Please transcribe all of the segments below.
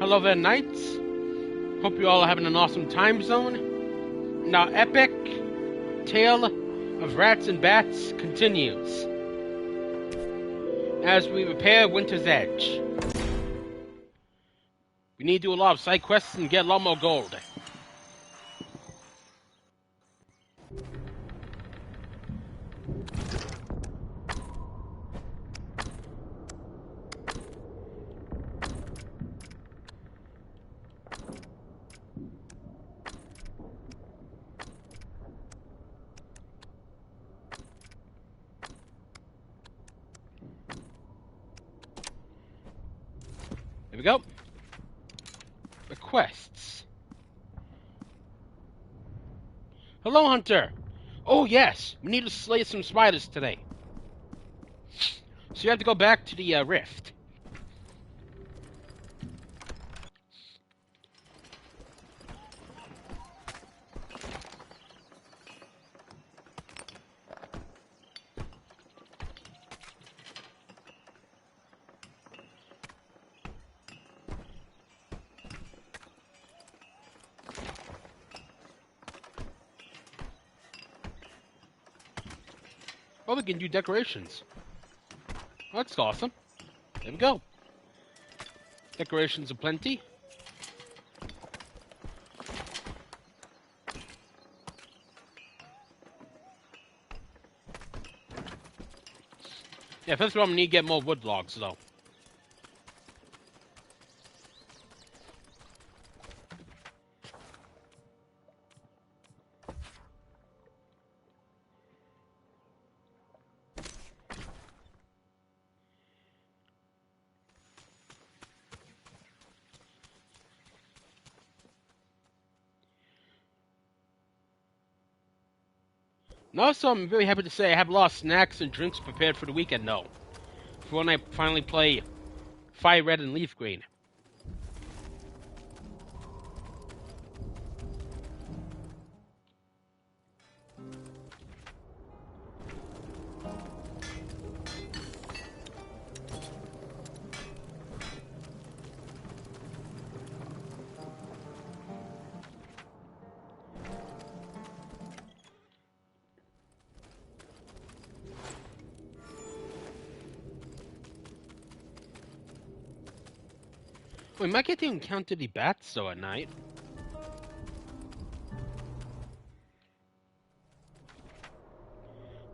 Hello there, knights. Hope you all are having an awesome time zone. Now, epic tale of rats and bats continues as we repair Winter's Edge. We need to do a lot of side quests and get a lot more gold. Here we go. The quests. Hello, Hunter. Oh, yes. We need to slay some spiders today. So you have to go back to the rift. Oh, we can do decorations. Oh, that's awesome. There we go. Decorations aplenty. Yeah, first of all, we need to get more wood logs, though. And also, I'm very happy to say I have a lot of snacks and drinks prepared for the weekend, though. For when I finally play Fire Red and Leaf Green. We might get to encounter the bats, though, at night.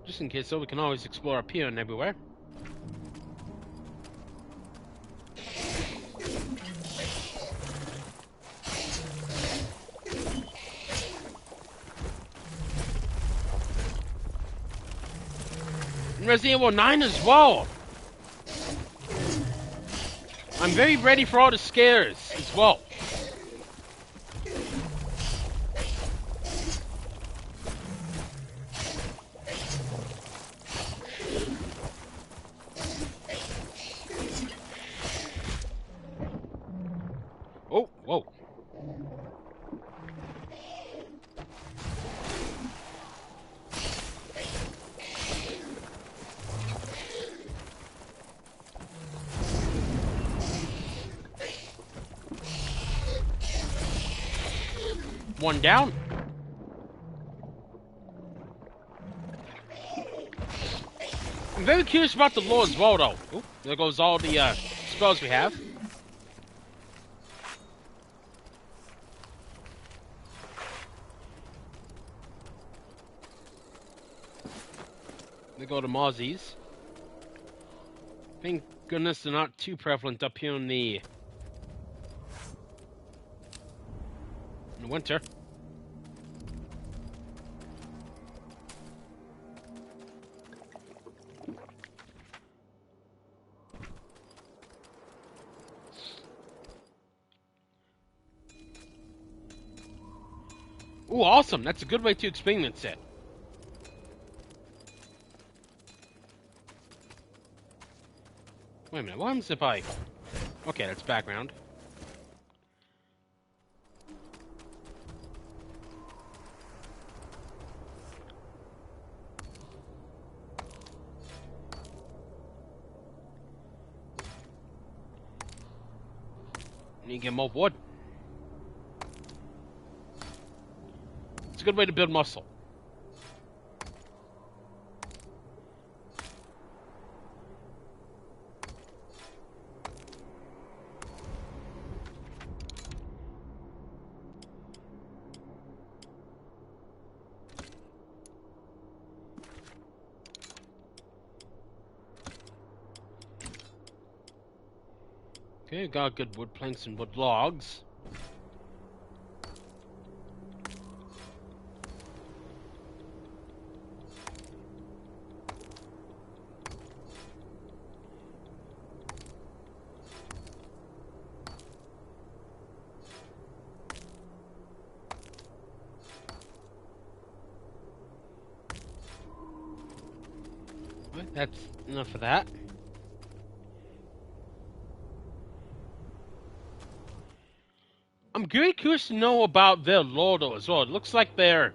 Just in case, so we can always explore up here and everywhere. And Resident Evil 9 as well! I'm very ready for all the scares as well. Oh, whoa. One down. I'm very curious about the lore as well, though. Oh, there goes all the spells we have. There go the Mozzies. Thank goodness they're not too prevalent up here in the winter. Ooh, awesome. That's a good way to experience it. Wait a minute, what happens if I... Okay, that's background. You get more wood. It's a good way to build muscle. Okay, got good wood planks and wood logs. Right, that's enough of that. I'm very curious to know about their lore though as well. It looks like they're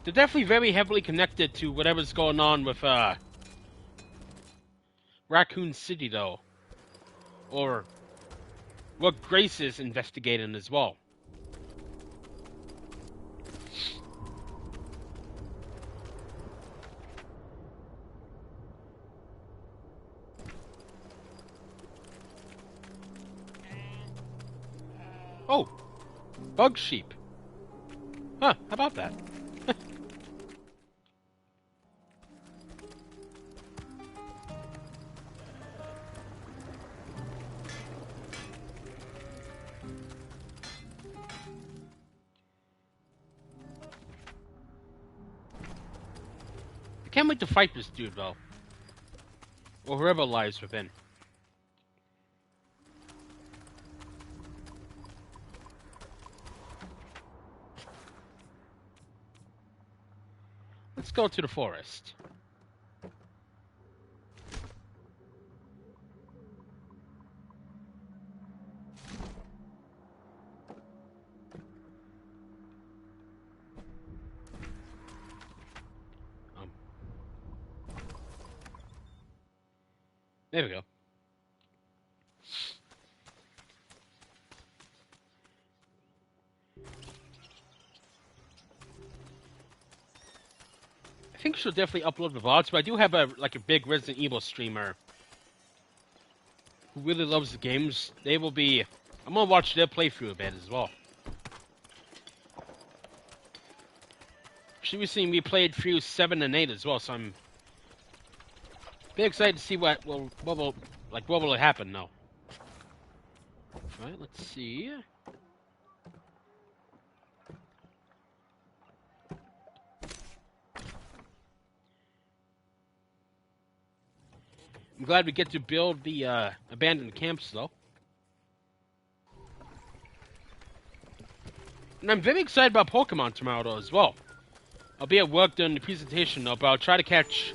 definitely very heavily connected to whatever's going on with Raccoon City though. Or what Grace is investigating as well. Oh, bug sheep. Huh, how about that? I can't wait to fight this dude though. Or whoever lies within. Let's go to the forest. There we go. I think she'll definitely upload the VODs, but I do have a big Resident Evil streamer who really loves the games. They will be. I'm gonna watch their playthrough a bit as well. She was seeing me played through 7 and 8 as well, so I'm very excited to see what will happen now. All right, let's see. I'm glad we get to build the abandoned camps, though. And I'm very excited about Pokemon tomorrow, though, as well. I'll be at work during the presentation, though, but I'll try to catch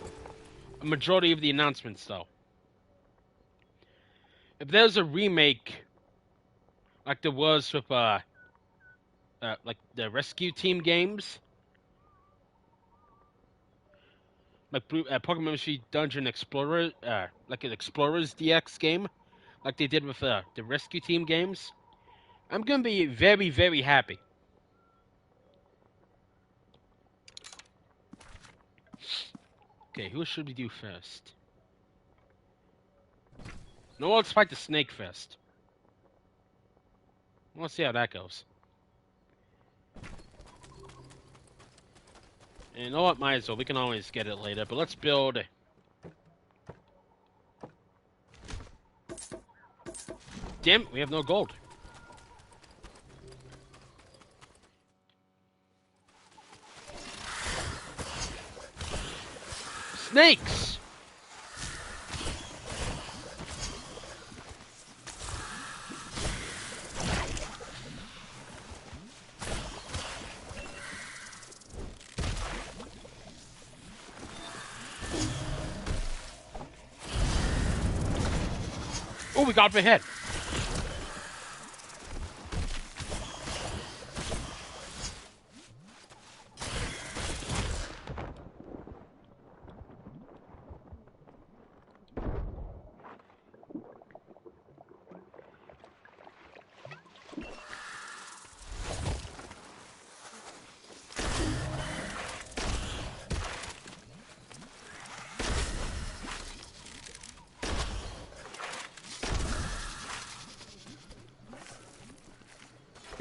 a majority of the announcements, though. If there's a remake, like there was with, like the Rescue Team games, like Pokemon Mystery Dungeon Explorer, like an Explorers DX game, like they did with the Rescue Team games, I'm gonna be very, very happy. Okay, who should we do first? No, let's fight the snake first. Let's see how that goes. And you know what, might as well. We can always get it later, but let's build. Damn, we have no gold. Snakes! Oh, we got up ahead.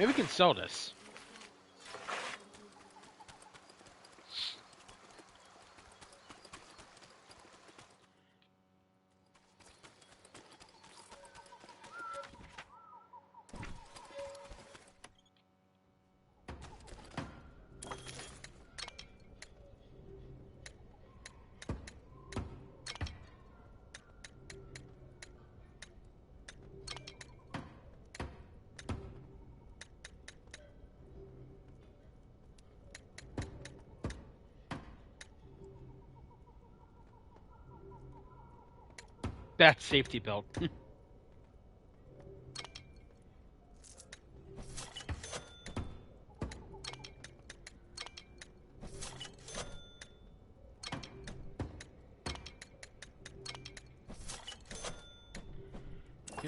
Maybe we can sell this. That safety belt. Okay,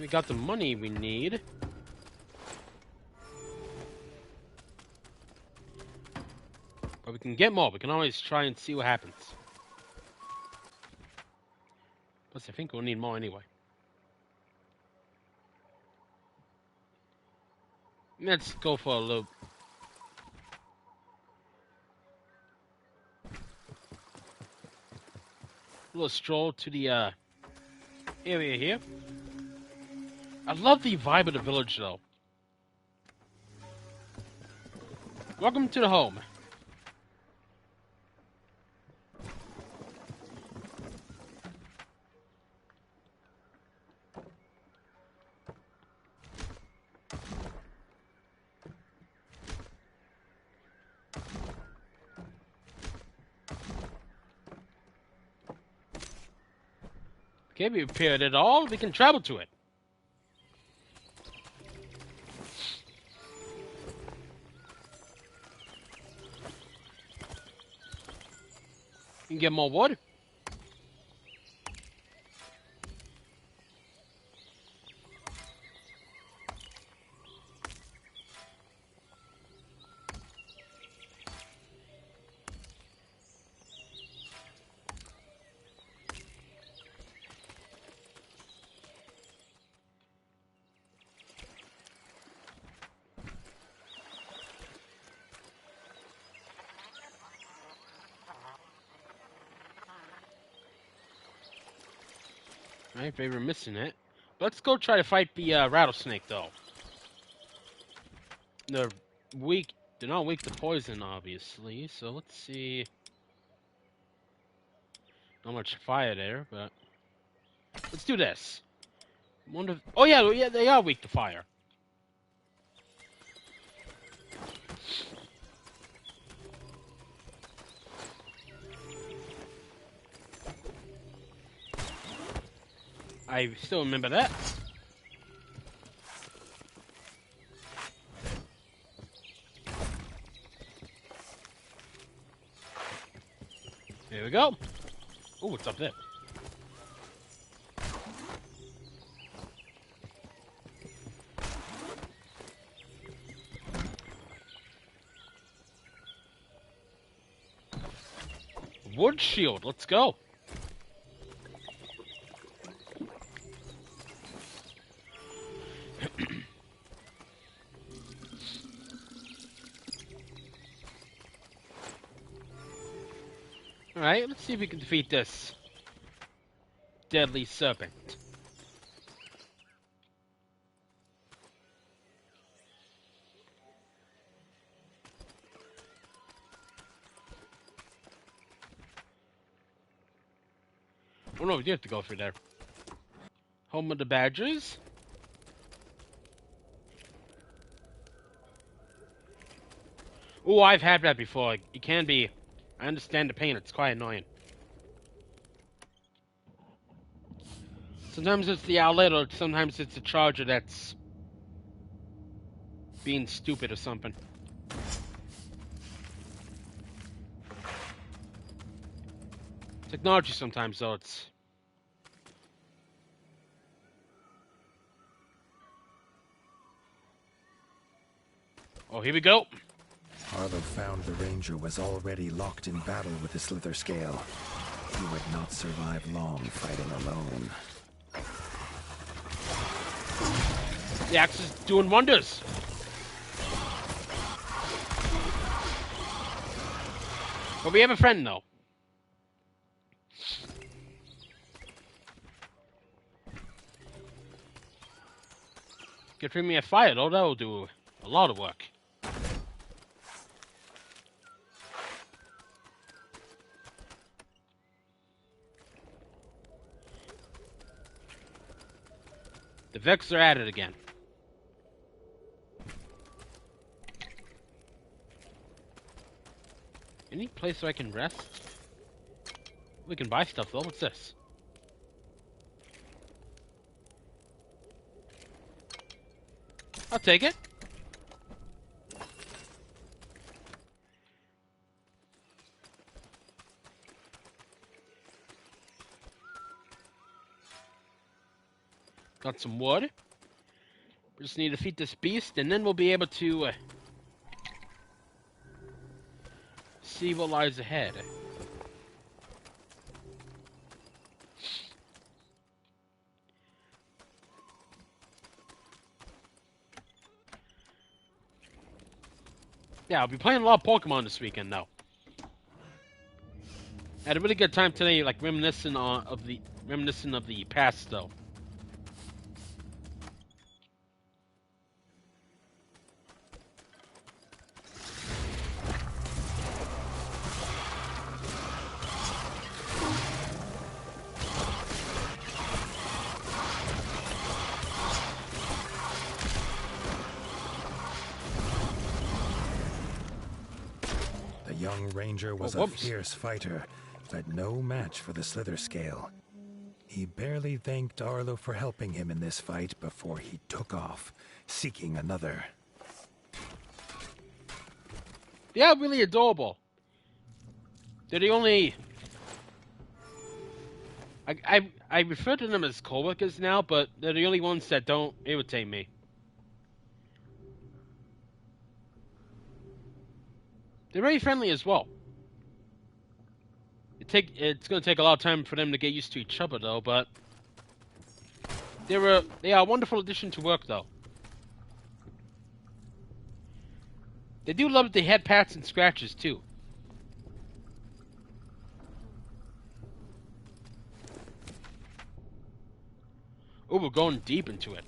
we got the money we need. But we can get more. We can always try and see what happens. Plus, I think we'll need more anyway. Let's go for a loop. A little stroll to the area here. I love the vibe of the village, though. Welcome to the home. Okay, we repaired it all. We can travel to it. You can get more wood. Right, they were missing it. Let's go try to fight the rattlesnake, though. They're weak. They're not weak to poison, obviously. So let's see. Not much fire there, but let's do this. Wonder. Oh yeah, they are weak to fire. I still remember that. There we go. Oh, what's up there? Wood shield, let's go. Alright, let's see if we can defeat this deadly serpent. Oh no, we do have to go through there. Home of the badgers. Oh, I've had that before. It can be. I understand the pain. It's quite annoying. Sometimes it's the outlet, or sometimes it's the charger that's being stupid or something. Technology sometimes, though, it's... Oh, here we go. Arlo found the ranger was already locked in battle with the Slither Scale. He would not survive long fighting alone. The axe is doing wonders. But we have a friend, though. Good for me a fire, though. That'll do a lot of work. The Vex are at it again. Any place where I can rest? We can buy stuff, though. What's this? I'll take it. Got some wood. We just need to feed this beast, and then we'll be able to see what lies ahead. Yeah, I'll be playing a lot of Pokemon this weekend, though. I had a really good time today, like reminiscent of the past, though. The young ranger was a fierce fighter, but no match for the Slither Scale. He barely thanked Arlo for helping him in this fight before he took off, seeking another. They are really adorable. They're the only... I refer to them as coworkers now, but they're the only ones that don't irritate me. They're very friendly as well. It's going to take a lot of time for them to get used to each other, though, but they are a wonderful addition to work, though. They do love the head pats and scratches, too. Oh, we're going deep into it.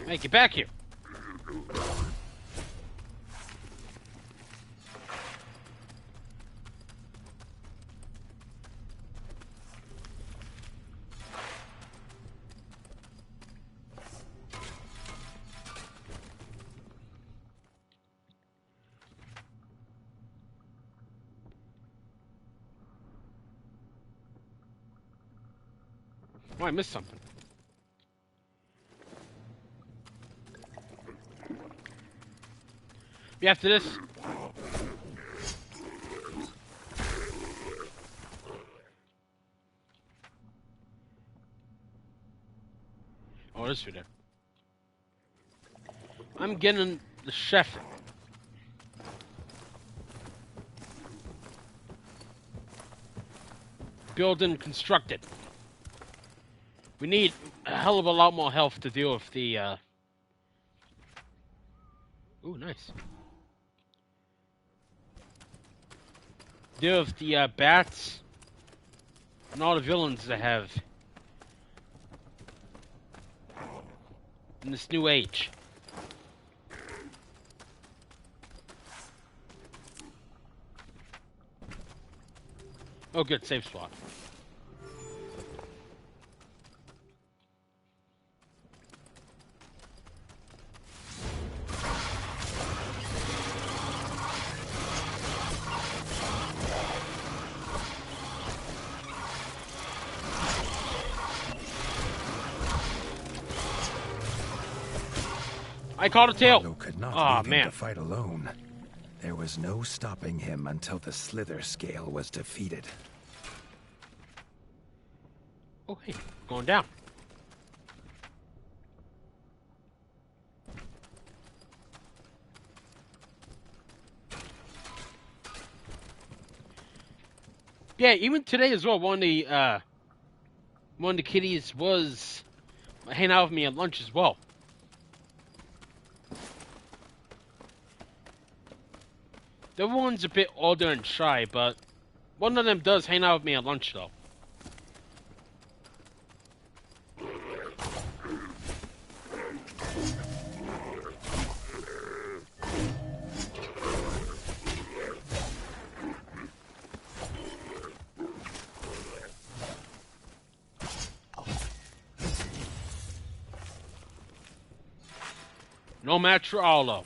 Hey, get back here. Oh, I missed something. Be after this. Oh, this through there. I'm getting the chef. Build and constructed. We need a hell of a lot more health to deal with the, Ooh, nice. Deal with the, bats and all the villains that have in this new age. Oh, good. Safe spot. I caught a tail. Arlo could not Aw, leave him man. to fight alone. There was no stopping him until the Slither Scale was defeated. Oh, hey. Going down. Yeah, even today as well. One of the kitties was hanging out with me at lunch as well. The other one's a bit older and shy, but one of them does hang out with me at lunch though. No match for Arlo.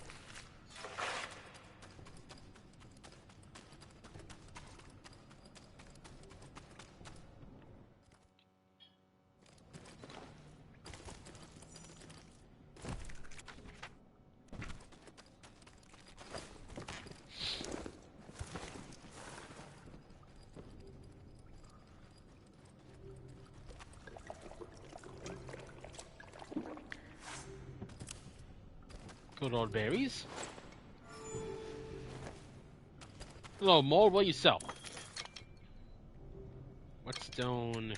Good old berries. Hello, mold. What you sell? What stone?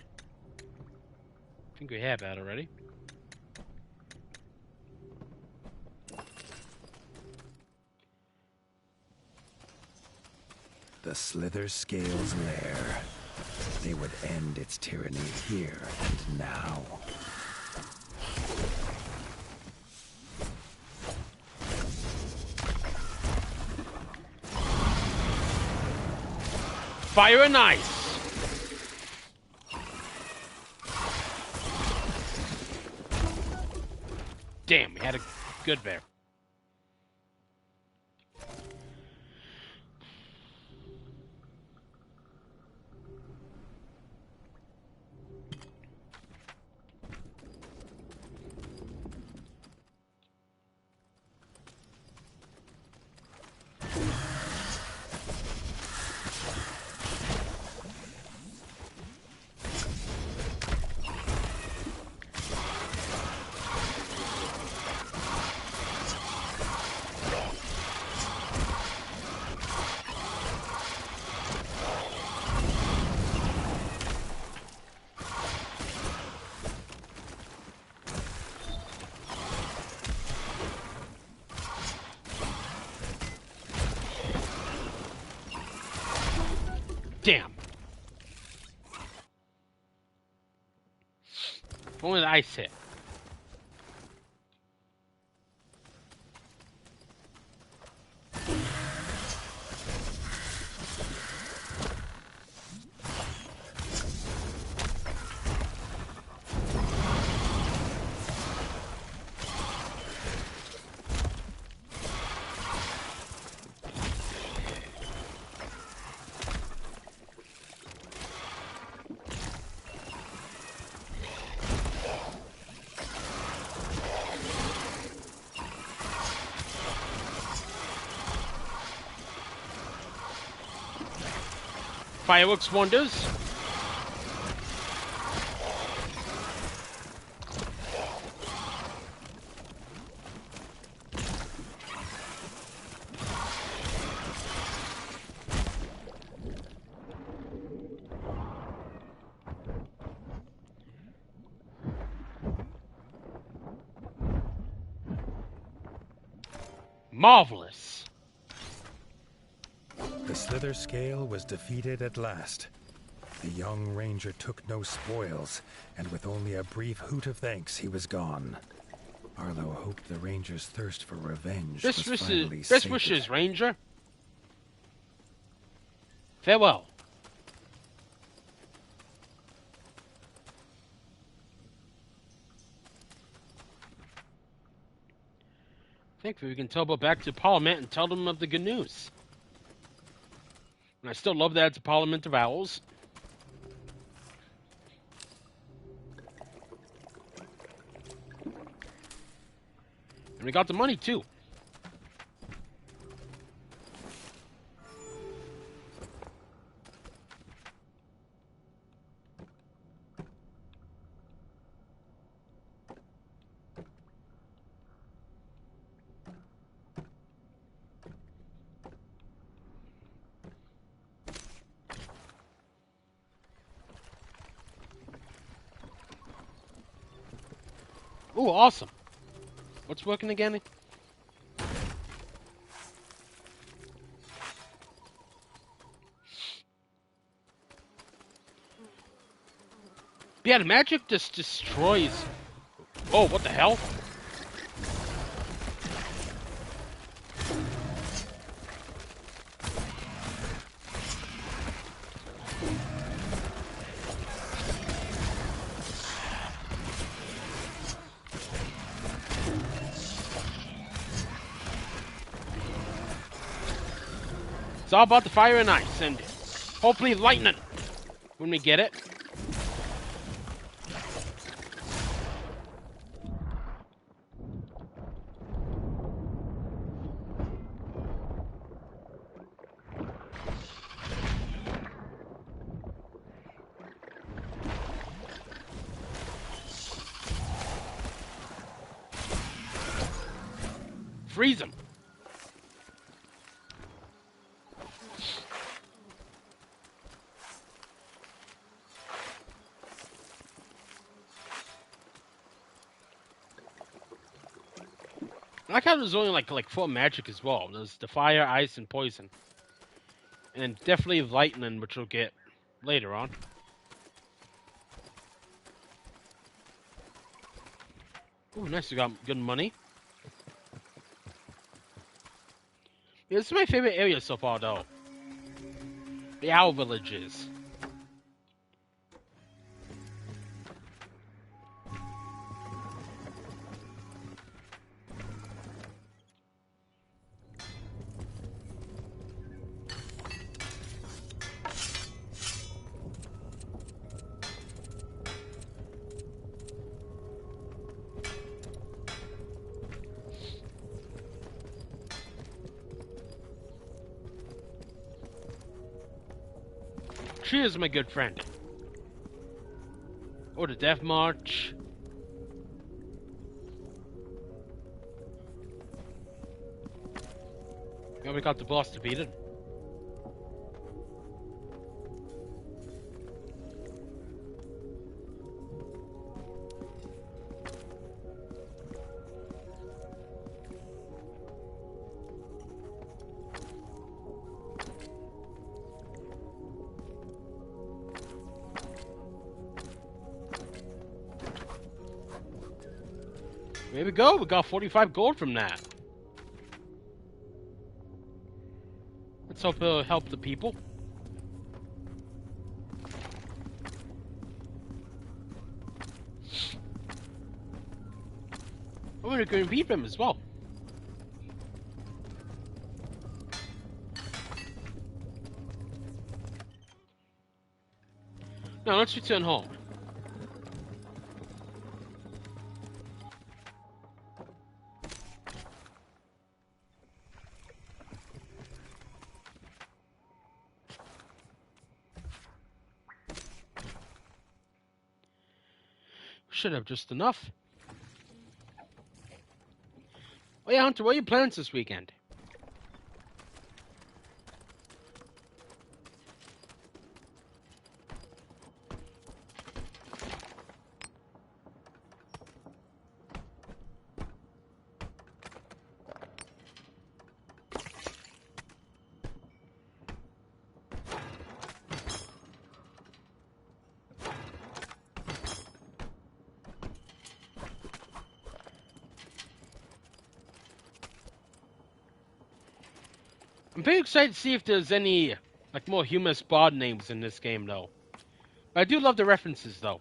I think we have that already. The Slither Scale's lair. They would end its tyranny here and now. Fire and ice. Damn, we had a good bear. Damn. Only the ice hit. Fireworks wonders. Marvelous. The Slither Scale was defeated at last. The young ranger took no spoils, and with only a brief hoot of thanks, he was gone. Arlo hoped the ranger's thirst for revenge was finally Best sated. wishes, Ranger. Farewell. Thankfully, we can teleport back to Parliament and tell them of the good news. And I still love that it's a Parliament of Owls. And we got the money, too. Ooh, awesome. What's working again? Yeah, the magic just destroys. Oh, what the hell? It's all about the fire and ice, and hopefully lightning when we get it. Freeze them. I like how there's only like 4 magic as well. There's the fire, ice, and poison. And definitely lightning, which we'll get later on. Ooh, nice. We got good money. Yeah, this is my favorite area so far, though. The owl villages. Cheers, my good friend. Or the Death March. Yeah, we got the boss defeated. There we go. We got 45 gold from that. Let's hope it'll help the people. I'm gonna go and beat them as well. Now let's return home. Should have just enough. Oh yeah, Hunter, what are your plans this weekend? I'm very excited to see if there's any like more humorous bard names in this game, though. I do love the references, though.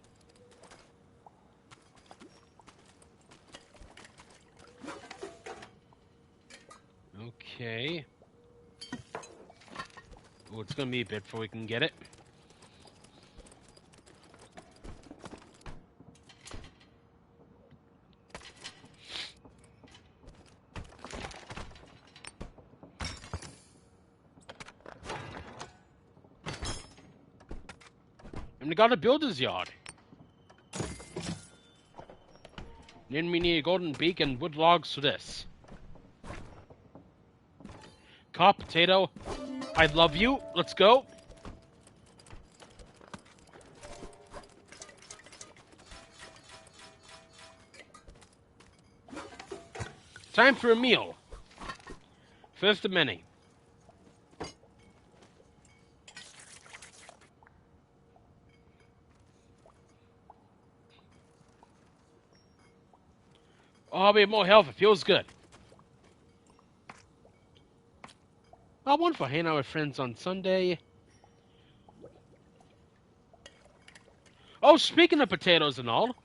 Okay. Oh, it's gonna be a bit before we can get it. And we got a builder's yard. Then we need a golden beak and wood logs for this. Cop, potato, I love you. Let's go. Time for a meal. First of many. Oh, we have more health. It feels good. Oh, wonderful. Hanging out with friends on Sunday. Oh, speaking of potatoes and all,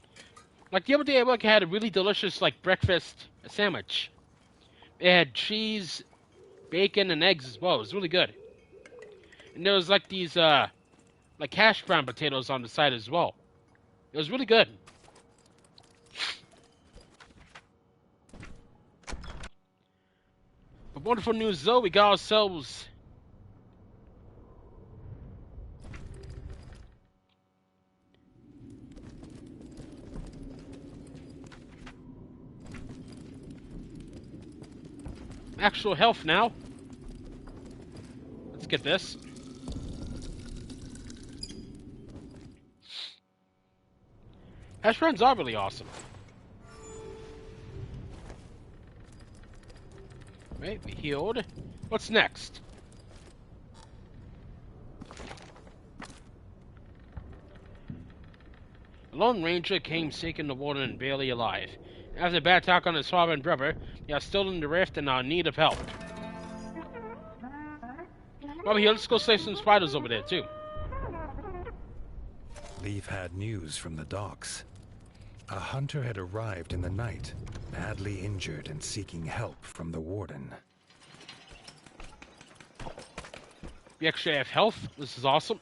like the other day, I had a really delicious breakfast sandwich. It had cheese, bacon, and eggs as well. It was really good. And there was these hash brown potatoes on the side as well. It was really good. But wonderful news though, we got ourselves actual health now. Let's get this. Hash browns are really awesome. Right, we healed. What's next? A lone ranger came seeking the water and barely alive. After a bad attack on his father and brother, they are still in the rift and are in need of help. Over here, let's go save some spiders over there too. Leaf had news from the docks. A hunter had arrived in the night, badly injured and seeking help from the warden. We actually have health. This is awesome.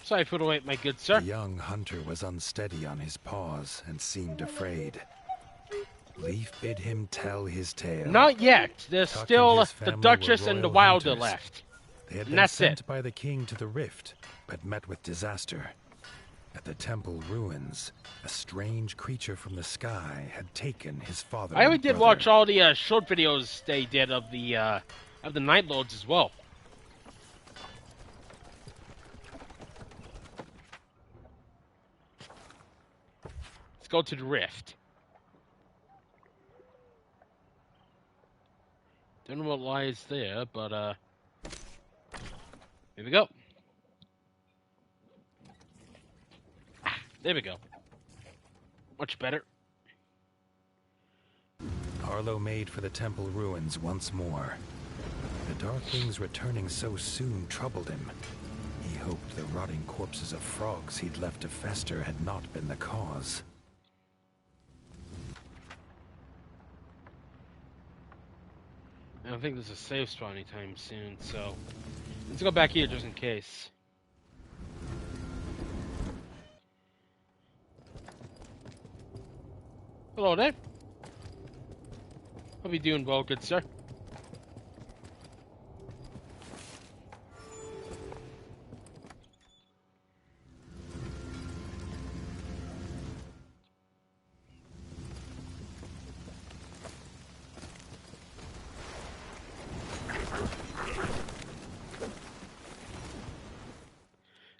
Sorry for the wait, my good sir. The young hunter was unsteady on his paws and seemed afraid. Leaf bid him tell his tale. Not yet. There's still the Duchess and the Wilder hunters. left. They had And been that's sent it. by the king to the rift, but met with disaster. At the temple ruins, a strange creature from the sky had taken his father. I only and did brother. watch all the short videos they did of the Night Lords as well. Let's go to the rift. Don't know what lies there, but here we go. There we go. Much better. Arlo made for the temple ruins once more. The Darkwings returning so soon troubled him. He hoped the rotting corpses of frogs he'd left to fester had not been the cause. I don't think there's a save spot anytime soon, so let's go back here just in case. Hello there. Hope you're doing well, good sir.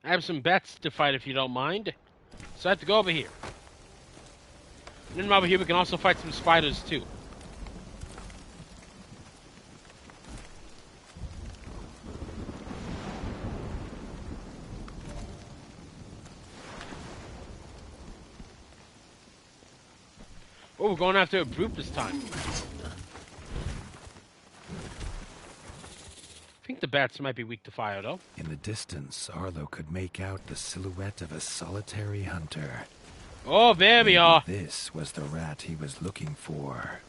I have some bats to fight if you don't mind, so I have to go over here. And then over here we can also fight some spiders too. Oh, we're going after a brute this time. bats might be weak to fire, though. In the distance, Arlo could make out the silhouette of a solitary hunter. Oh, there we are. This was the rat he was looking for.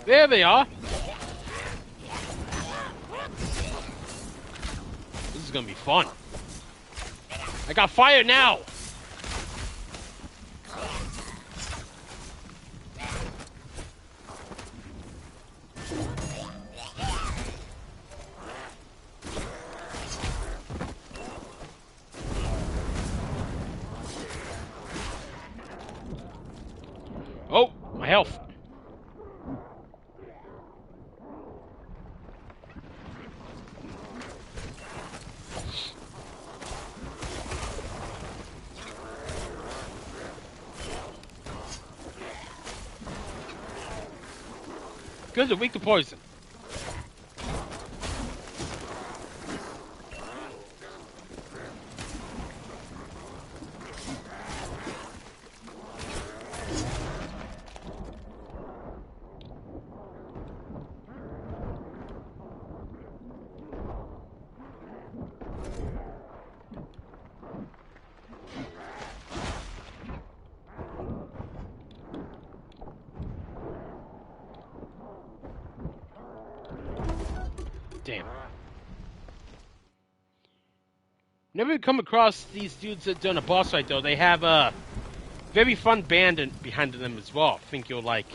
There they are. This is gonna be fun. I got fire now. Oh, my health. Good, they're weak to poison. Damn. Never come across these dudes that done a boss fight though. They have a very fun band behind them as well. I think you'll like.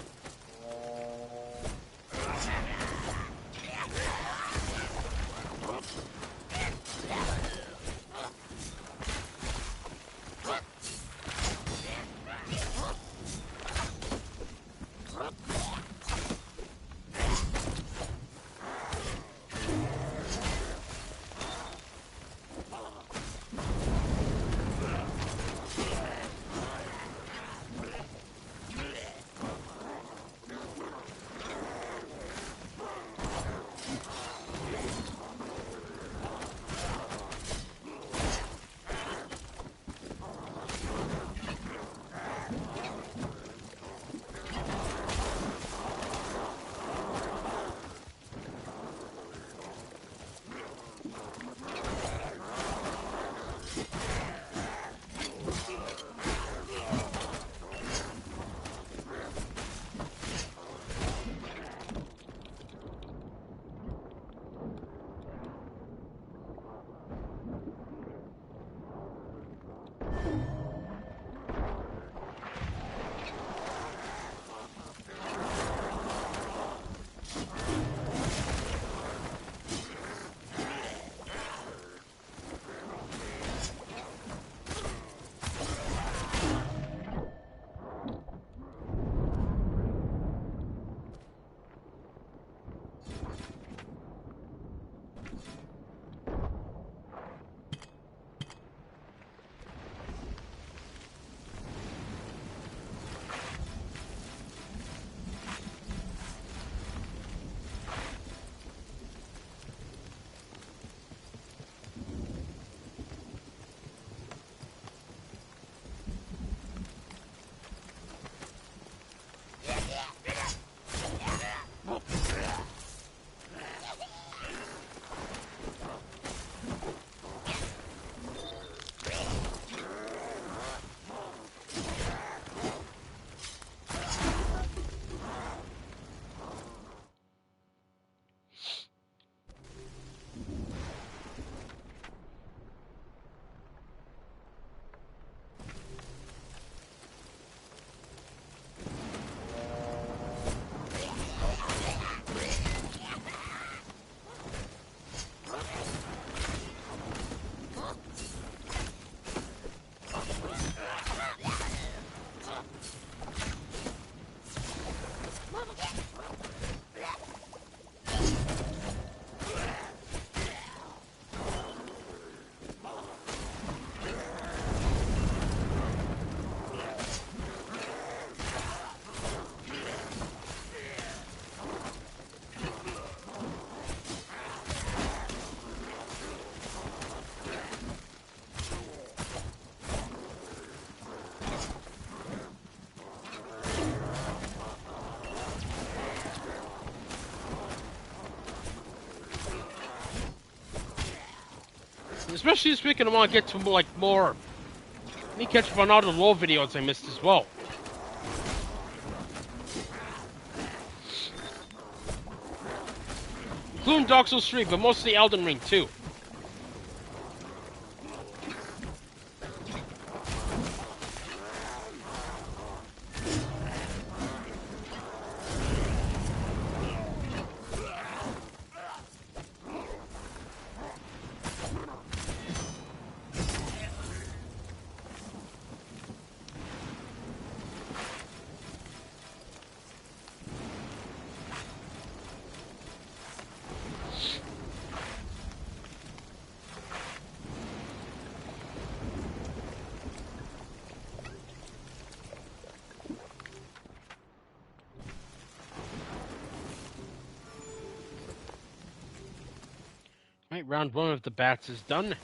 Especially this weekend, I want to get to like more. I need to catch up on all the low videos I missed as well. Including Dark Souls 3, but mostly Elden Ring too. Right, round 1 of the bats is done.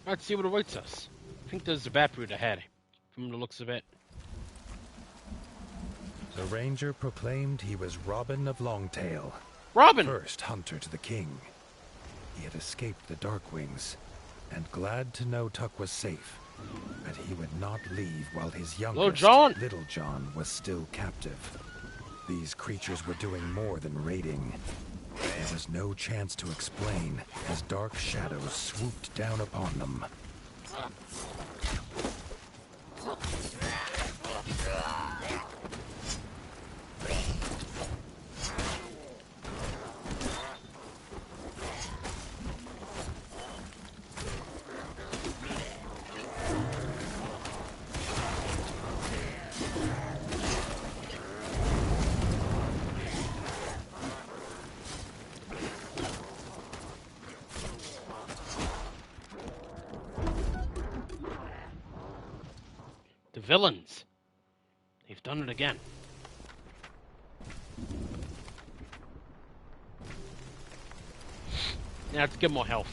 Let's see what awaits us. I think there's a bat route ahead, from the looks of it. The ranger proclaimed he was Robin of Longtail. Robin! First hunter to the king. He had escaped the Darkwings, and glad to know Tuck was safe. But he would not leave while his youngest, Little John, was still captive. These creatures were doing more than raiding. There was no chance to explain, as dark shadows swooped down upon them. The villains. They've done it again. Yeah, let's give more health.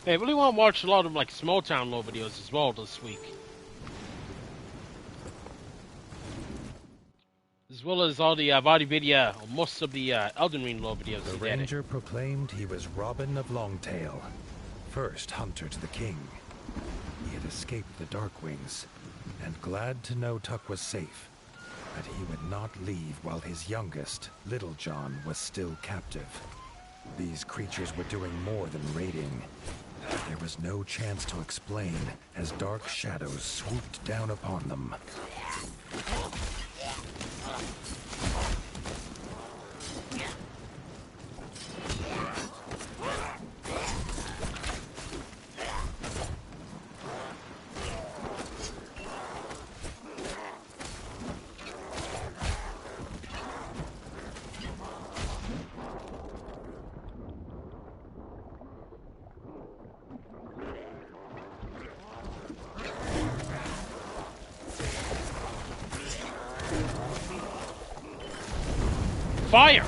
Hey, I really want to watch a lot of like small town low videos as well this week. As well as all the Vadividya, or most of the Elden Ring low videos. The ranger proclaimed he was Robin of Longtail, first hunter to the king. He had escaped the Darkwings, and glad to know Tuck was safe. But he would not leave while his youngest, Little John, was still captive. These creatures were doing more than raiding. There was no chance to explain as dark shadows swooped down upon them. Fire!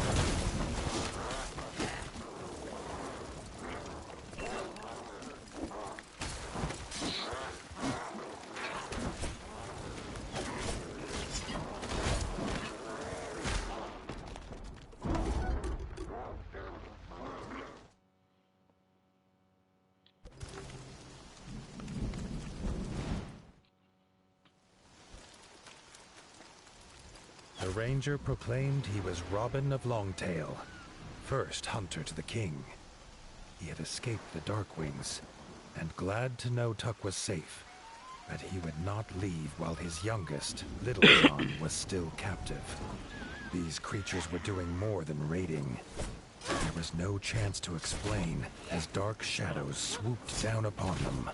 The ranger proclaimed he was Robin of Longtail, first hunter to the king. He had escaped the Darkwings, and glad to know Tuck was safe, but he would not leave while his youngest, Little John, was still captive. These creatures were doing more than raiding. There was no chance to explain as dark shadows swooped down upon them.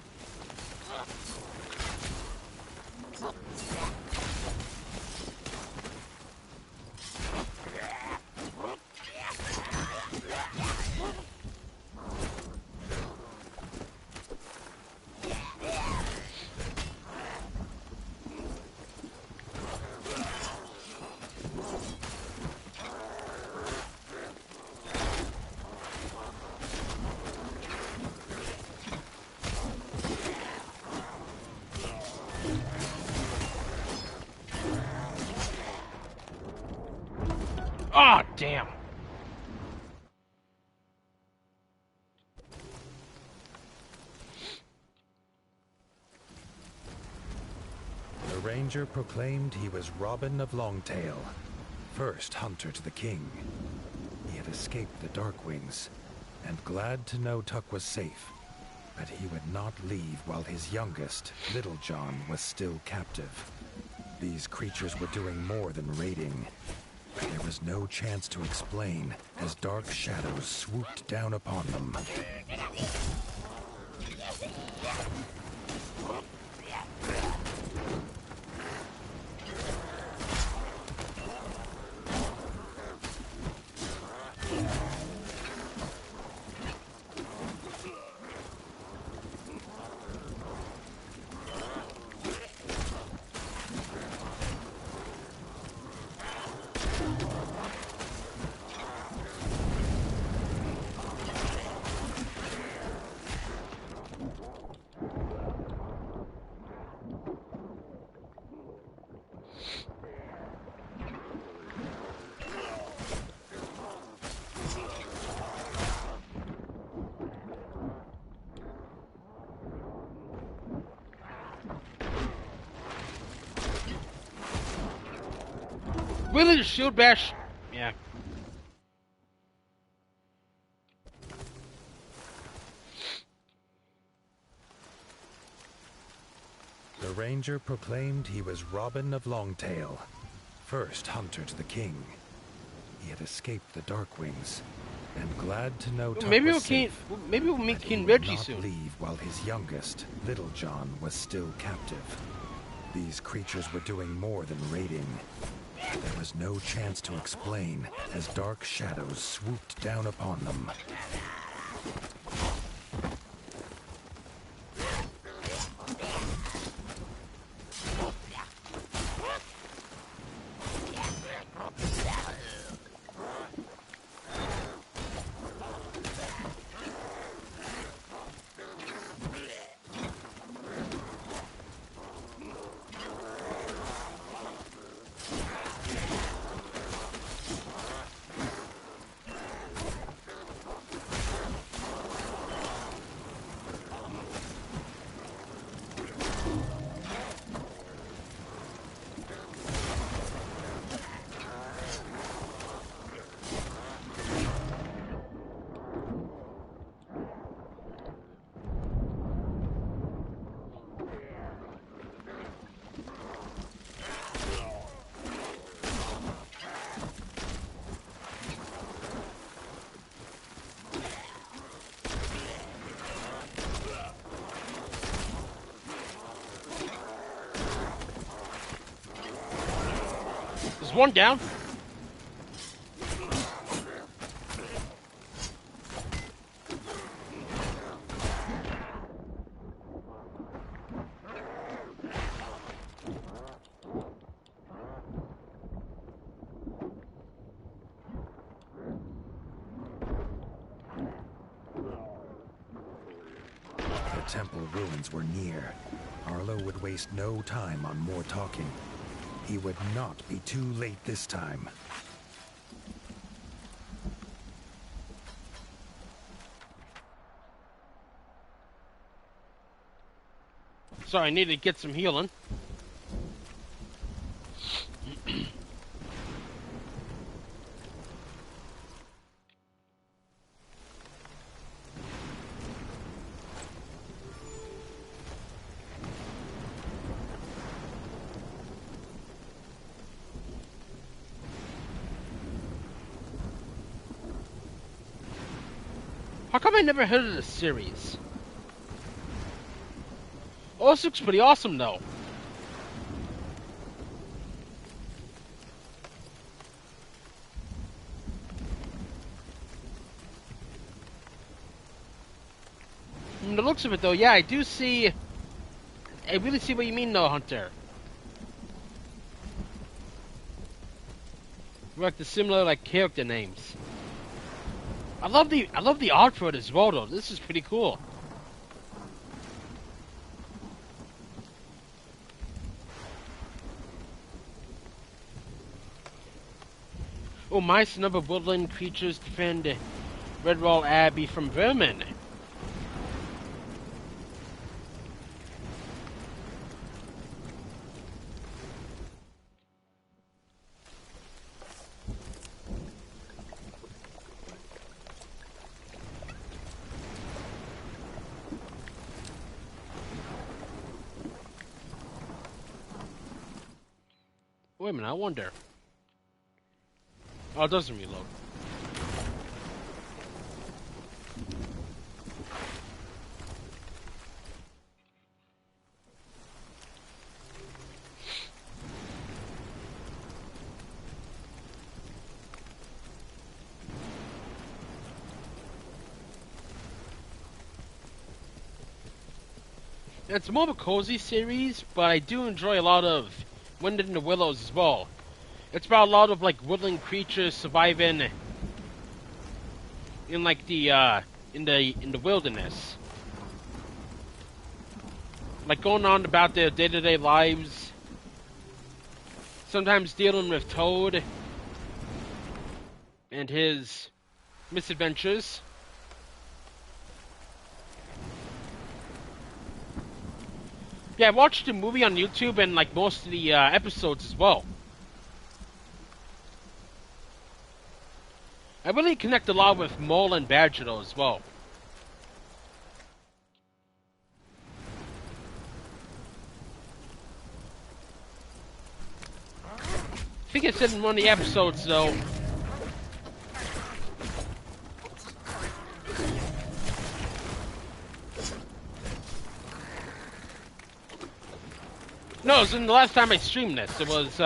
Ah, damn. The ranger proclaimed he was Robin of Longtail, first hunter to the king. He had escaped the Darkwings, and glad to know Tuck was safe, but he would not leave while his youngest, Little John, was still captive. These creatures were doing more than raiding. There was no chance to explain as dark shadows swooped down upon them. Really, the shield bash? Yeah. The ranger proclaimed he was Robin of Longtail, first hunter to the king. He had escaped the Darkwings, and glad to know Tuck Maybe was safe. maybe we'll meet But he King would Reggie not soon. leave while his youngest, Little John, was still captive. These creatures were doing more than raiding. There was no chance to explain as dark shadows swooped down upon them. There's one down. The temple ruins were near. Arlo would waste no time on more talking. He would not be too late this time. Sorry, I need to get some healing. How come I never heard of this series? Oh, this looks pretty awesome, though. From the looks of it, though, yeah, I do see... I really see what you mean, though, Hunter. Like the similar, like, character names. I love the art for it as well, though. This is pretty cool. Oh, mice and other woodland creatures defend Redwall Abbey from vermin. Wait a minute, I wonder. Oh, it doesn't reload. It's more of a cozy series, but I do enjoy a lot of Wind in the Willows as well. It's about a lot of like woodland creatures surviving in like the in the wilderness, like going on about their day-to-day lives. Sometimes dealing with Toad and his misadventures. Yeah, I watched the movie on YouTube and like most of the episodes as well. I really connect a lot with Mole and Badger though as well. I think I said in one of the episodes though. No, it was in the last time I streamed this. It was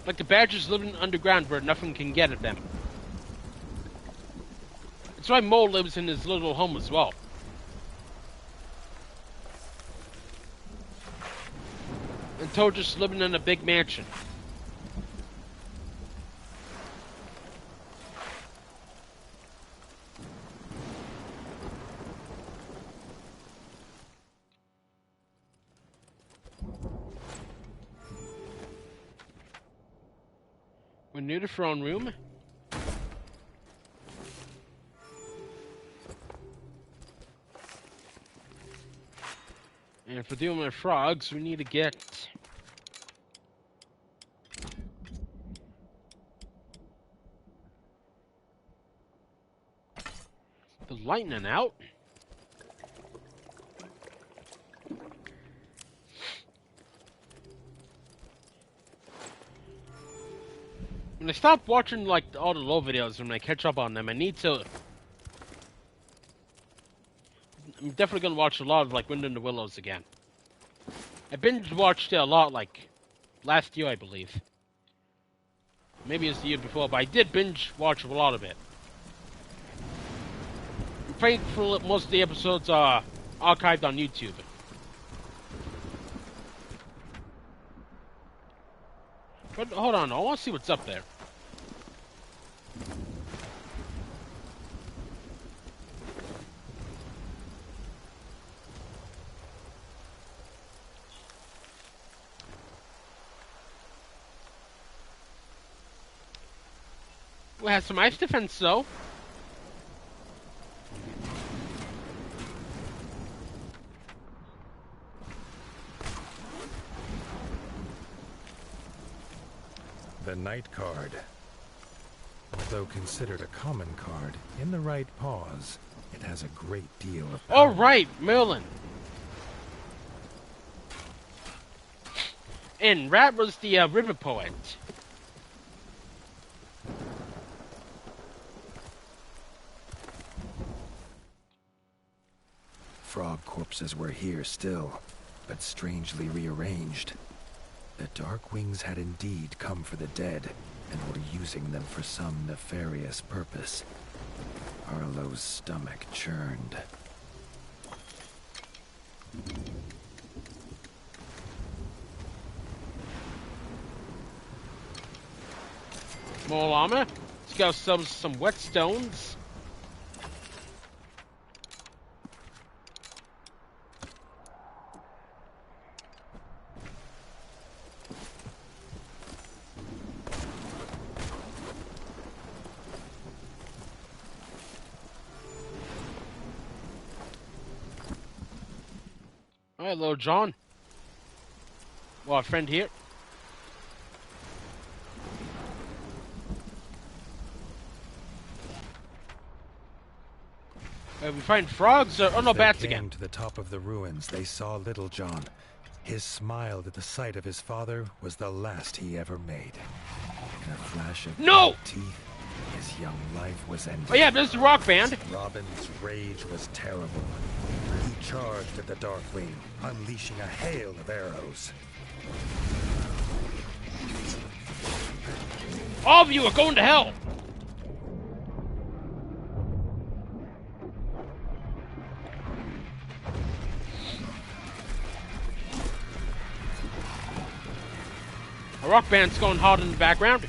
like the Badgers living underground where nothing can get at them. That's why Mole lives in his little home as well. And Toad just living in a big mansion. We're near the throne room. And for dealing with frogs, we need to get the lightning out. When I stop watching like all the low videos and when I catch up on them, I need to. I'm definitely gonna watch a lot of like Wind in the Willows again. I binge watched it a lot like last year, I believe. Maybe it's the year before, but I did binge watch a lot of it. I'm thankful that most of the episodes are archived on YouTube. But hold on, I want to see what's up there. We have some ice defense though. The Night card. Although considered a common card, in the right pause, it has a great deal of power. All right, Merlin. And Rat was the river poet. Frog corpses were here still, but strangely rearranged. The Darkwings had indeed come for the dead, and were using them for some nefarious purpose. Arlo's stomach churned. More armor. Let's go some whetstones. All right, little John. Well, our friend here. We find frogs. Oh no, bats again. To the top of the ruins, they saw Little John. His smile at the sight of his father was the last he ever made. In a flash of teeth, his young life was ended. Oh yeah, this is the rock band. Robin's rage was terrible. He charged at the Darkwing, unleashing a hail of arrows. All of you are going to hell. A rock band's going hard in the background.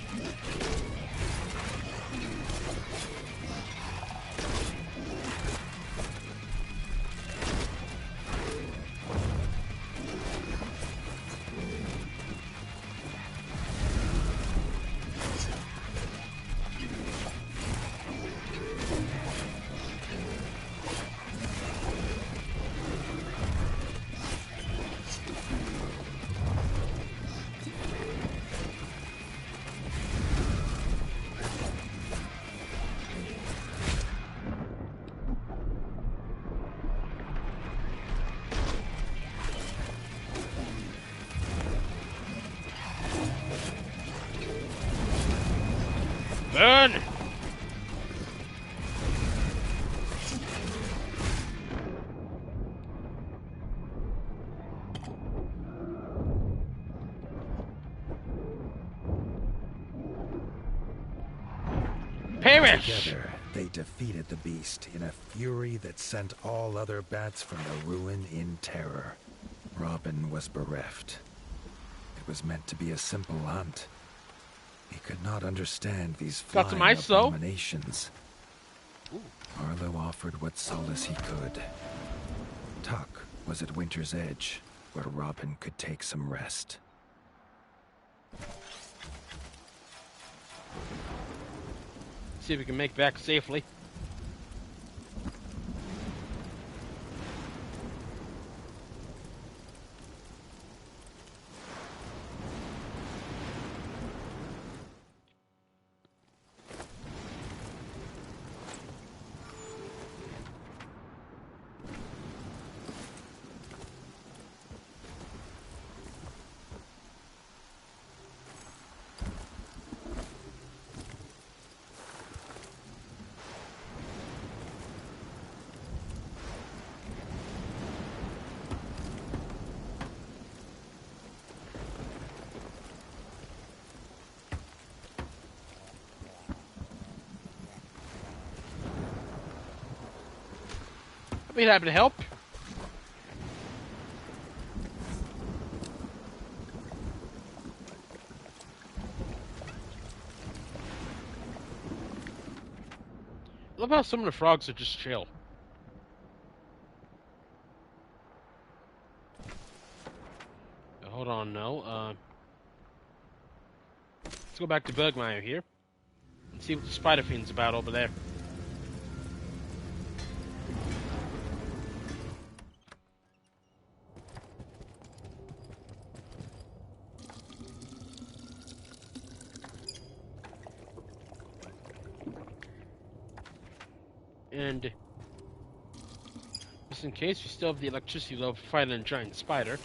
Burn! Perish! Together, they defeated the beast in a fury that sent all other bats from the ruin in terror. Robin was bereft. It was meant to be a simple hunt. He could not understand these flying abominations. Arlo offered what solace he could. Tuck was at Winter's Edge, where Robin could take some rest. See if we can make back safely. I'll be happy to help. I love how some of the frogs are just chill. Hold on, no. Let's go back to Bergmeyer here and see what the Spider Fiend's about over there. And just in case, we still have the electricity lobe fighting a giant spider.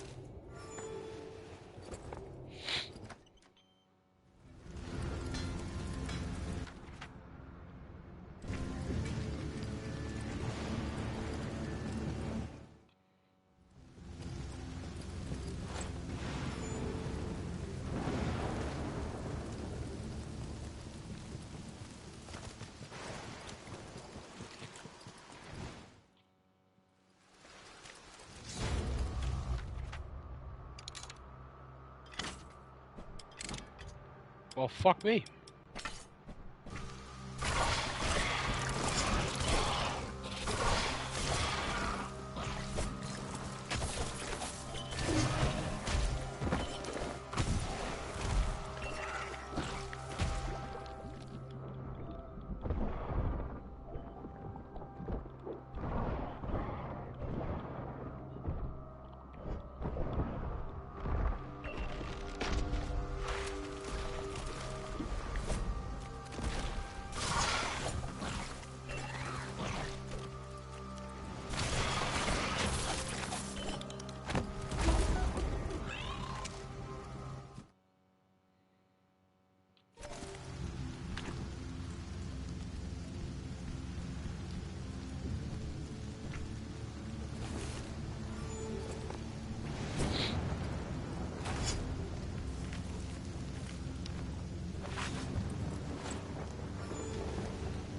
Well, fuck me.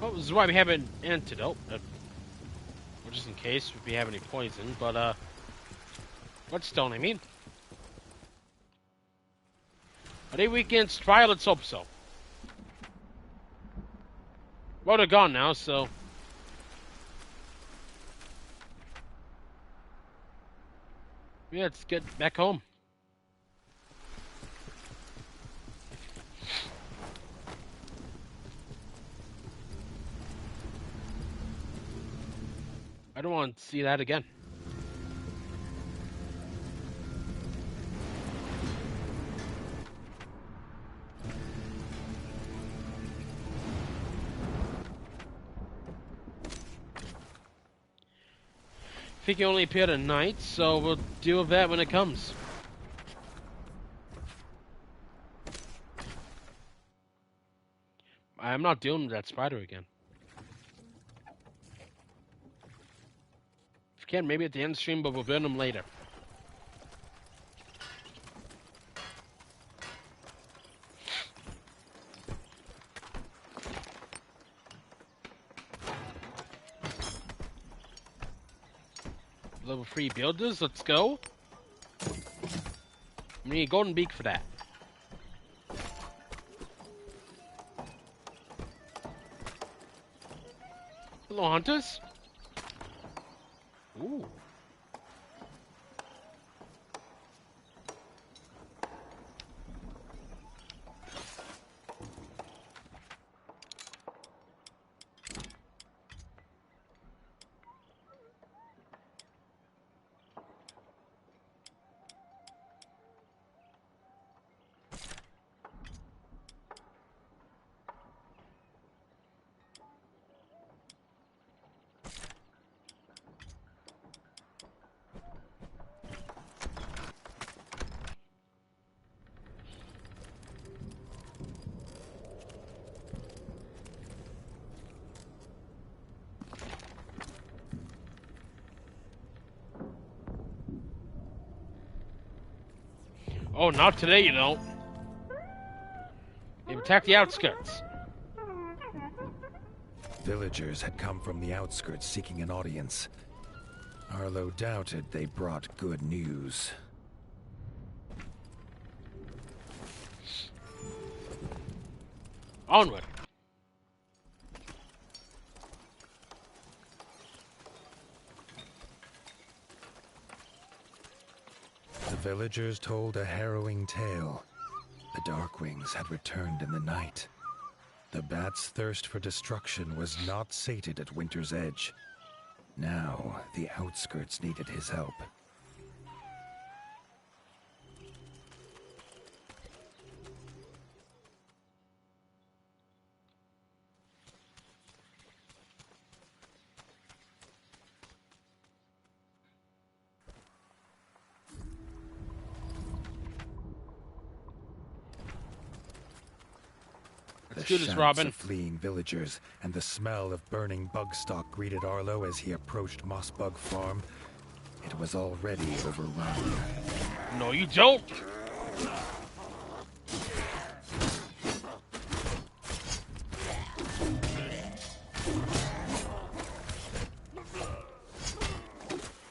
Well, this is why we have an antidote. Just in case if we have any poison, but, Whetstone, I mean. Are they weak against fire? Let's hope so. Well, they're gone now, so... Yeah, let's get back home. I don't want to see that again. I think he only appeared at night, so we'll deal with that when it comes. I'm not dealing with that spider again. If you can, maybe at the end stream, but we'll burn them later. Level 3 builders, let's go. We need a golden beak for that. Hello, hunters. Ooh. Oh, not today, you don't. They've attacked the outskirts. Villagers had come from the outskirts seeking an audience. Arlo doubted they brought good news. Onward. The villagers told a harrowing tale. The Darkwings had returned in the night. The bat's thirst for destruction was not sated at Winter's Edge. Now, the outskirts needed his help. Let's The do this, shouts Robin. of fleeing villagers and the smell of burning bug stock greeted Arlo as he approached Mossbug Farm. It was already overrun. No, you don't.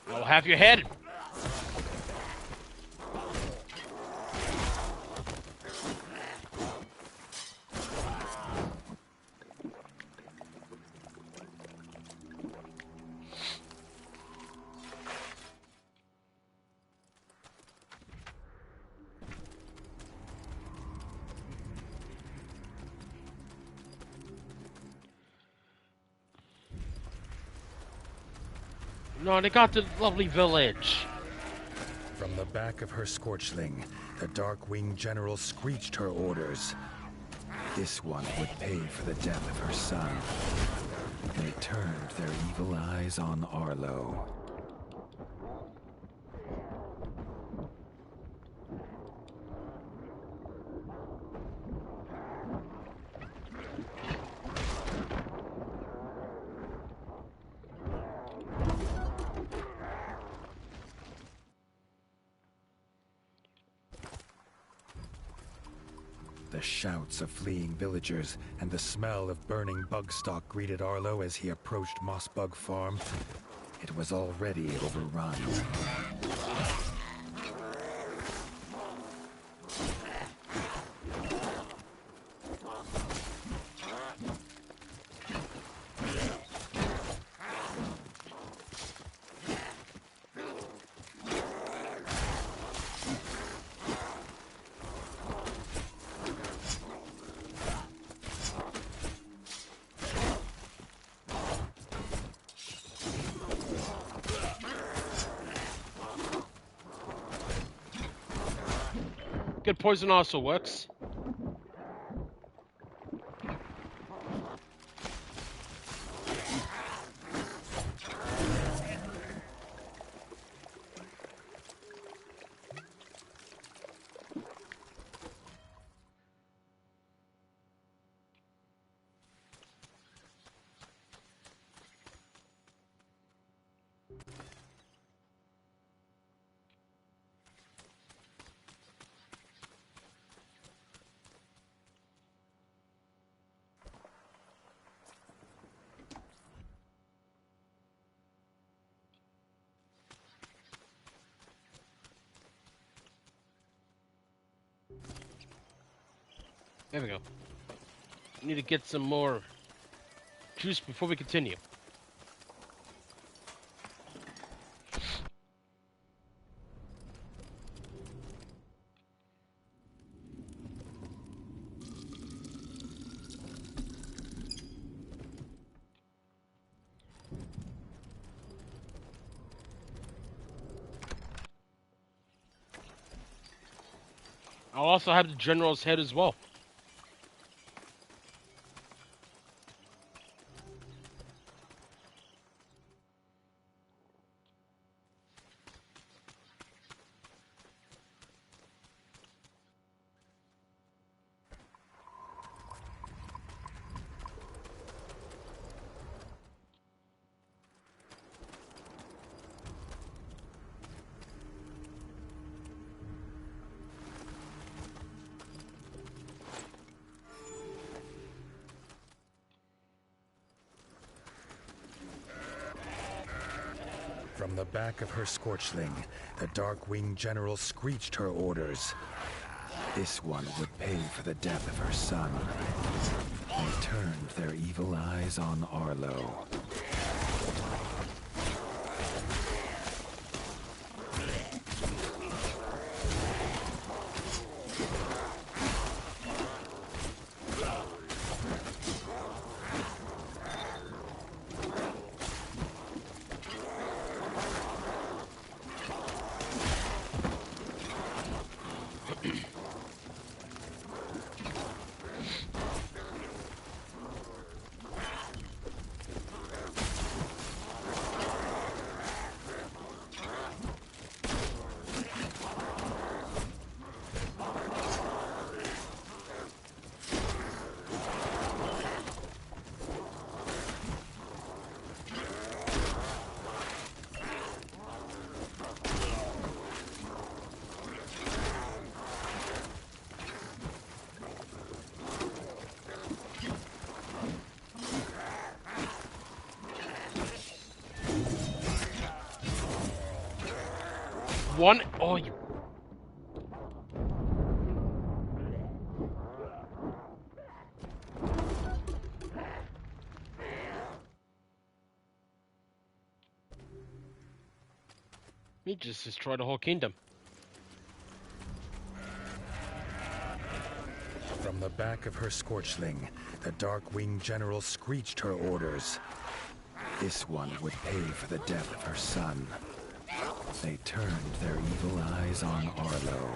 I'll have your head. No, they got the lovely village. From the back of her Scorchling, the Darkwing General screeched her orders. This one would pay for the death of her son. They turned their evil eyes on Arlo. The shouts of fleeing villagers and the smell of burning bug stock greeted Arlo as he approached Mossbug Farm. It was already overrun. Good poison also works. There we go. Need to get some more juice before we continue. I'll also have the general's head as well. From the back of her Scorchling, the Darkwing General screeched her orders. This one would pay for the death of her son. They turned their evil eyes on Arlo. One. Oh, you. He just destroyed the whole kingdom. From the back of her Scorchling, the Darkwing General screeched her orders. This one would pay for the death of her son. They turned their evil eyes on Arlo.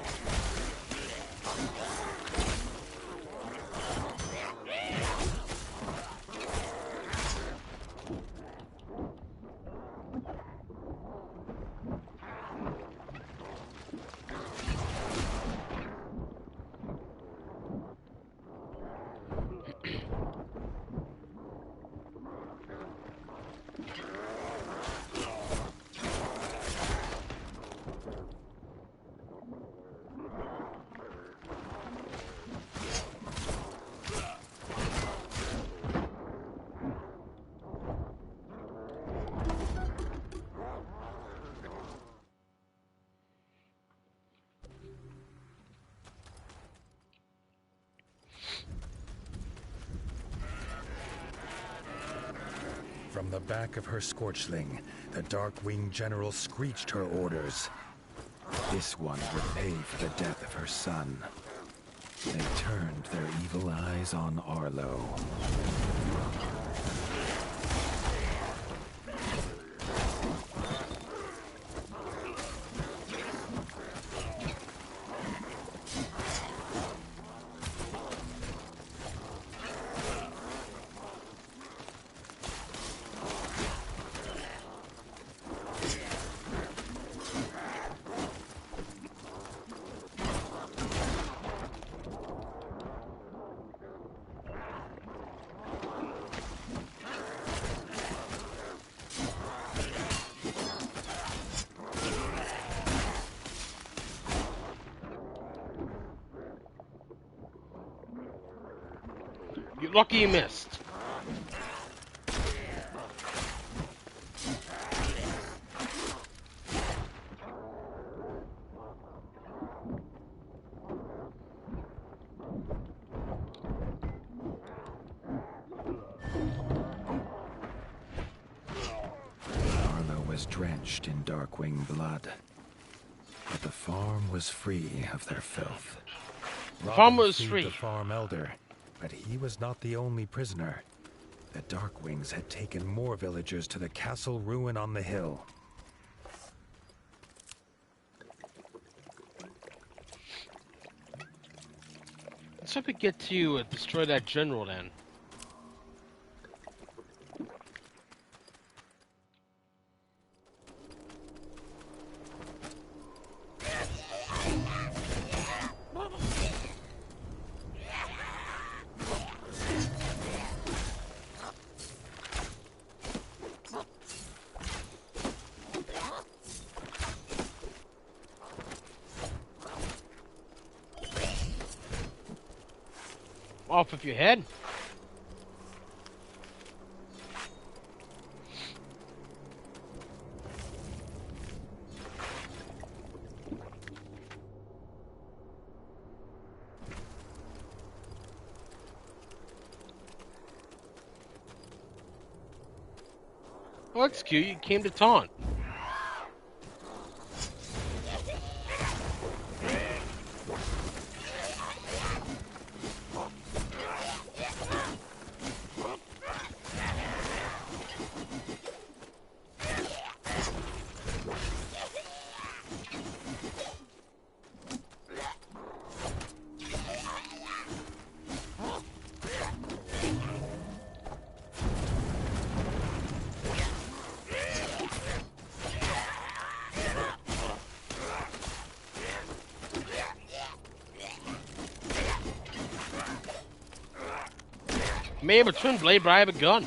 From the back of her Scorchling, the Darkwing General screeched her orders. This one would pay for the death of her son. They turned their evil eyes on Arlo. You're lucky you missed. Arlo was drenched in Darkwing blood, but the farm was free of their filth. The farm Robin was freed free. the farm elder, but he was not the only prisoner. The Darkwings had taken more villagers to the castle ruin on the hill. Let's hope we get to destroy that general then. Off of your head. Oh, that's cute. You came to taunt. May have a twin blade, but I have a gun.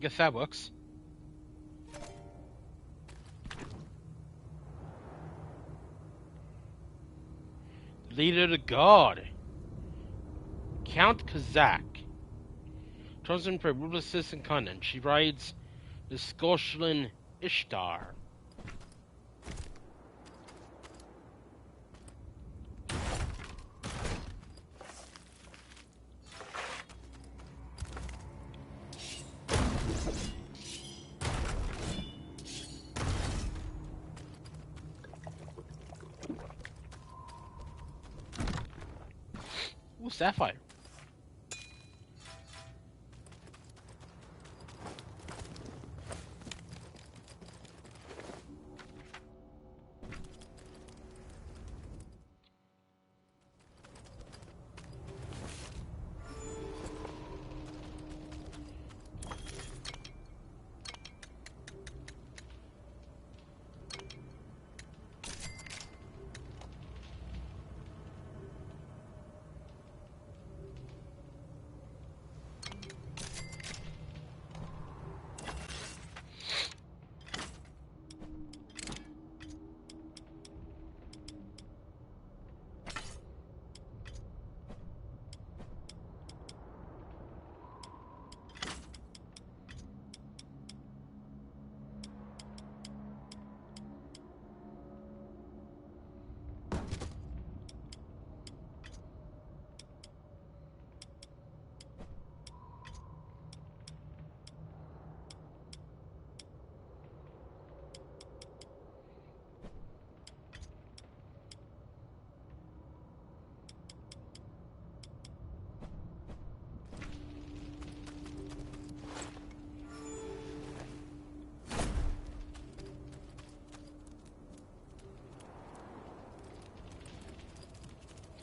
Guess that works. Leader of the Guard. Count Kazak. Chosen for ruthlessness and cunning. She rides the Scotian Ishtar. Ooh, Sapphire.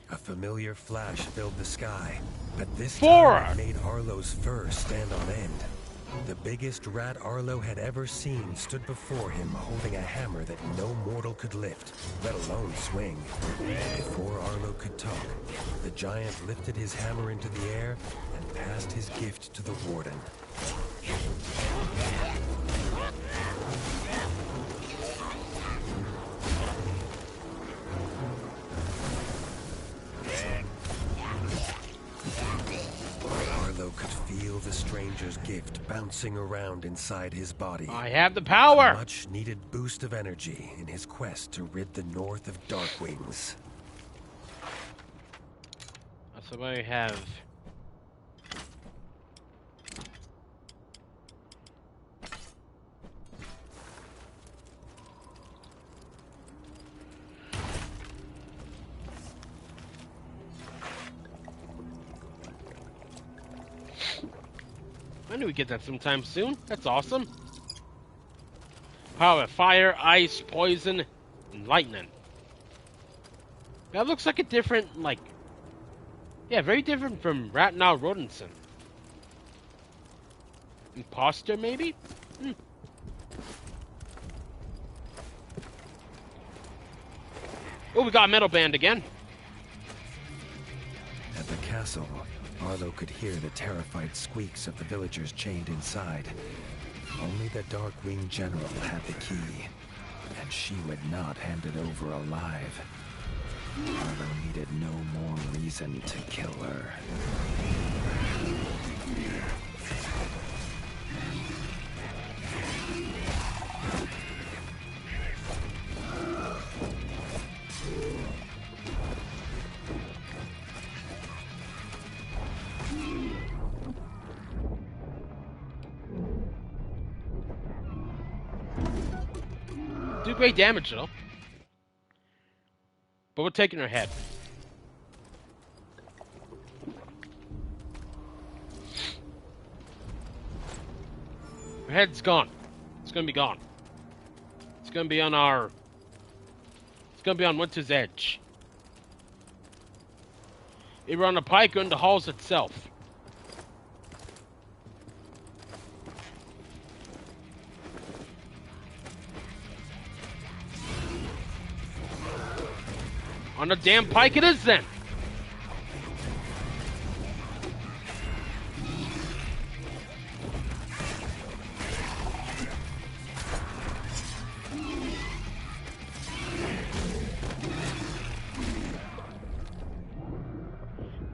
A familiar flash filled the sky, but this Four! time it made Arlo's fur stand on end. The biggest rat Arlo had ever seen stood before him holding a hammer that no mortal could lift, let alone swing. Before Arlo could talk, the giant lifted his hammer into the air and passed his gift to the warden. The stranger's gift bouncing around inside his body. I have the power! A much-needed boost of energy in his quest to rid the North of Darkwings. So I have I knew we'd get that sometime soon. That's awesome. Power of fire, ice, poison, and lightning. That looks like a different, like... Yeah, very different from Ratnau Rodinson. Imposter, maybe? Hmm. Oh, we got a metal band again. At the castle, Arlo could hear the terrified squeaks of the villagers chained inside. Only the Darkwing General had the key, and she would not hand it over alive. Arlo needed no more reason to kill her. Do great damage, though. But we're taking her head. Her head's gone. It's gonna be gone. It's gonna be on our... It's gonna be on Winter's Edge. Either on the pike or in the halls itself. On the damn pike it is, then.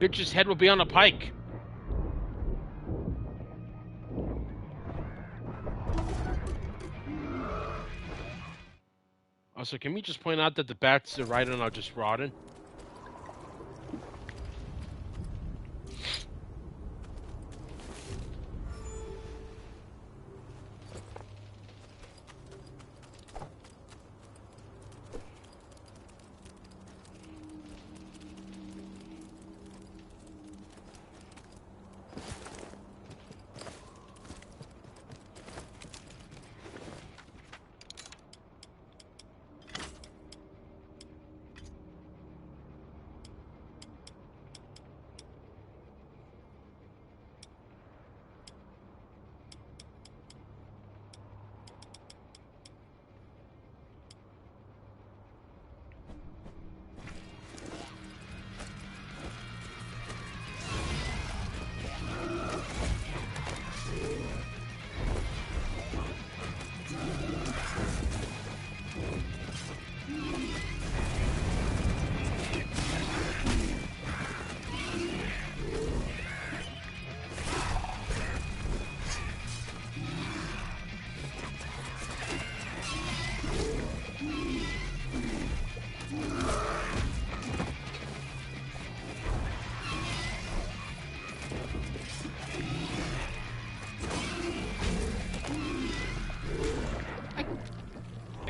Bitch's head will be on a pike. Also, can we just point out that the bats are right on are just rotting?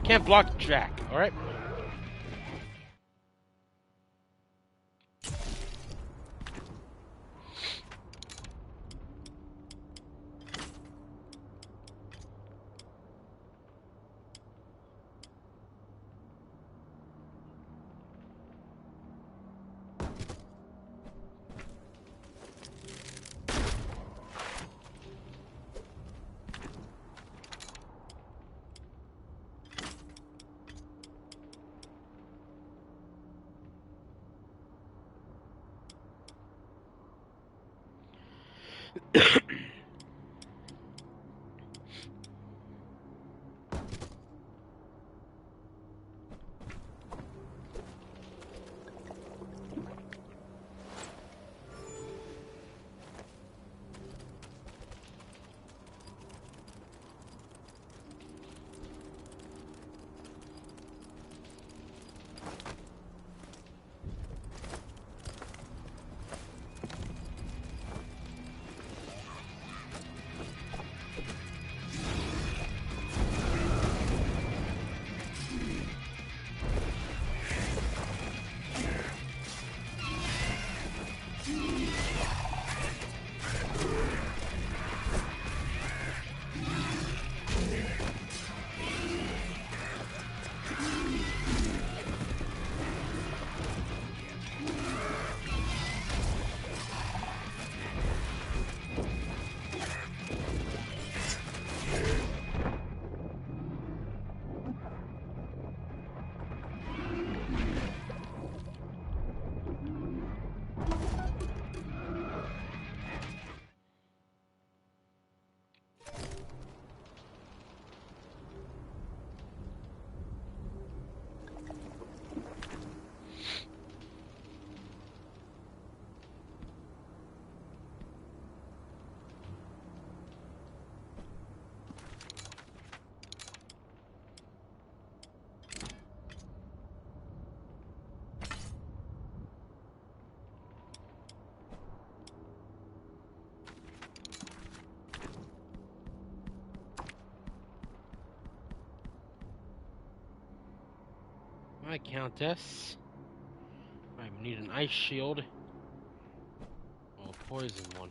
Can't block Jack, alright? My Countess. I need an ice shield. Or a poison one.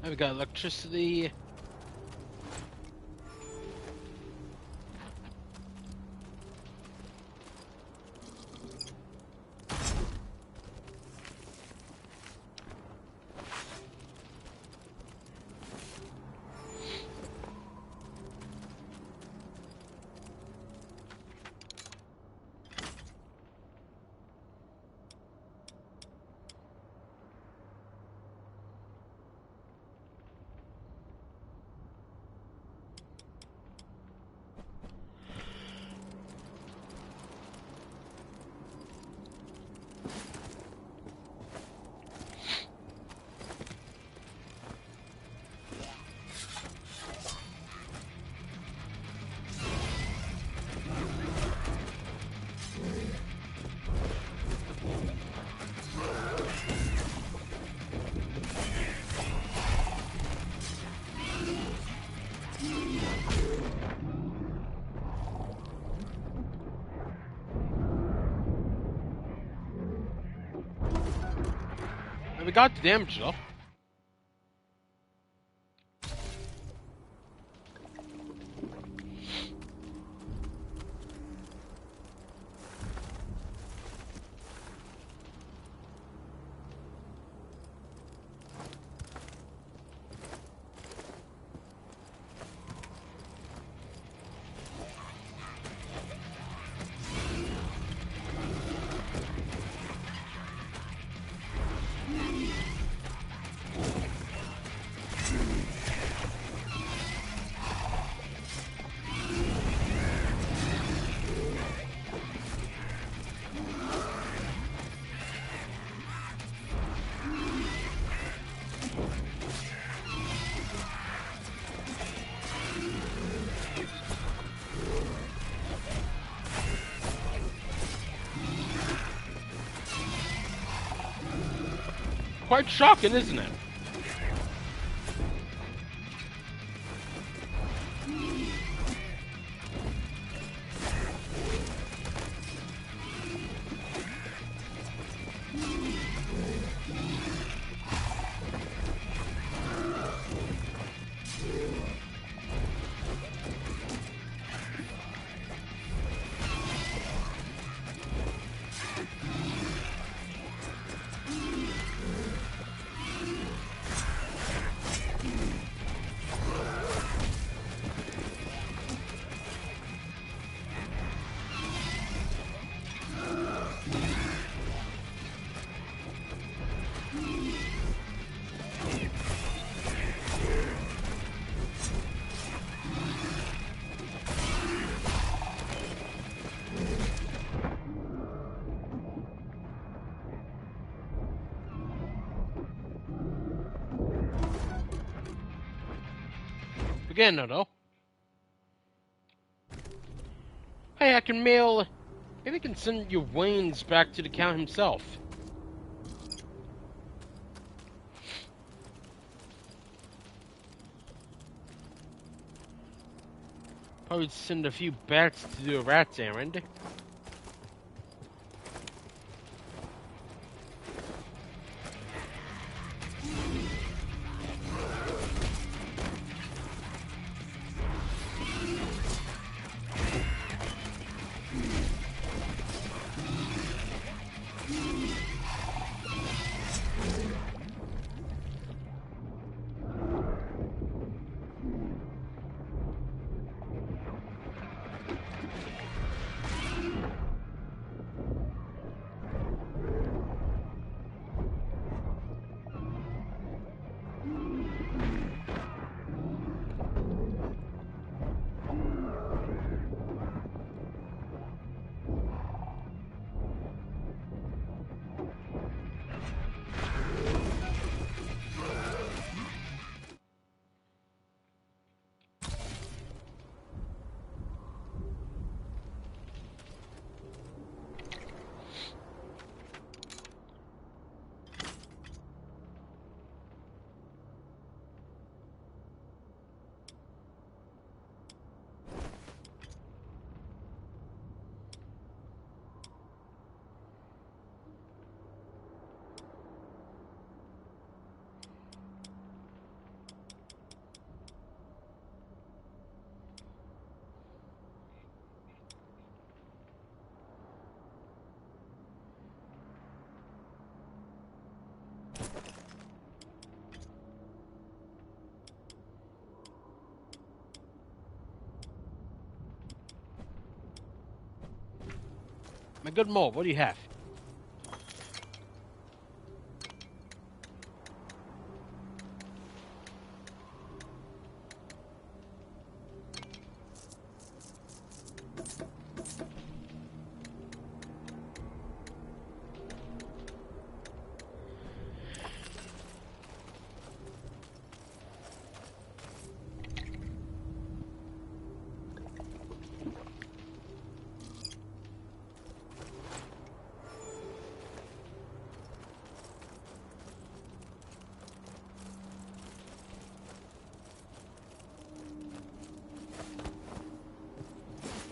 I've got electricity. We got the damage though. Quite shocking, isn't it? Again, no. Hey, I can mail. Maybe I can send your Wayne's back to the Count himself. Probably send a few bats to do a rat's errand. My good Mo, what do you have?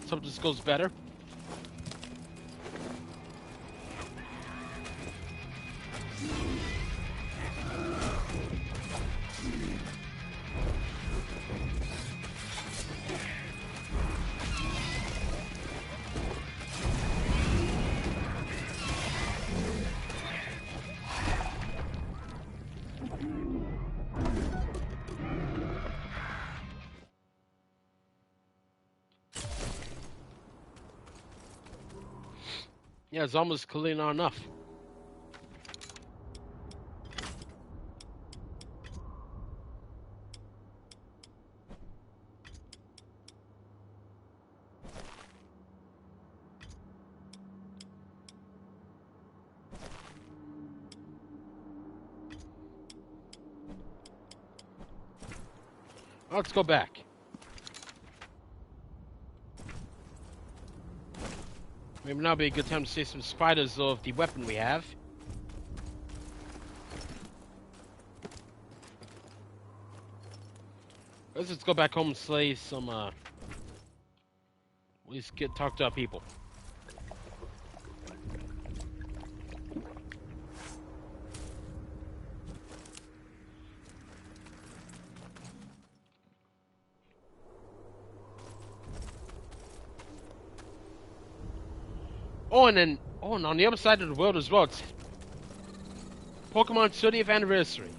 So this goes better. Yeah, it's almost clearly not enough. Let's go back. Maybe now would be a good time to see some spiders of the weapon we have. Let's just go back home and slay some, at least talk to our people. And on the other side of the world as well, it's Pokemon's 30th anniversary.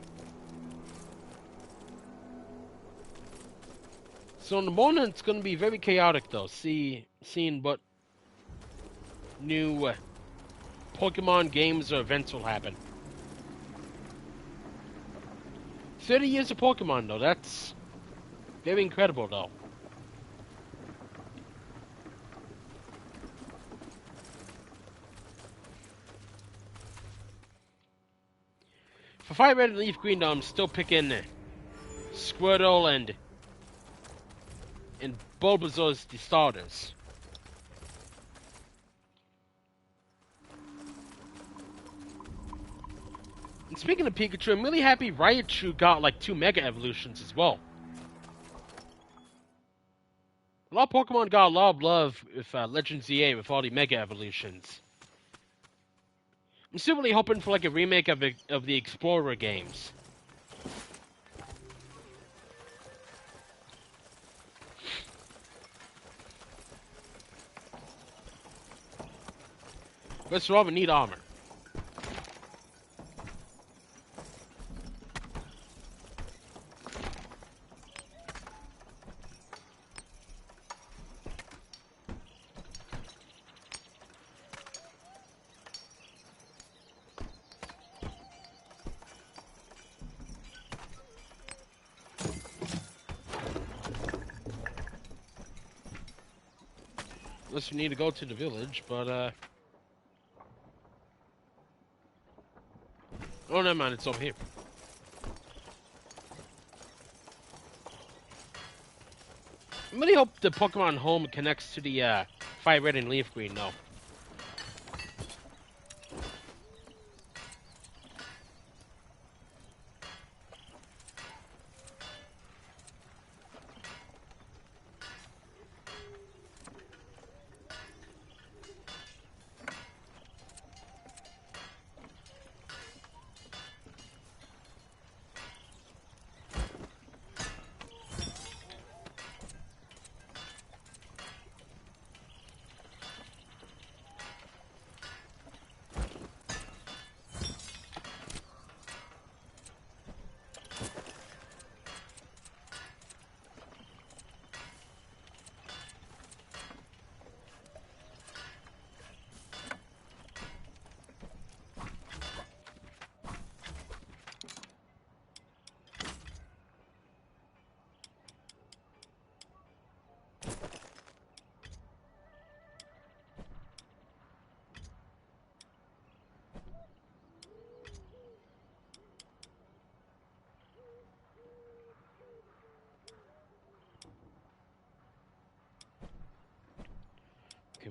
So in the morning, it's going to be very chaotic, though. Seeing what new Pokemon games or events will happen. 30 years of Pokemon, though. That's very incredible, though. For Fire Red and Leaf Green, though, I'm still picking Squirtle and Bulbasaur as the starters. And speaking of Pikachu, I'm really happy Raichu got like 2 Mega Evolutions as well. A lot of Pokemon got a lot of love with Legends EA with all the Mega Evolutions. I'm still really hoping for like a remake of the Explorer games. First of all, we need armor. Unless we need to go to the village, but oh, never mind, it's over here. I really hope the Pokemon Home connects to the Fire Red and Leaf Green, though.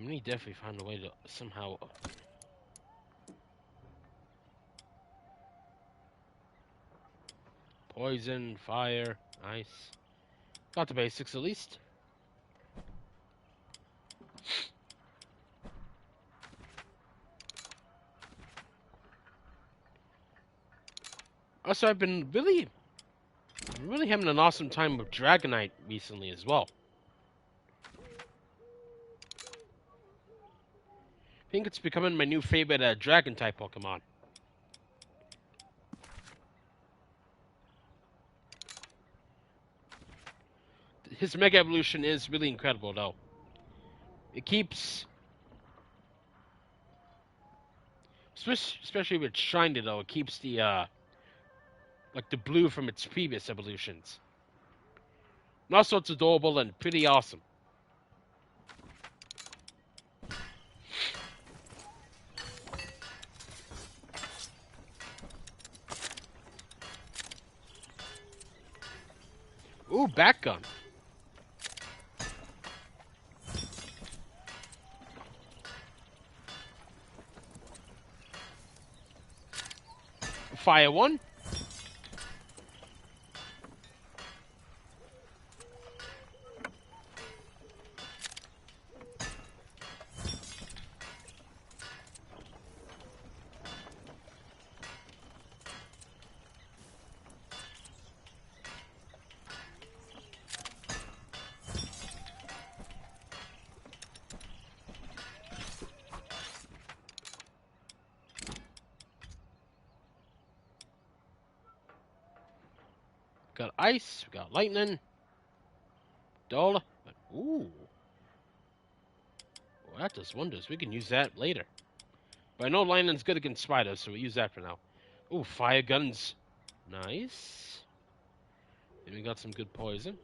we need to definitely find a way to somehow... Poison, fire, ice. Got the basics at least. Also, I've been really having an awesome time with Dragonite recently as well. I think it's becoming my new favorite Dragon-type Pokemon. His Mega Evolution is really incredible, though. It keeps... Especially with Shiny, though, it keeps the, like the blue from its previous evolutions. And also, it's adorable and pretty awesome. Ooh, Bat Gun. Fire one. Got ice, we got lightning. Dull. Ooh. Well, that does wonders. We can use that later. But I know lightning's good against spiders, so we'll use that for now. Ooh, fire guns. Nice. And we got some good poison.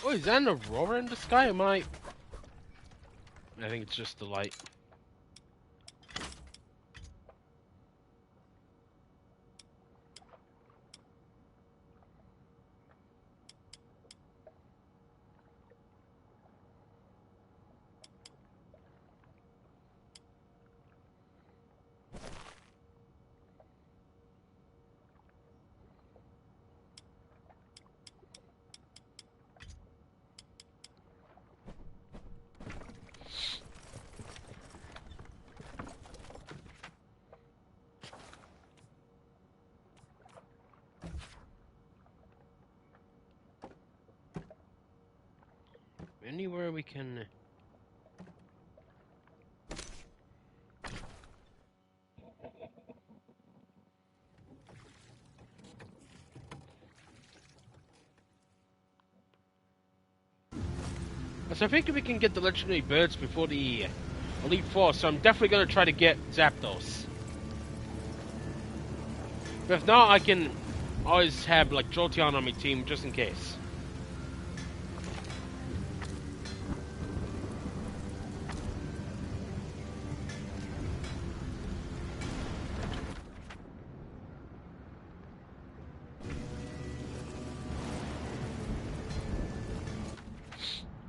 Oh, is that an aurora in the sky? I think it's just the light. Anywhere we can... So I think we can get the legendary birds before the Elite Four, so I'm definitely going to try to get Zapdos. But if not, I can always have like Jolteon on my team just in case.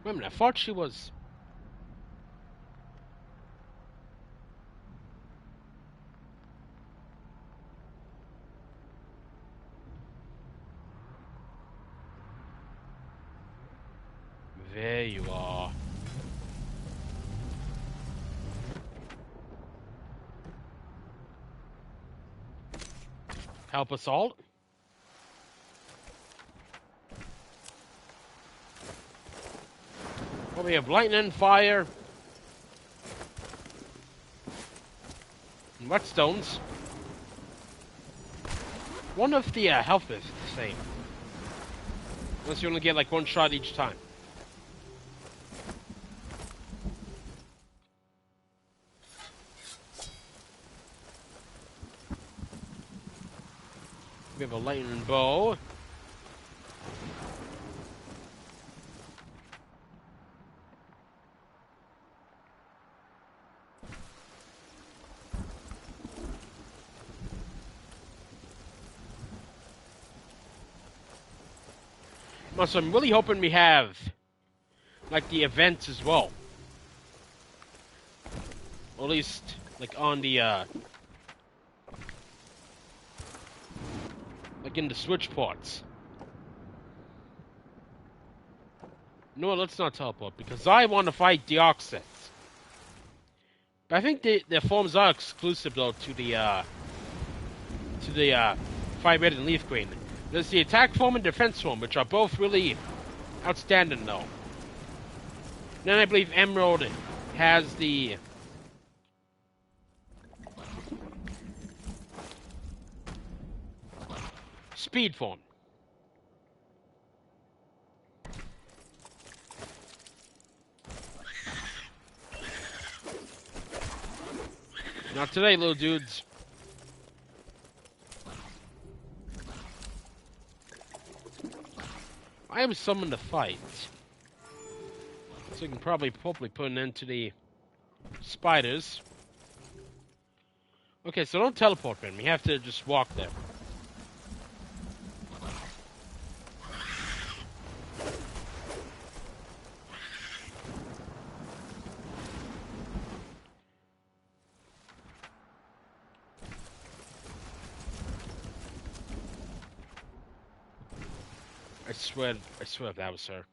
Wait a minute, I thought she was... There you are. Help assault. Well, we have lightning, fire, and whetstones. One of the health is the same. Unless you only get like one shot each time. We have a lightning bow. So I'm really hoping we have like the events as well. Or at least like on the like in the switch ports. No, let's not teleport because I want to fight the Oxets. But I think their forms are exclusive though to the Fire Red and Leaf Queen. There's the attack form and defense form, which are both really outstanding though. Then I believe Emerald has the speed form. Not today, little dudes. I am summoned to fight. So we can probably hopefully put an end to the spiders. Okay, so don't teleport, man. We have to just walk there. I swear that was her.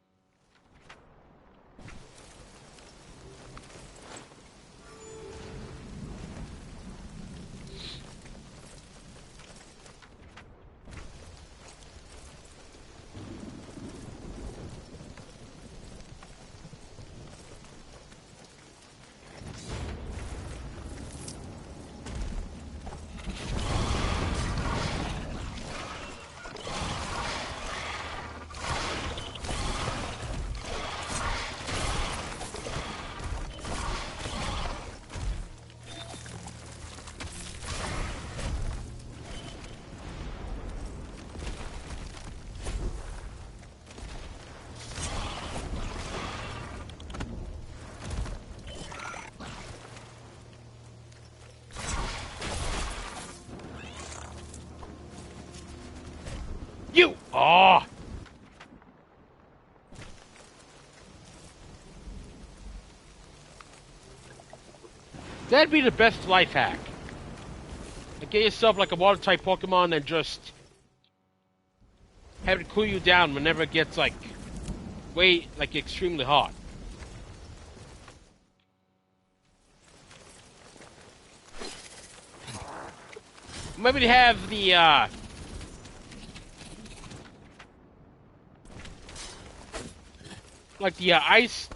You! Oh! That'd be the best life hack. Like, get yourself like a water type Pokemon and just have it cool you down whenever it gets like extremely hot. Maybe to have the like the ice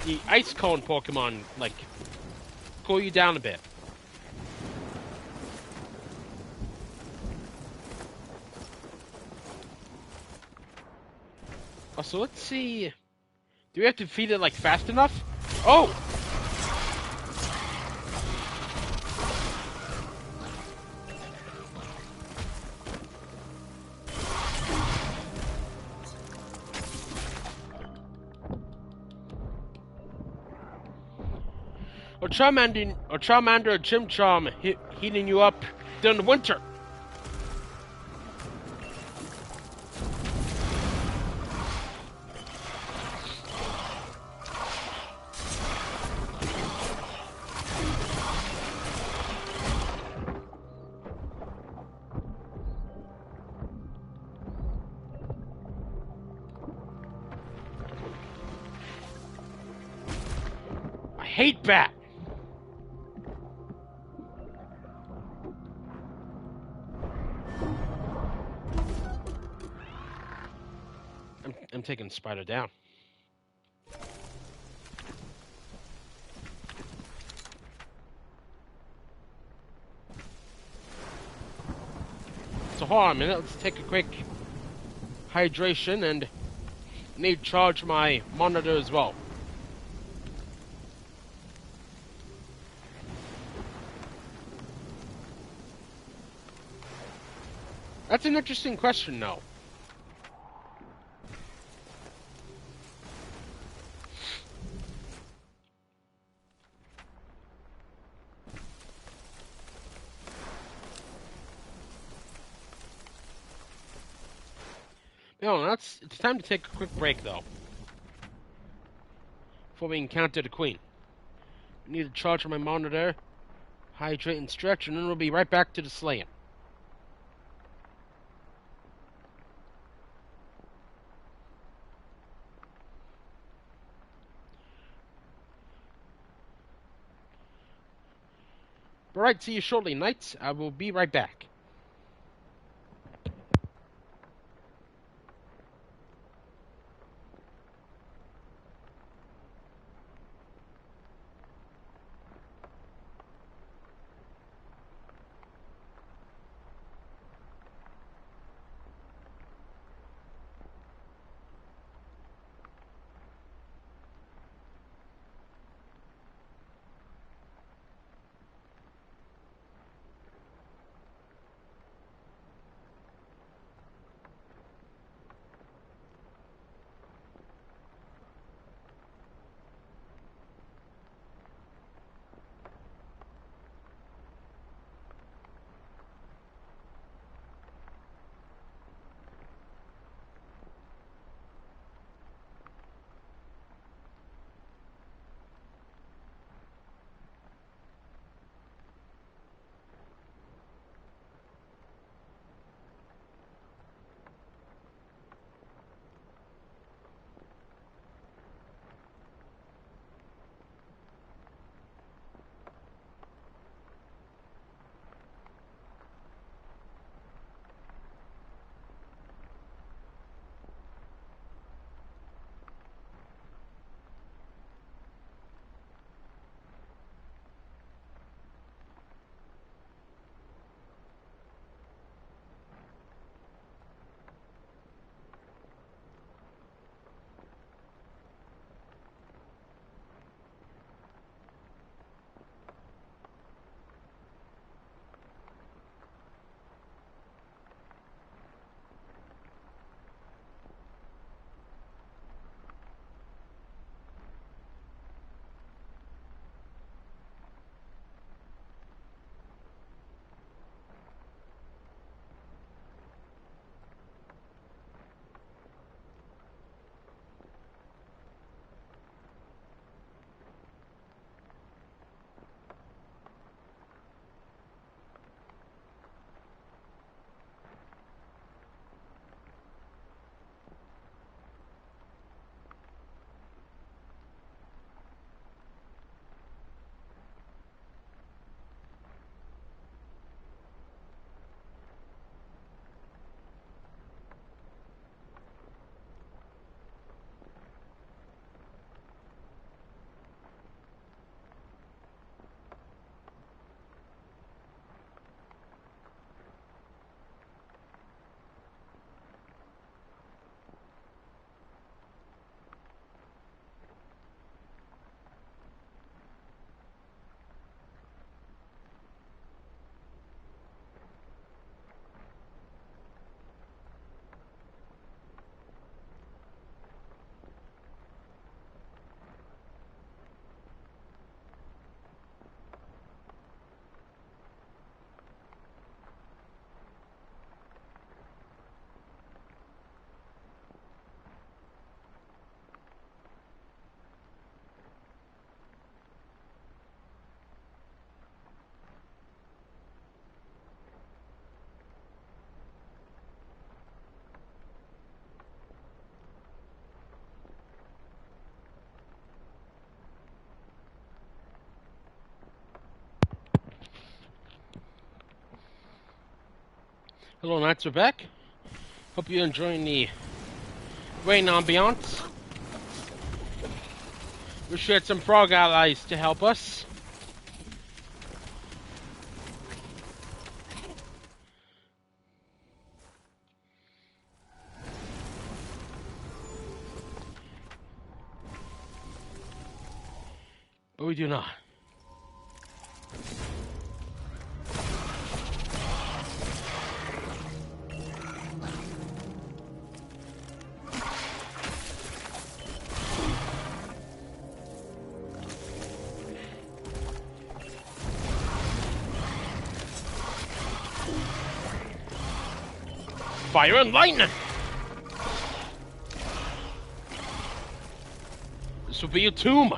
cone Pokemon like cool you down a bit. So let's see. Do we have to feed it like fast enough? Oh! Charmander or Chimcham heating you up during the winter. I hate bat. I'm taking Spider down. So hold on a minute, let's take a quick hydration and Need to charge my monitor as well. That's an interesting question, though. It's time to take a quick break, though. Before we encounter the Queen. I need to charge my monitor, hydrate and stretch, and then we'll be right back to the slaying. Alright, see you shortly, knights. I will be right back. Hello, knights, we're back. Hope you're enjoying the rain ambiance. We shared some frog allies to help us. But we do not. Fire and lightning! This will be a tomb!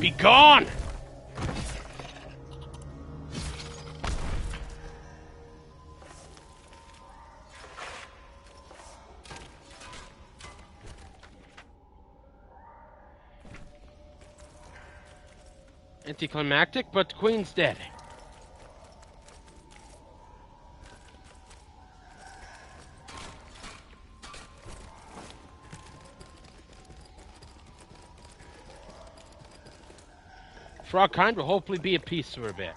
Be gone! Anticlimactic, but the Queen's dead. Frogkind will hopefully be at peace for a bit.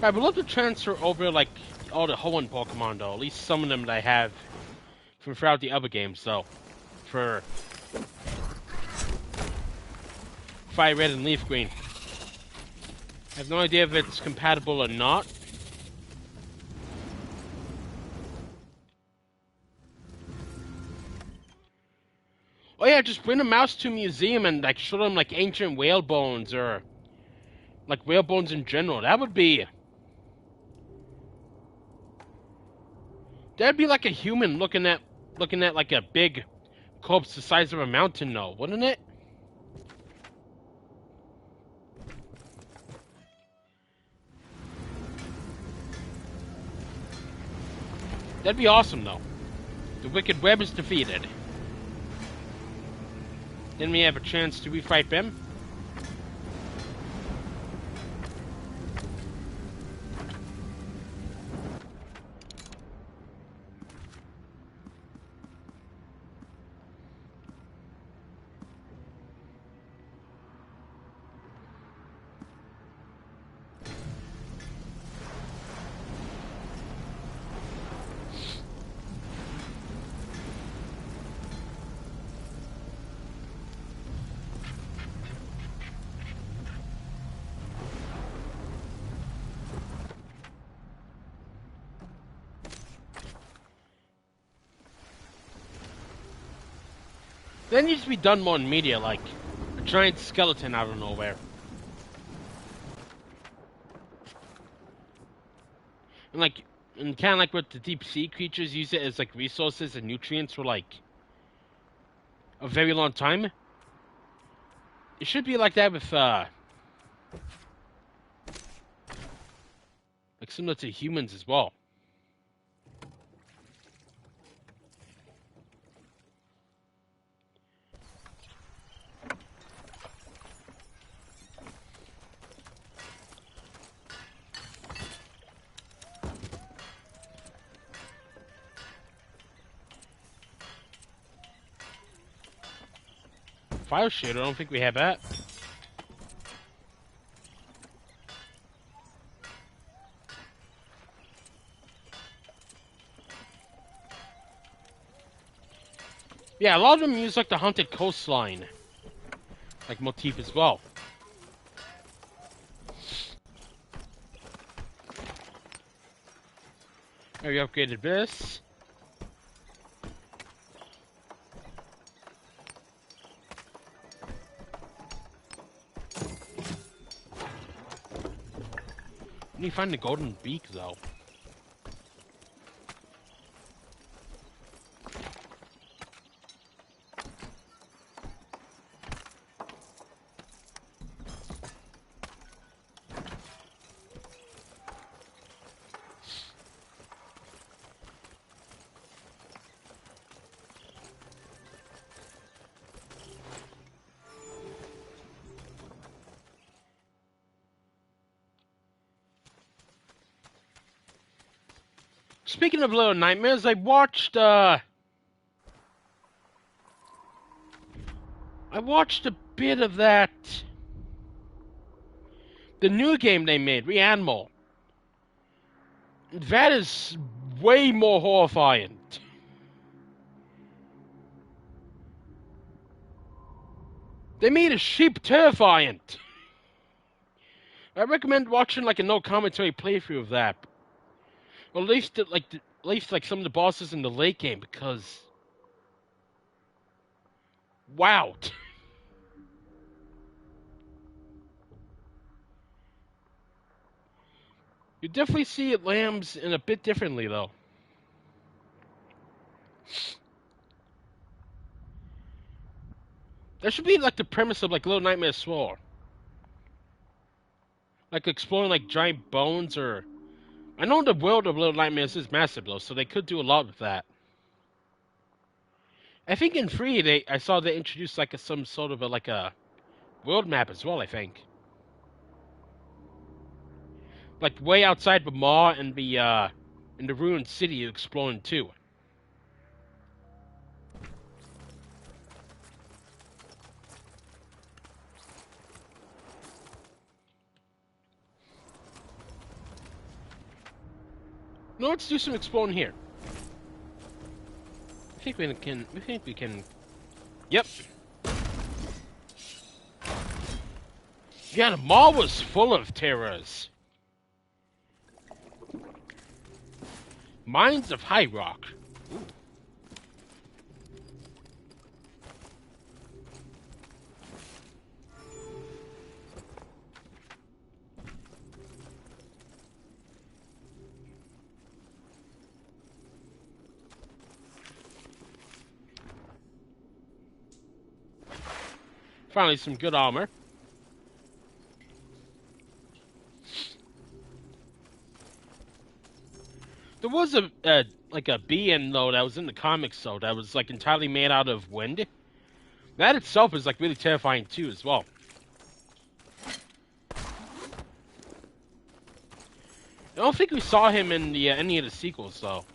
I would love to transfer over, like, all the Hoenn Pokemon, though. At least some of them that I have from throughout the other games, though. For Fire Red and Leaf Green. I have no idea if it's compatible or not. Oh yeah, just bring a mouse to a museum and, like, show them, like, ancient whale bones or, like, whale bones in general. That'd be like a human looking at like a big corpse the size of a mountain, though, wouldn't it? That'd be awesome, though. The Wicked Web is defeated. Then we have a chance to refight them. That needs to be done more in media, like a giant skeleton out of nowhere. And kind of like with the deep sea creatures, use it as like resources and nutrients for like a very long time. It should be like that with like similar to humans as well. Fire shooter, I don't think we have that. Yeah, a lot of them use like the haunted coastline, like motif as well. We upgraded this. When you find the golden beak, though. Speaking of Little Nightmares, I watched a bit of that. The new game they made, Reanimal. That is way more horrifying. They made a sheep terrifying. I recommend watching like a no commentary playthrough of that. Or at least like some of the bosses in the late game, because wow. You definitely see lambs in a bit differently though. That should be like the premise of like Little Nightmares 4. Like exploring like giant bones or I know the world of Little Nightmares is massive though, so they could do a lot with that. I think in 3 I saw they introduced like some sort of like a world map as well, I think. Like way outside the mall and the in the ruined city you're exploring too. No, let's do some exploring here. I think we can. Yep. Yeah, the mall was full of terrors. Mines of High Rock. Ooh. Finally, some good armor. There was a like a being though that was in the comics though that was like entirely made out of wind. That itself is like really terrifying too as well. I don't think we saw him in the any of the sequels though.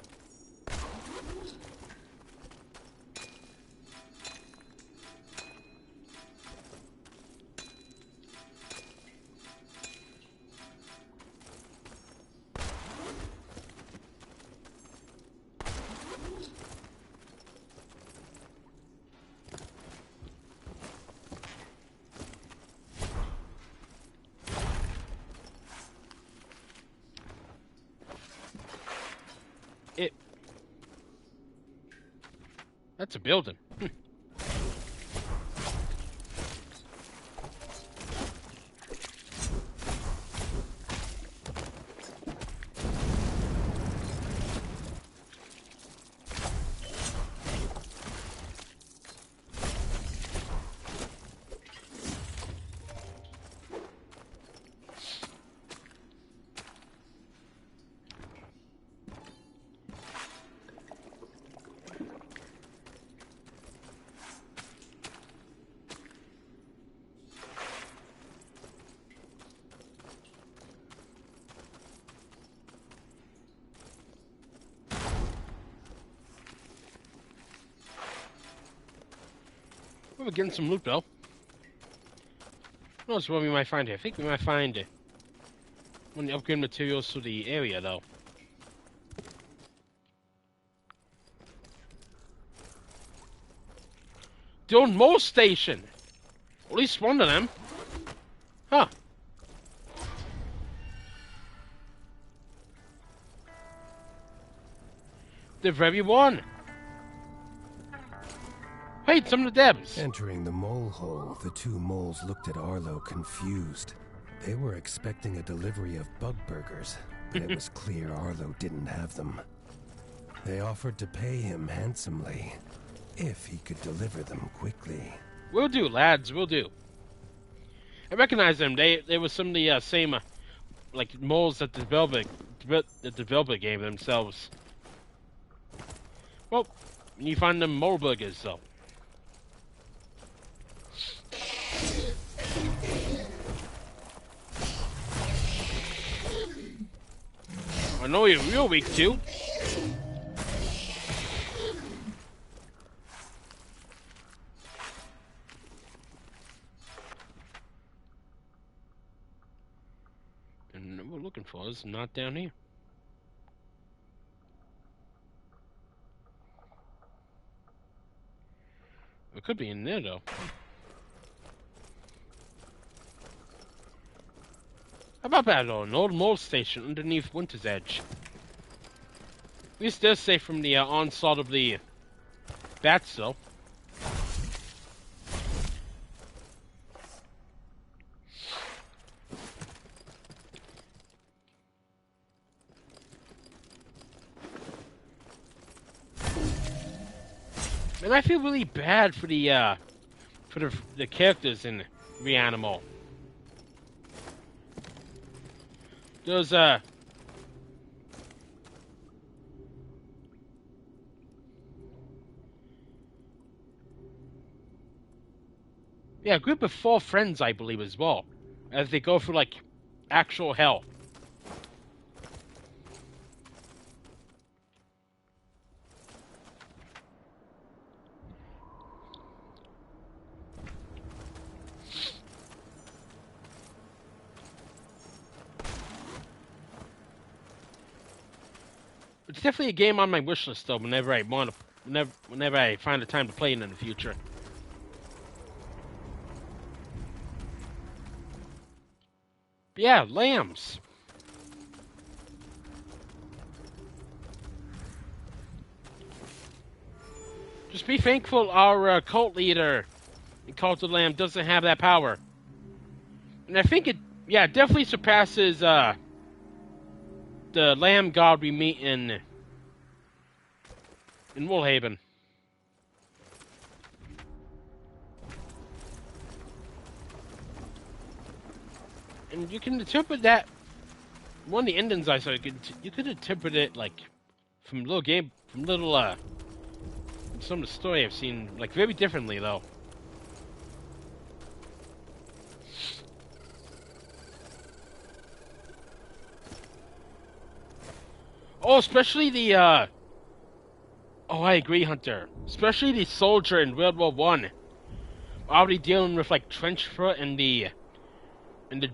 That's a building. We're getting some loot though. Who knows what we might find here? I think we might find one of the upgrade materials to the area though. The old mole station. At least one of them. Huh. The very one. Hey, some of the Debs. Entering the mole hole, the two moles looked at Arlo confused. They were expecting a delivery of bug burgers, but it was clear Arlo didn't have them. They offered to pay him handsomely if he could deliver them quickly. Will do, lads, will do. I recognize them. They were some of the same like moles that developed the game themselves. Well, you find them mole burgers though. I know you're real weak too. for is not down here. It could be in there, though. How about that, though? An old mole station underneath Winter's Edge. At least they're safe from the onslaught of the bats, though. And I feel really bad for the characters in Reanimal. There's yeah, a group of 4 friends, I believe, as well, as they go through like actual hell. It's definitely a game on my wish list, though. Whenever I find the time to play it in the future. But yeah, lambs. Just be thankful our cult leader in Cult of the Lamb doesn't have that power. And I think it, yeah, definitely surpasses the Lamb God we meet in Woolhaven. And you can interpret that. One of the endings I saw, you could interpret it like from some of the story I've seen, like very differently though. Oh, especially the oh, I agree, Hunter. Especially the soldier in World War One, already dealing with like trench foot and the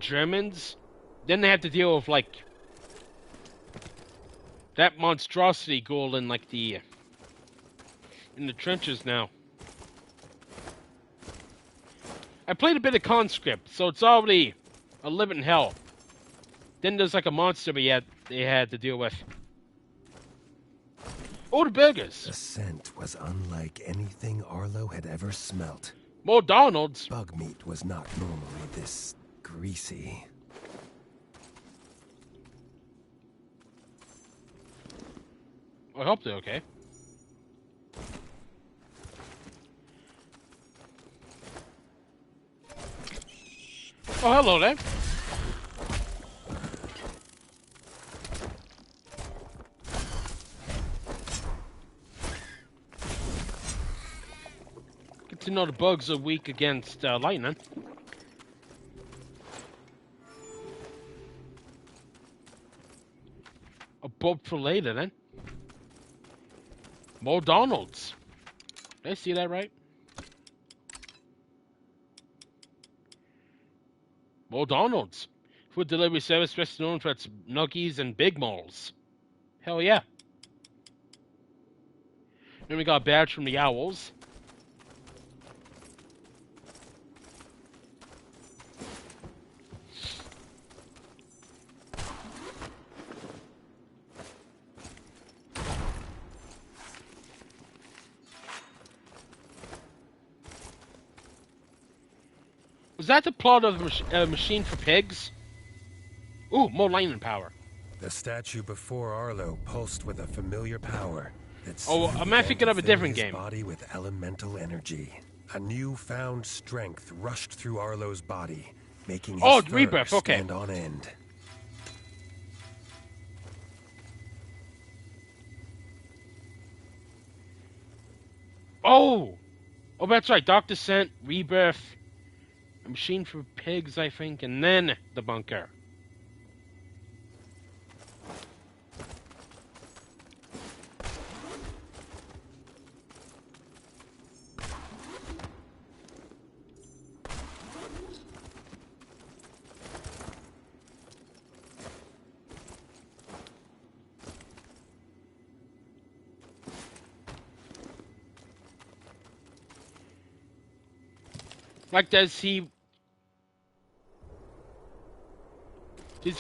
Germans. Then they have to deal with like that monstrosity ghoul in like in the trenches now. I played a bit of Conscript, so it's already a living hell. Then there's like a monster they had to deal with. Oh, the burgers! The scent was unlike anything Arlo had ever smelt. More Donalds! Bug meat was not normally this greasy. I hope they're okay. Oh, hello there. Good to know the bugs are weak against lightning. A bulb for later, then. More Donalds. Did I see that right? More Donalds. Food delivery service best known for its nuggies and big malls. Hell yeah. Then we got a badge from the Owls. Was that the plot of Machine for Pigs? Ooh, more lightning power. The statue before Arlo pulsed with a familiar power. Oh, I'm not thinking of a different game. Body with elemental energy. A newfound strength rushed through Arlo's body, making his fur Rebirth, okay. stand on end. Oh, that's right. Dark Descent, Rebirth, a Machine for Pigs, I think, and then the bunker. Like, does he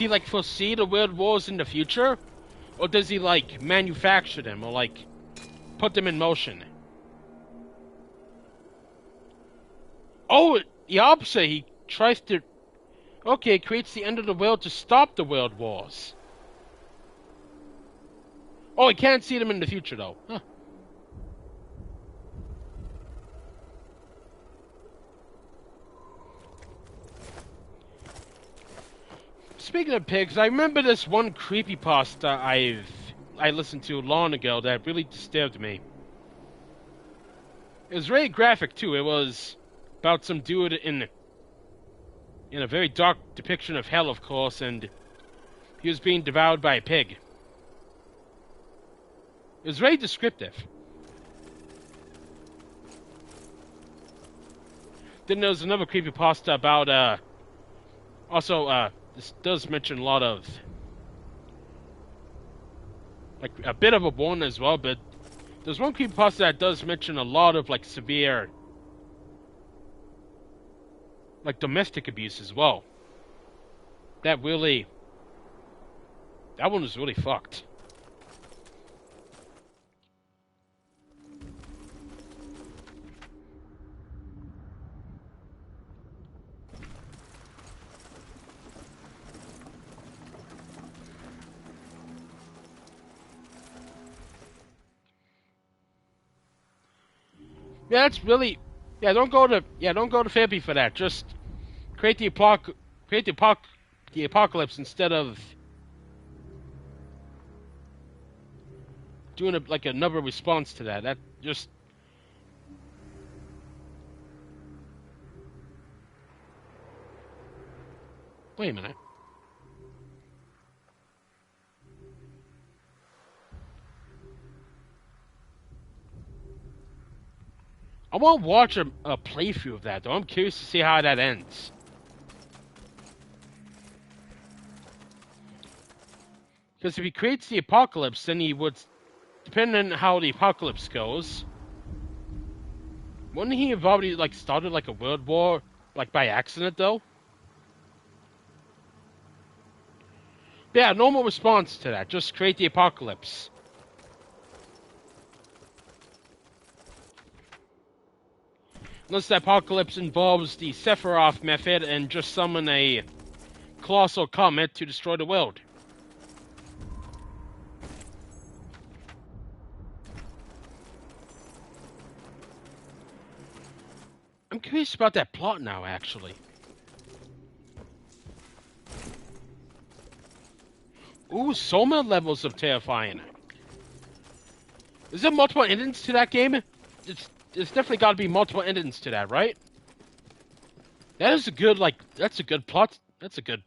like foresee the world wars in the future, or does he like manufacture them or like put them in motion? Oh, the opposite. He tries to. Okay, it creates the end of the world to stop the world wars. Oh, he can't see them in the future though. Huh. Speaking of pigs, I remember this one creepypasta I listened to long ago that really disturbed me. It was very graphic too. It was about some dude in a very dark depiction of hell, of course, and he was being devoured by a pig. It was very descriptive. Then there was another creepypasta about also this does mention a lot of like a bit of a warning as well, but there's one creepypasta that does mention a lot of like severe like domestic abuse as well. That one was really fucked. Yeah, that's really don't go to therapy for that. Just create the apocalypse instead of doing like another response to that. That just wait a minute. I want to watch a playthrough of that though. I'm curious to see how that ends. Because if he creates the apocalypse, then he would, depending on how the apocalypse goes, wouldn't he have already like started like a world war, like by accident though? Yeah, normal response to that. Just create the apocalypse. Unless the apocalypse involves the Sephiroth method and just summon a colossal comet to destroy the world. I'm curious about that plot now, actually. Ooh, Soma levels of terrifying. Is there multiple endings to that game? There's definitely got to be multiple endings to that, right? That is a good, like, that's a good plot. That's a good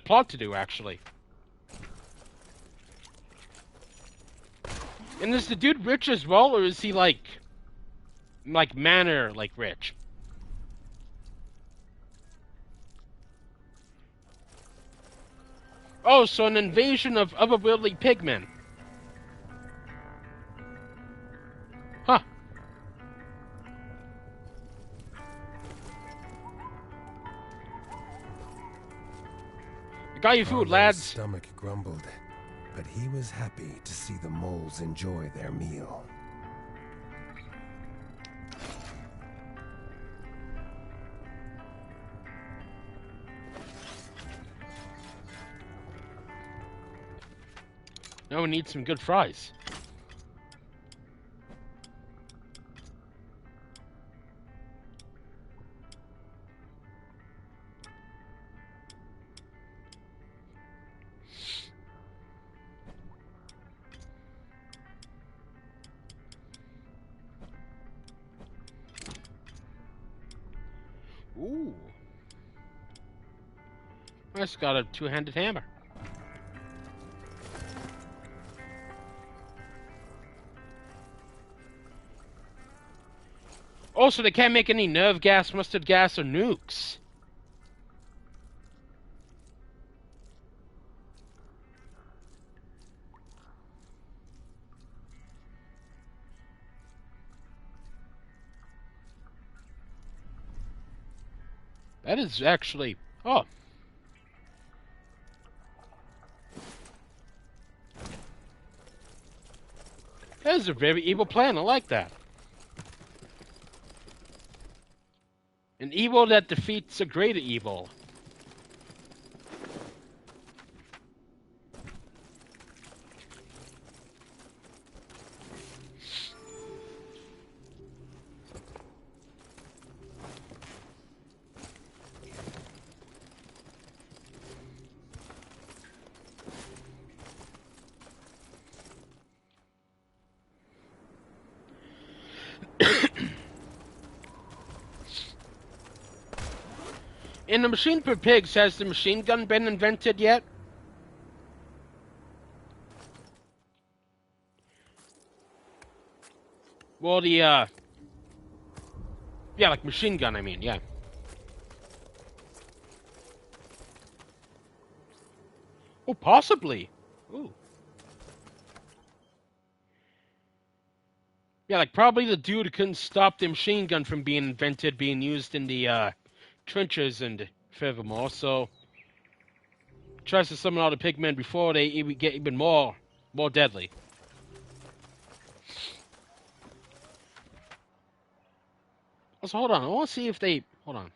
plot to do, actually. And is the dude rich as well, or is he like manor, like, rich? Oh, so an invasion of otherworldly pigmen. Huh. I got your food, lads. His stomach grumbled, but he was happy to see the moles enjoy their meal. Now we need some good fries. Ooh. I just got a two-handed hammer. Also, they can't make any nerve gas, mustard gas, or nukes. That is actually... Oh. That is a very evil plan. I like that. An evil that defeats a greater evil. In the Machine for Pigs, has the machine gun been invented yet? Well, the, yeah, like machine gun, I mean, yeah. Oh, possibly. Ooh. Yeah, like probably the dude couldn't stop the machine gun from being invented, being used in the, trenches and furthermore, so... Tries to summon all the pigmen before they even get even more deadly. Also, hold on, I want to see if they... Hold on.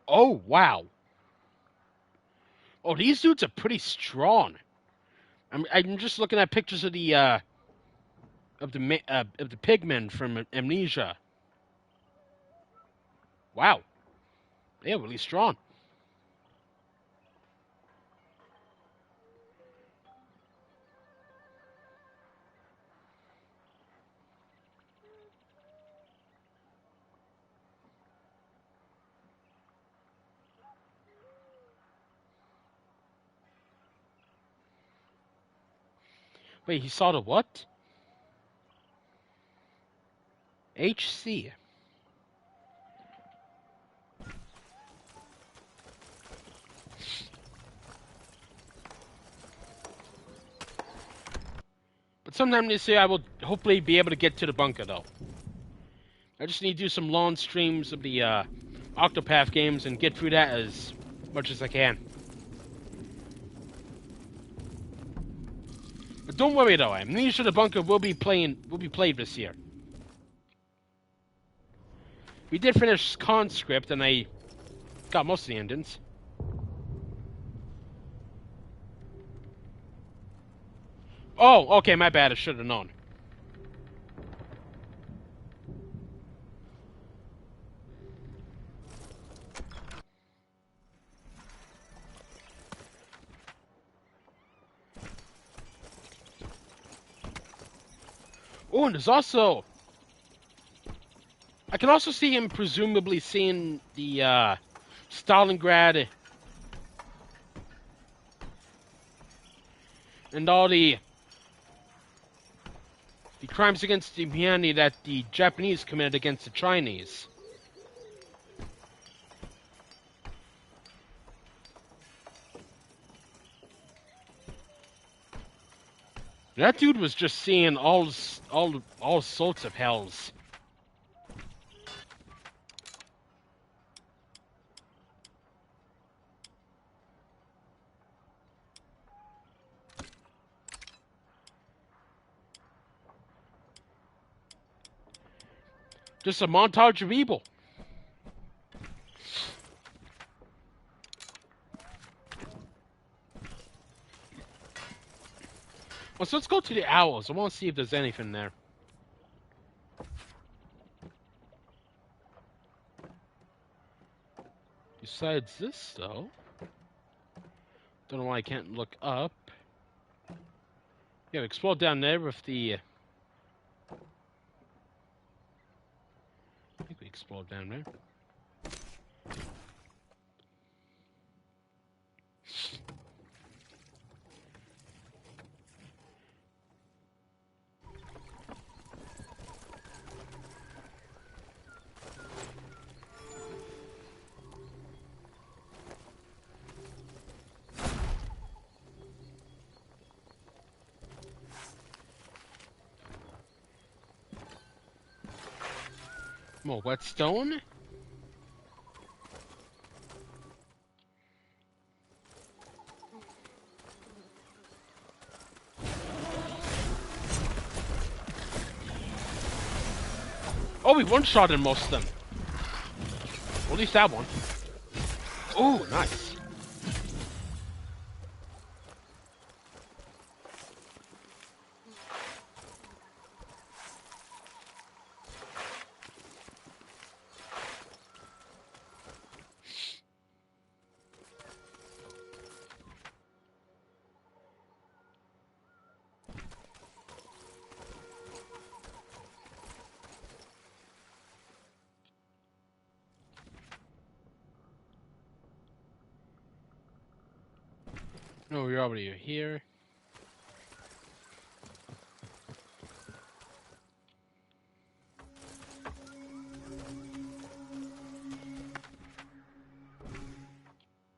Oh, wow. Oh, these dudes are pretty strong. I'm just looking at pictures of the pigmen from Amnesia. Wow, they're really strong. Wait, he saw the what? HC. But sometime this year I will hopefully be able to get to the bunker, though. I just need to do some long streams of the Octopath games and get through that as much as I can. But don't worry though, Amnesia the Bunker will be played this year. We did finish Conscript and I got most of the endings. Oh, okay, my bad, I should have known. Oh, and there's also... I can also see him presumably seeing the Stalingrad and all the crimes against humanity that the Japanese committed against the Chinese. That dude was just seeing all sorts of hells. Just a montage of evil. Well, so let's go to the owls. I want to see if there's anything there. Besides this, though. Don't know why I can't look up. Yeah, explode down there with the... I think we explode down there. More whetstone. Oh, we one-shotted most of them. Well, at least that one. Oh, nice. No, we're already here.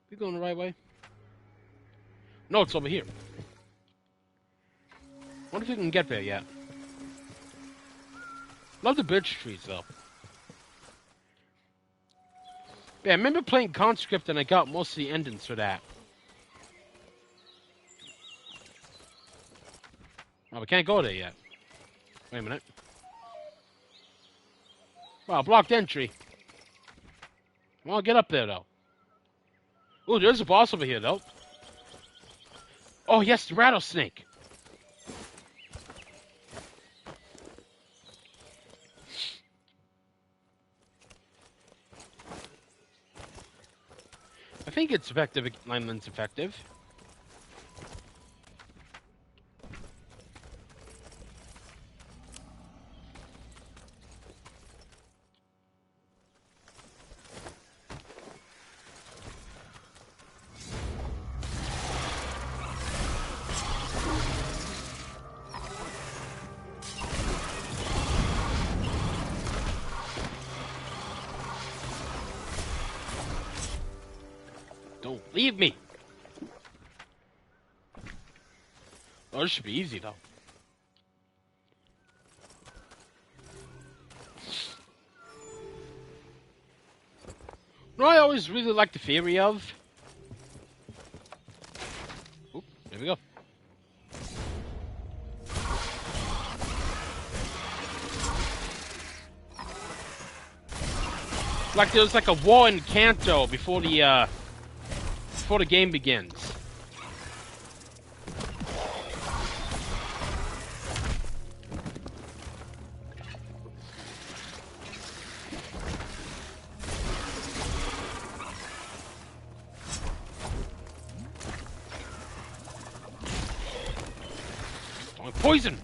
We going the right way? No, it's over here. Wonder if we can get there yet. Love the birch trees, though. Yeah, I remember playing Conscript and I got most of the endings for that. Oh, we can't go there yet. Wait a minute. Wow, blocked entry. Well, get up there, though. Oh, there's a boss over here, though. Oh, yes, the rattlesnake. I think it's effective. Lineman's effective. Don't leave me. Oh, this should be easy, though. You know, I always really like the theory of... Oop, there we go. Like there's like a war in Kanto before the game begins. Poison!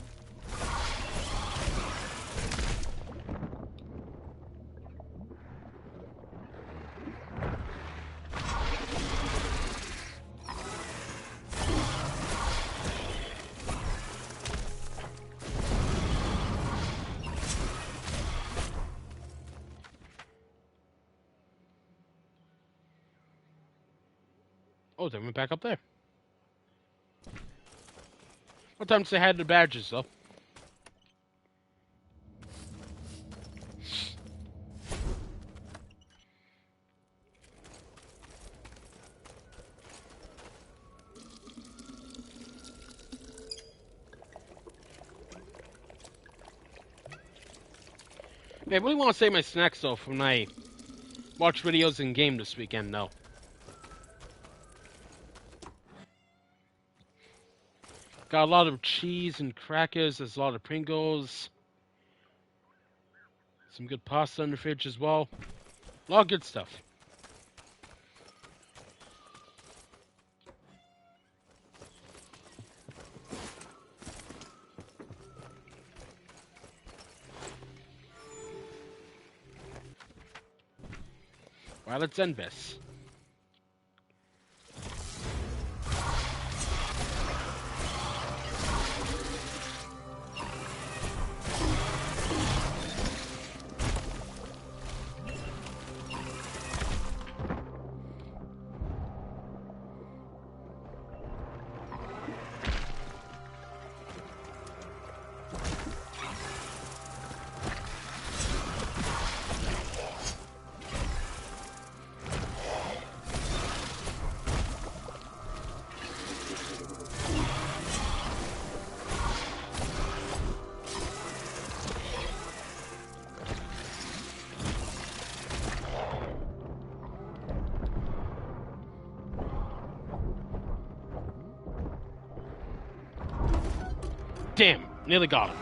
Oh, they went back up there. What times they had the badges, though? Yeah, I really want to save my snacks, though, for when I watch videos in game this weekend, though. Got a lot of cheese and crackers. There's a lot of Pringles. Some good pasta in the fridge as well. A lot of good stuff. Well, let's end this. Damn, nearly got him.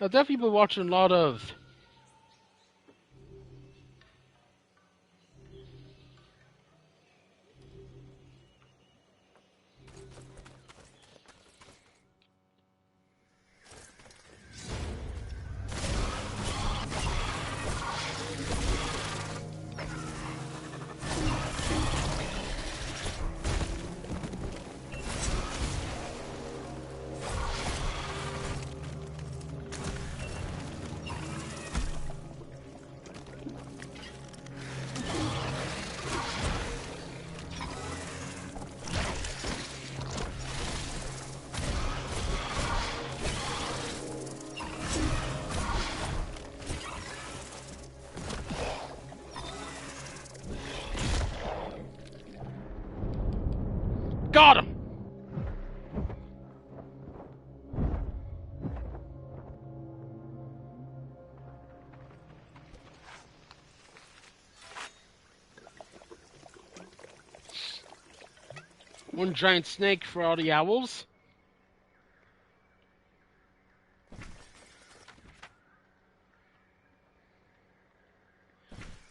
I've definitely been watching a lot of... Got him! One giant snake for all the owls.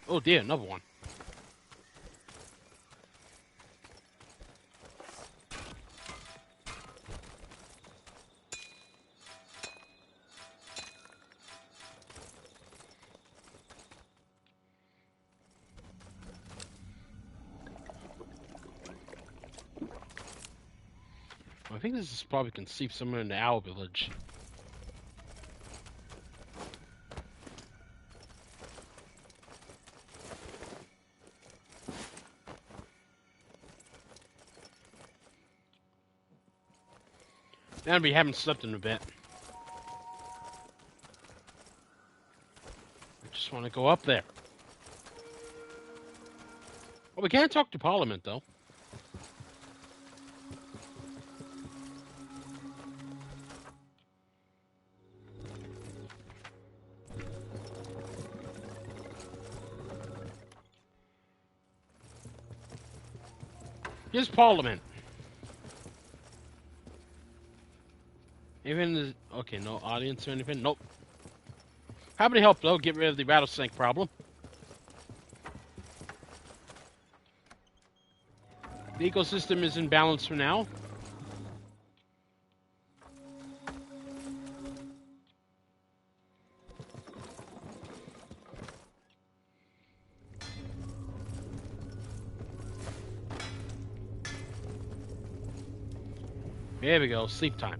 Oh dear, another one. I think this is probably conceived somewhere in the owl village. And we haven't slept in a bit. I just want to go up there. Well, we can't talk to Parliament, though. Here's Parliament. Even the... Okay, no audience or anything? Nope. Happy to help, though. Get rid of the rattlesnake problem. The ecosystem is in balance for now. There we go. Sleep time.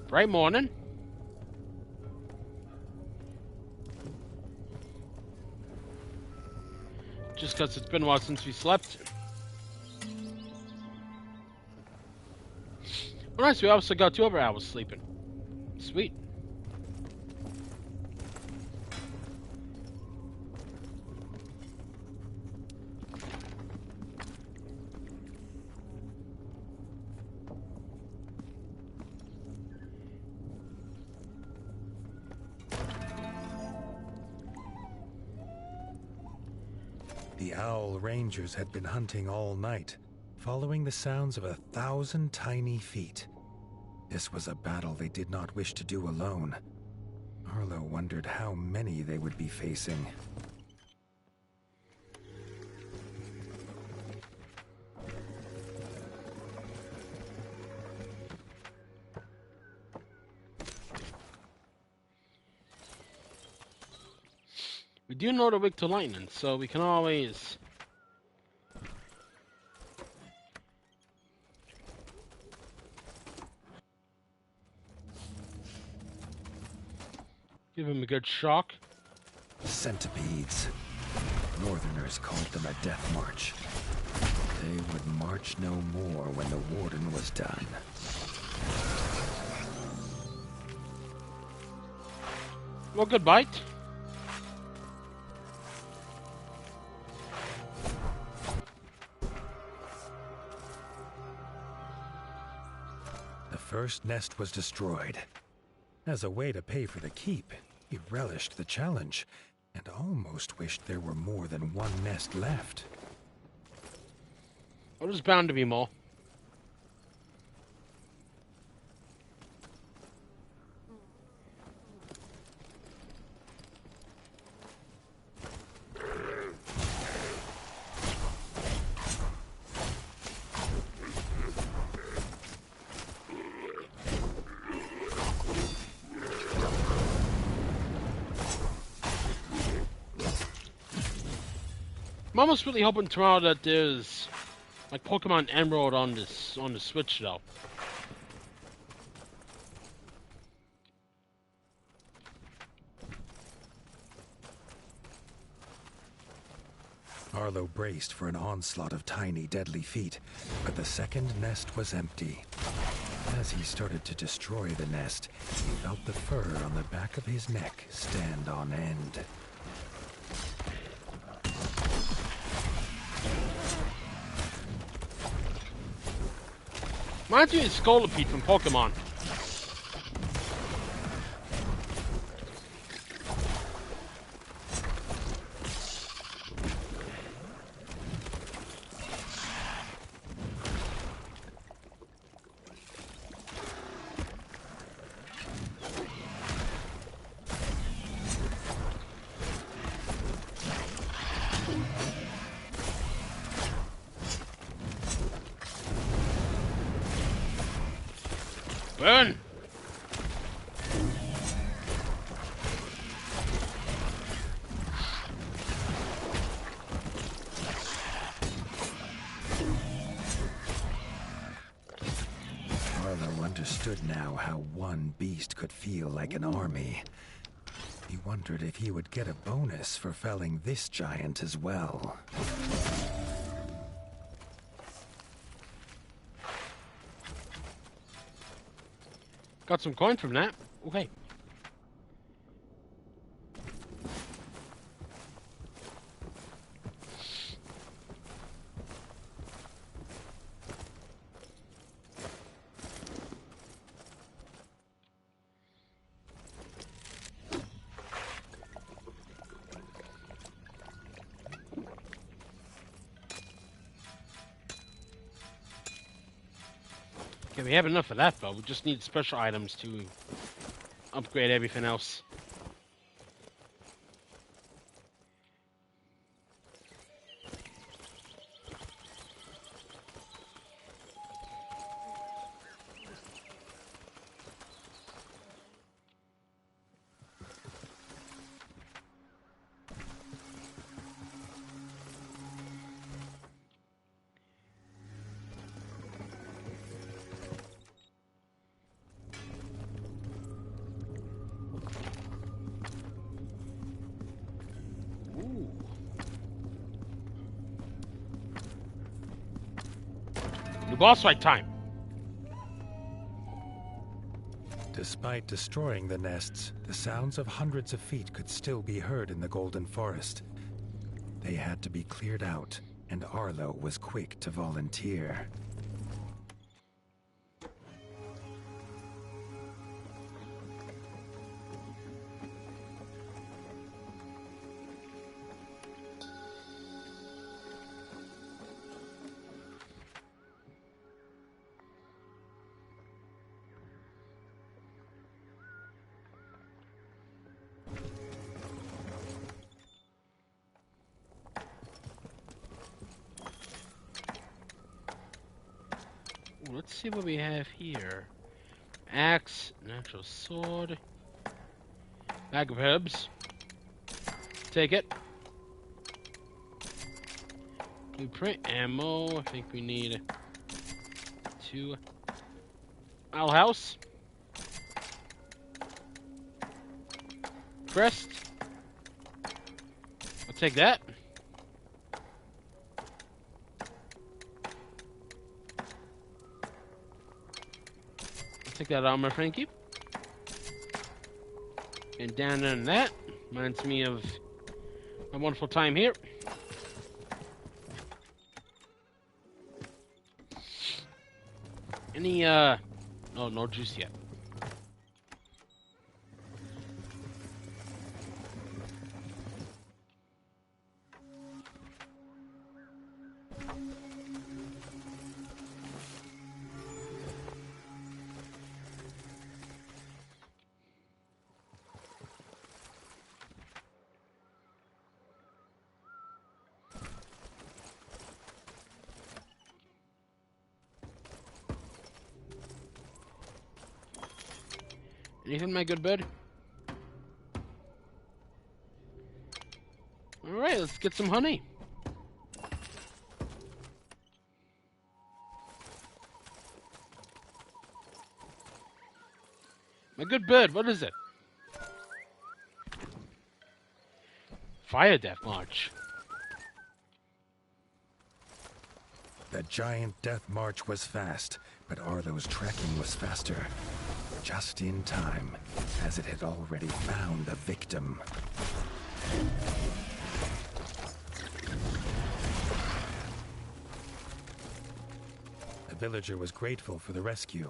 Bright morning. Just because it's been a while since we slept. Well, nice, we also got 2 other hours sleeping. Sweet. The owl rangers had been hunting all night, following the sounds of 1,000 tiny feet. This was a battle they did not wish to do alone. Arlo wondered how many they would be facing. We do know they're weak to lightning, so we can always... give him a good shock. Centipedes. Northerners called them a death march. They would march no more when the warden was done. Well, good bite. The first nest was destroyed. As a way to pay for the keep, he relished the challenge, and almost wished there were more than one nest left. Oh, there's bound to be more. I'm almost really hoping tomorrow that there's like Pokemon Emerald on the Switch though. Arlo braced for an onslaught of tiny, deadly feet, but the second nest was empty. As he started to destroy the nest, he felt the fur on the back of his neck stand on end. Reminds me of Scolipede from Pokemon. Burn! Arlo understood now how one beast could feel like an army. He wondered if he would get a bonus for felling this giant as well. Got some coin from that. Okay. Okay, we have enough of that though. We just need special items to upgrade everything else. New boss fight time. Despite destroying the nests, the sounds of hundreds of feet could still be heard in the Golden Forest. They had to be cleared out, and Arlo was quick to volunteer. Let's see what we have here. Axe, natural sword, bag of herbs. Take it. Blueprint, ammo. I think we need 2. Owl house. Crest. I'll take that. Take that armor, thank you. And down on that. Reminds me of a wonderful time here. Any, oh, no juice yet. Anything, my good bud? Alright, let's get some honey. My good bird, what is it? Fire Death March. The giant death march was fast, but Arlo's tracking was faster. Just in time, as it had already found a victim. The villager was grateful for the rescue.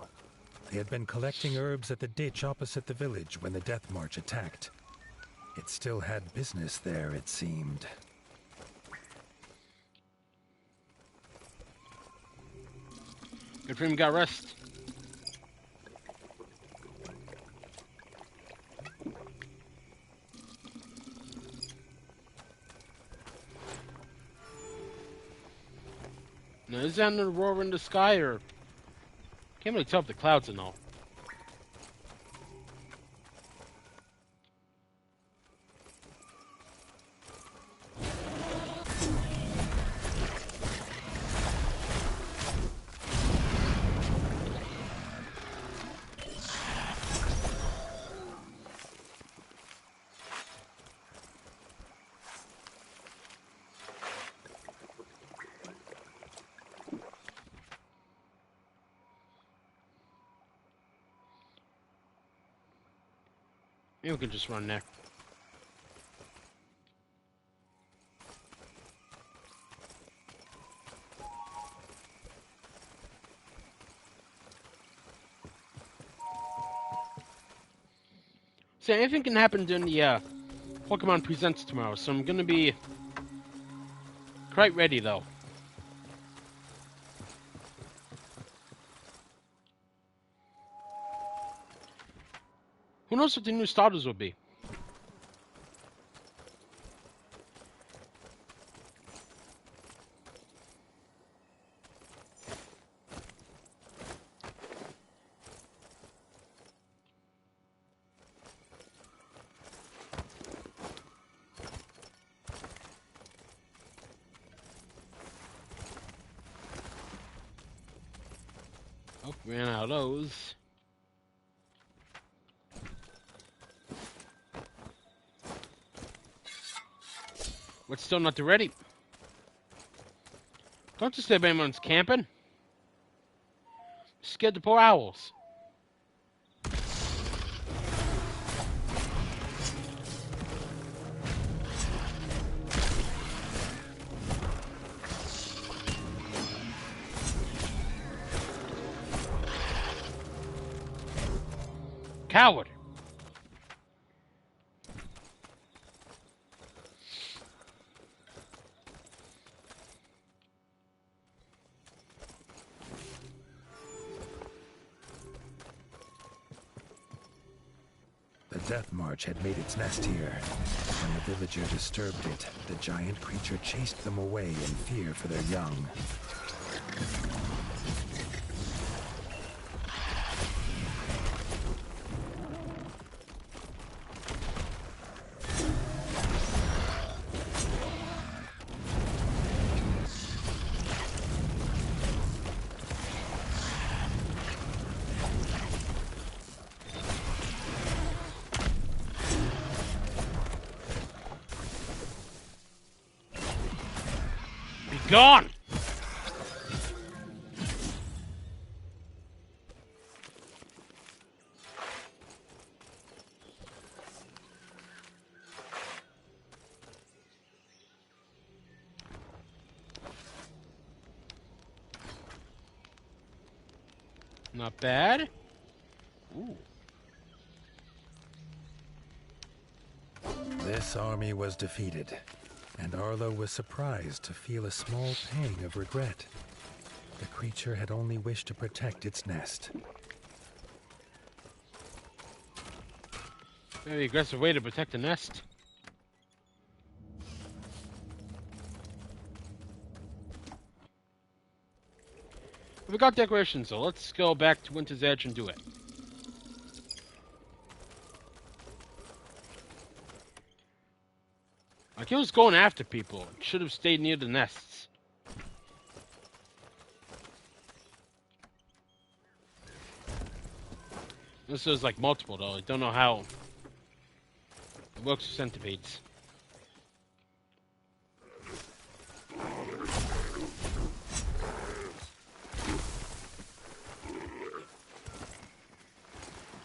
They had been collecting herbs at the ditch opposite the village when the death march attacked. It still had business there, it seemed. Good for him, got rest. Now, is that an aurora in the sky, or... Can't really tell if the clouds and all. Maybe we can just run there. So anything can happen during the Pokemon Presents tomorrow, so I'm gonna be quite ready though. Who knows what the new starters will be? Oh, ran out of those. What's still not ready? Don't disturb anyone's camping. Scared the poor owls. Coward. The death march had made its nest here. When the villager disturbed it, the giant creature chased them away in fear for their young. Gone! Not bad. Ooh. This army was defeated. and Arlo was surprised to feel a small pang of regret. The creature had only wished to protect its nest. Very aggressive way to protect the nest. We got decorations, so let's go back to Winter's Edge and do it. Like, he was going after people. It should have stayed near the nests. This is like multiple, though. I don't know how it works with centipedes.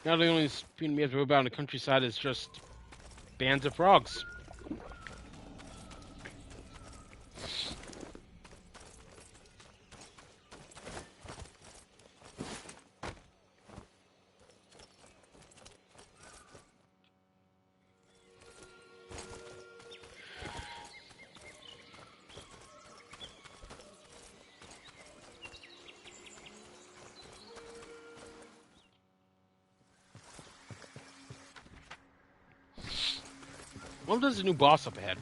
Now the only thing we have to worry about in the countryside is just bands of frogs. Well, there's a new boss up ahead.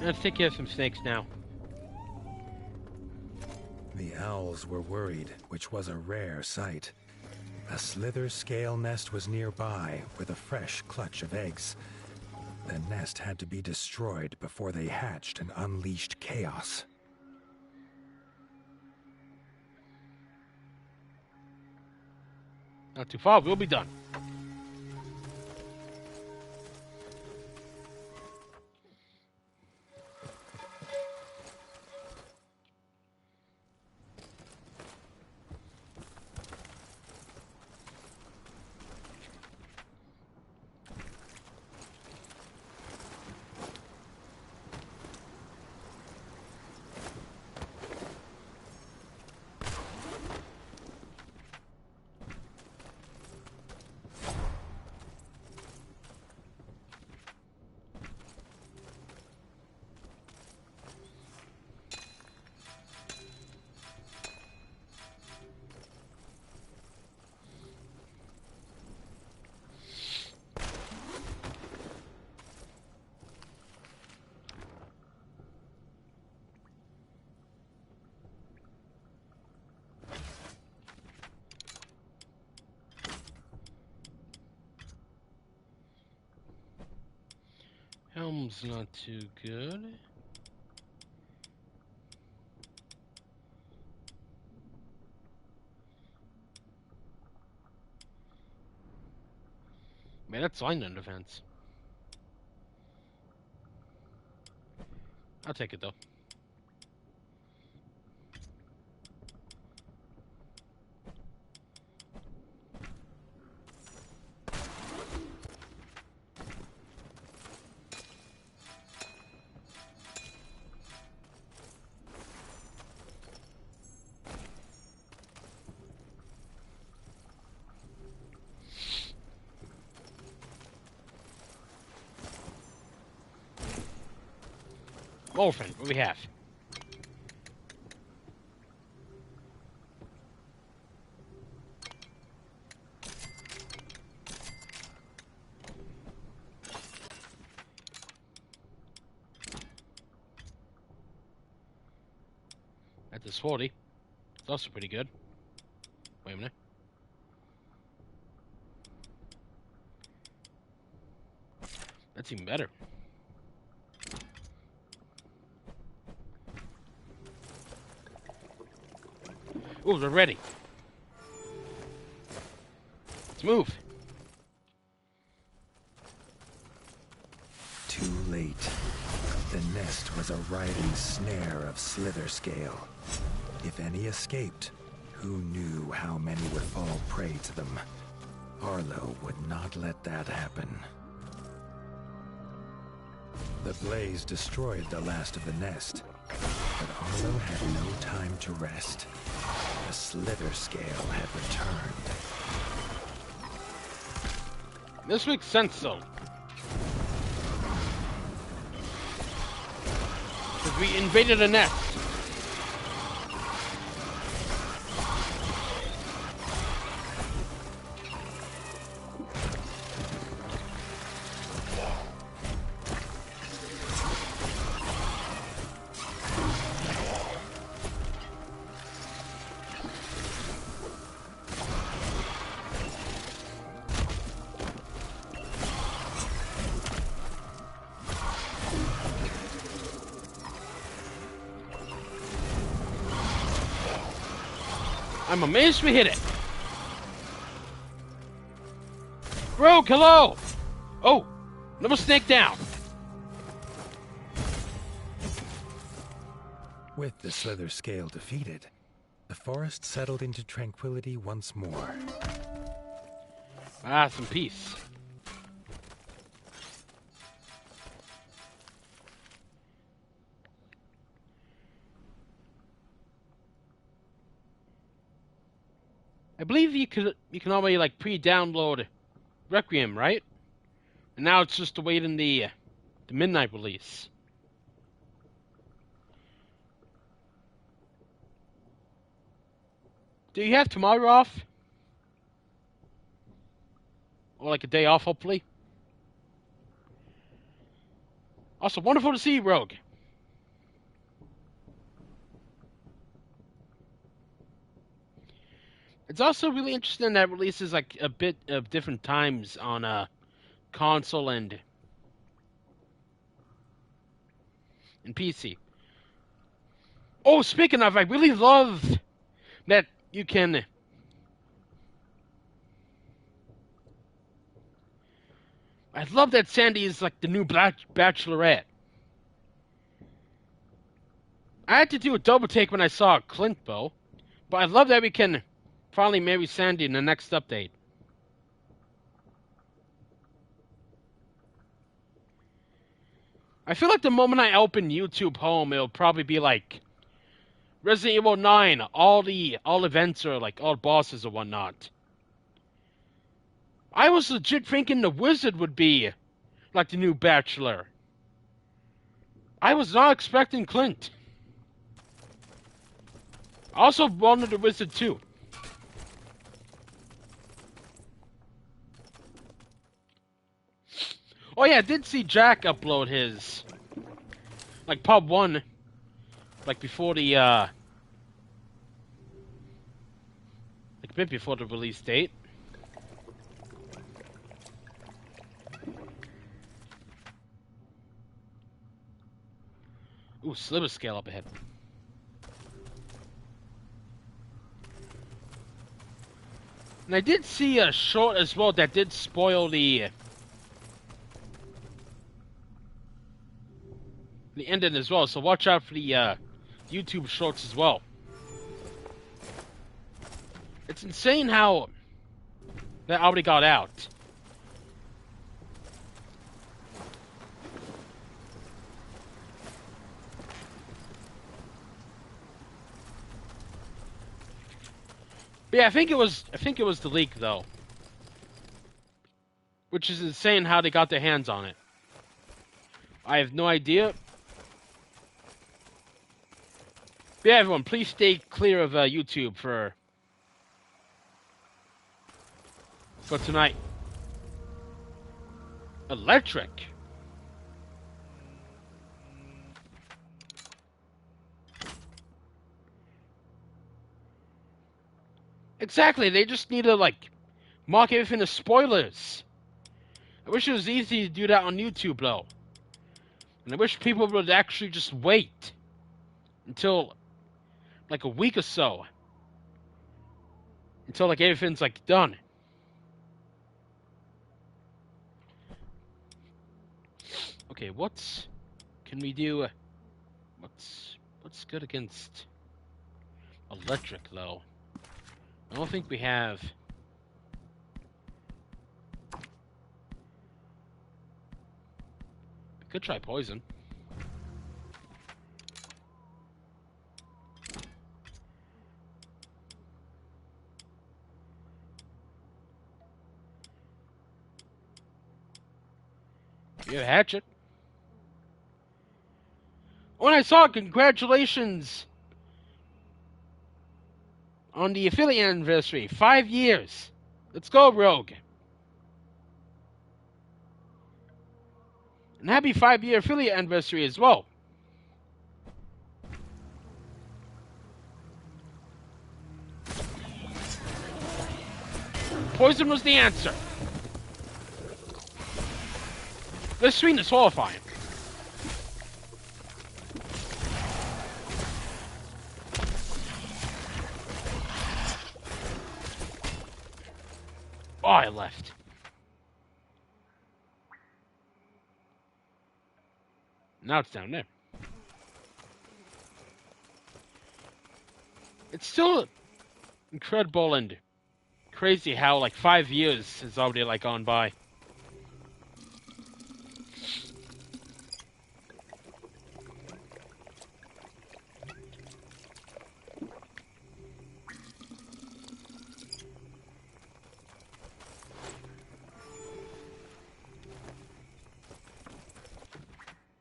Let's take care of some snakes now. The owls were worried, which was a rare sight. A slither scale nest was nearby with a fresh clutch of eggs. The nest had to be destroyed before they hatched and unleashed chaos. Not too far, we'll be done. Helm's not too good. Man, that's line on defense. I'll take it though. Orphan, what do we have? At this 40. It's also pretty good. Wait a minute. That's even better. Ooh, they're ready. Let's move. Too late. The nest was a writhing snare of slither scale. If any escaped, who knew how many would fall prey to them? Arlo would not let that happen. The blaze destroyed the last of the nest, but Arlo had no time to rest. The slither scale had returned. This makes sense, though. Because we invaded a nest. I'm amazed we hit it. Rogue, hello! Oh, another snake down. With the slither scale defeated, the forest settled into tranquility once more. Ah, some peace. I believe you can already like pre-download Requiem, right? And now it's just awaiting the midnight release. Do you have tomorrow off? Or like a day off, hopefully? Also, wonderful to see you, Rogue. It's also really interesting that it releases like a bit of different times on console and PC. Oh, speaking of, I really love that you can. I love that Sandy is like the new Bachelorette. I had to do a double take when I saw Clint, though. But I love that we can finally marry Sandy in the next update. I feel like the moment I open YouTube Home, it'll probably be like Resident Evil 9, all events are like all bosses or whatnot. I was legit thinking the Wizard would be like the new Bachelor. I was not expecting Clint. I also wanted the Wizard too. Oh yeah, I did see Jack upload his like pub 1 like before the like a bit before the release date. Ooh, sliver scale up ahead. And I did see a short as well that did spoil the ending as well, so watch out for the YouTube shorts as well. It's insane how that already got out. But yeah, I think it was the leak though. Which is insane how they got their hands on it. I have no idea. But yeah, everyone, please stay clear of YouTube for tonight. Electric. Exactly, they just need to like mark everything as spoilers. I wish it was easy to do that on YouTube though. And I wish people would actually just wait until like a week or so. Until like everything's like done. Okay, can we do? What's good against electric though? I don't think we have. Could try poison. You have a hatchet. When I saw it, congratulations on the affiliate anniversary. 5 years. Let's go, Rogue. And happy 5-year affiliate anniversary as well. Poison was the answer. This screen is horrifying. Oh, I left. Now it's down there. It's still incredible and crazy how like 5 years has already like gone by.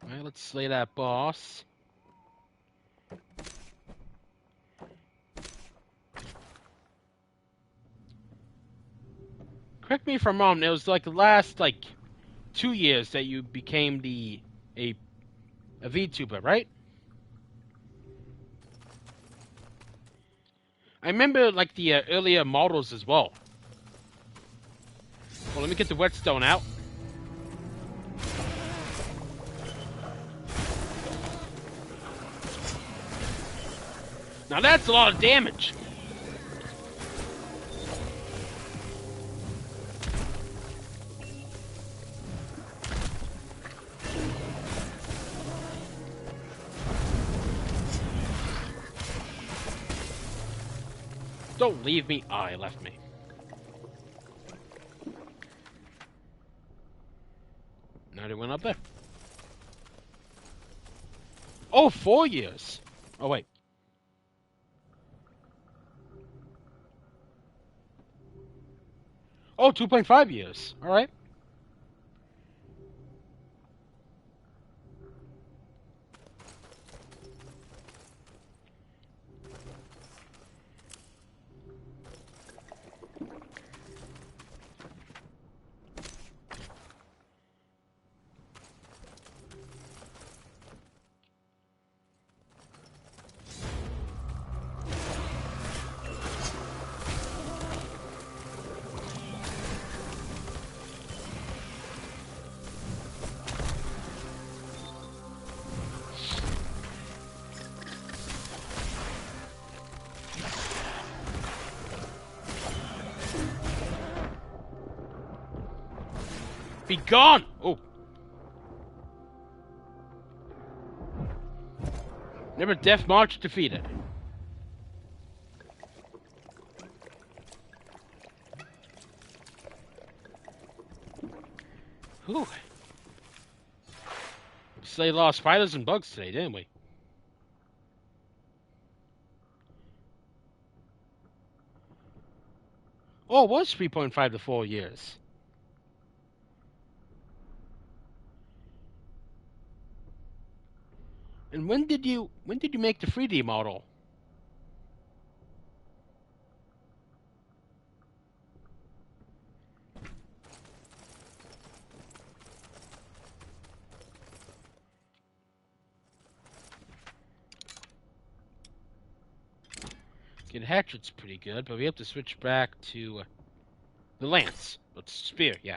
Alright, let's slay that boss. Correct me if I'm wrong, it was like the last like 2 years that you became a VTuber, right? I remember like the earlier models as well. Well, let me get the whetstone out. Now that's a lot of damage. Don't leave me. Ah, he left me. Now they went up there. Oh, 4 years. Oh, wait. Oh, 2.5 years. All right. Be gone! Oh. Never Death March defeated. Whew. We slayed a lot of spiders and bugs today, didn't we? Oh, it was 3.5 to 4 years. And when did you make the 3D model? Okay, the hatchet's pretty good, but we have to switch back to the lance. It's spear, yeah.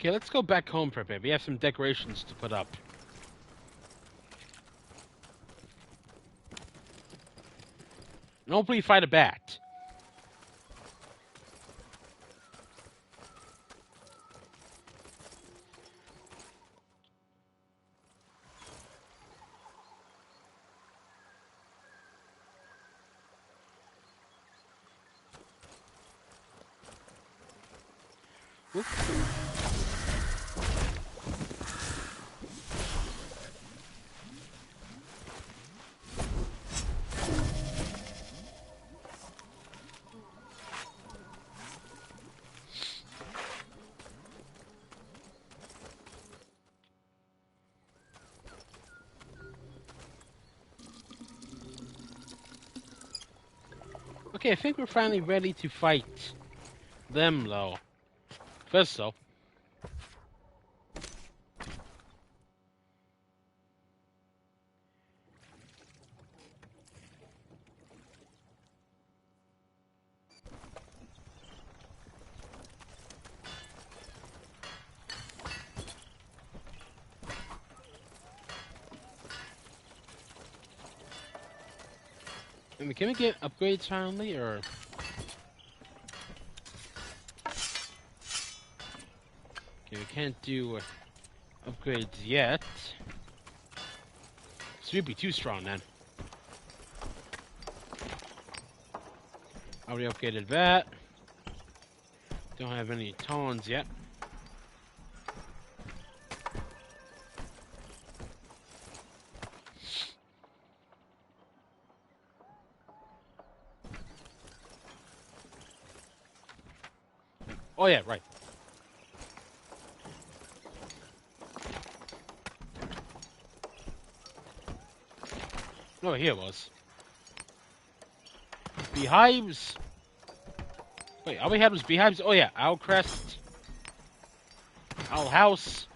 Okay, let's go back home for a bit. We have some decorations to put up. And hopefully fight a bat. Oop. Okay, I think we're finally ready to fight them, though. First, though. I mean, can we get upgrades finally, or? Okay, we can't do upgrades yet. So we'd be too strong then. Already upgraded that. Don't have any tones yet. Oh yeah, right. No, here it was. Beehives. Wait, all we had was beehives? Oh yeah, owl crest. Owl house.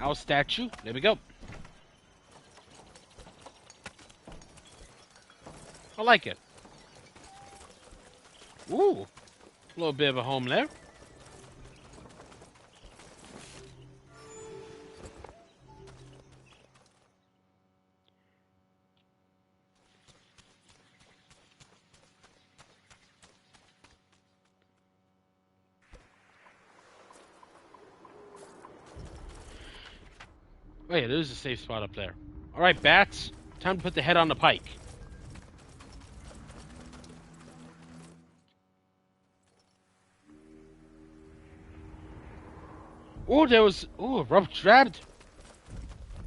Owl statue. There we go. I like it. Ooh. A little bit of a home there. Oh yeah, there's a safe spot up there. Alright, bats. Time to put the head on the pike. Oh, there was a rough draft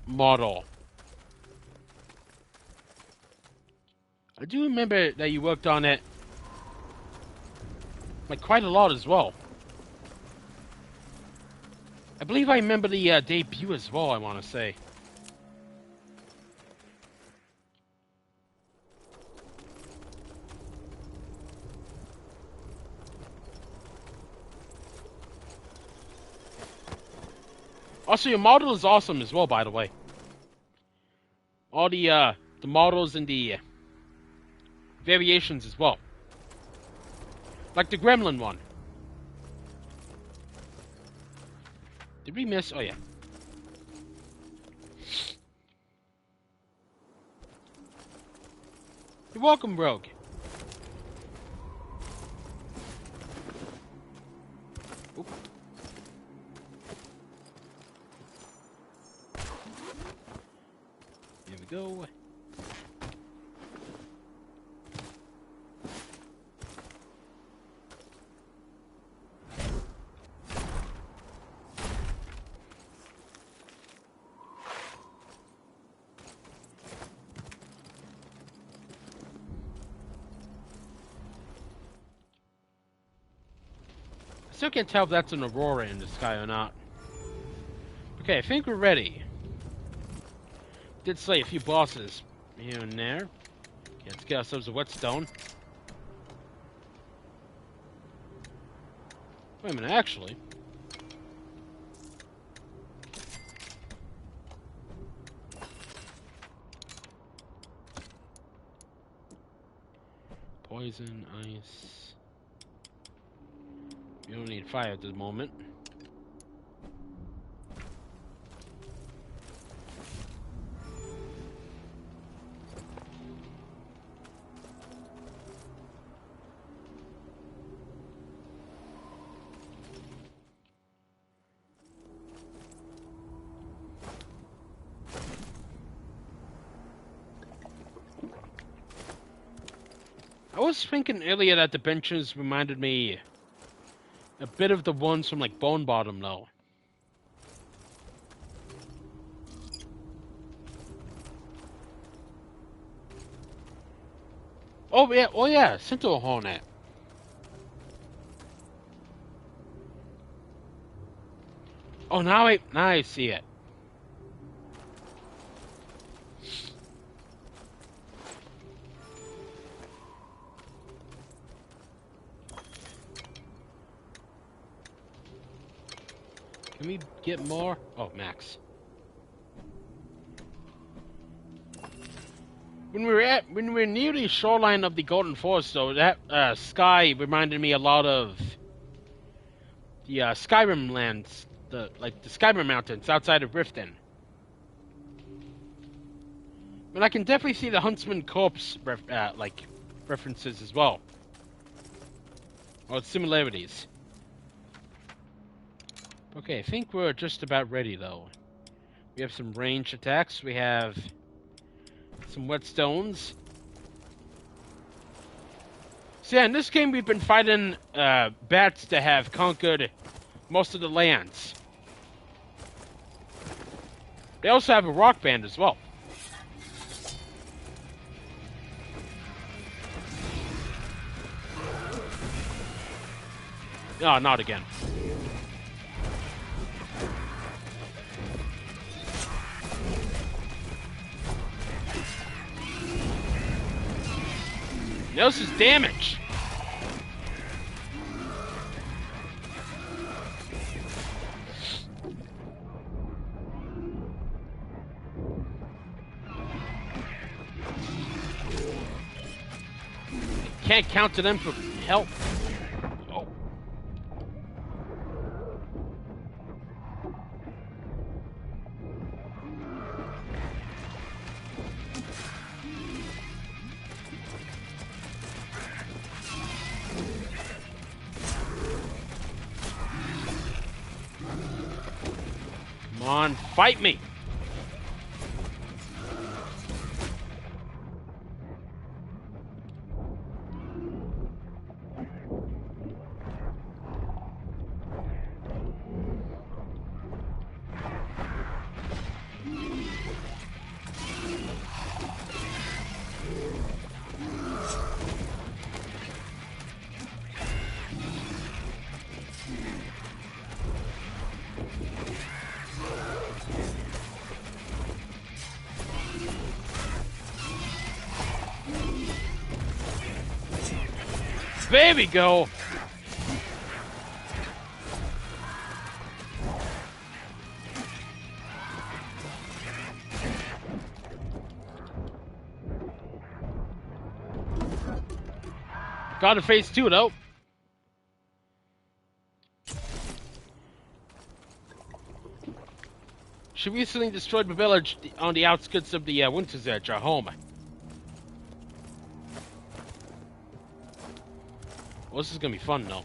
model. I do remember that you worked on it like quite a lot as well. I believe I remember the debut as well, I want to say. Also, your model is awesome as well, by the way. All the models and the variations as well. Like the gremlin one. Did we miss? Oh, yeah. You're welcome, Rogue. Oop. Here we go. I still can't tell if that's an aurora in the sky or not. Okay, I think we're ready. Did slay a few bosses here and there. Okay, let's get ourselves a whetstone. Wait a minute, actually. Poison, ice. You don't need fire at this moment. I was thinking earlier that the benches reminded me a bit of the ones from like Bone Bottom though. Oh yeah, Sentinel Hornet. Oh, now I see it. Can we get more? Oh, max. When we were near the shoreline of the Golden Forest, though, that sky reminded me a lot of the Skyrim lands, the Skyrim mountains outside of Riften. But I can definitely see the Huntsman Corpse references as well, or similarities. Okay, I think we're just about ready though. We have some range attacks. We have some whetstones. So yeah, in this game we've been fighting bats that have conquered most of the lands. They also have a rock band as well. Oh, not again. This is damage. Can't count to them for help. Oh. Come on, fight me. There we go. Got a phase 2 though. She recently destroyed the village on the outskirts of the Winter's Edge, our home. Well, this is gonna be fun though.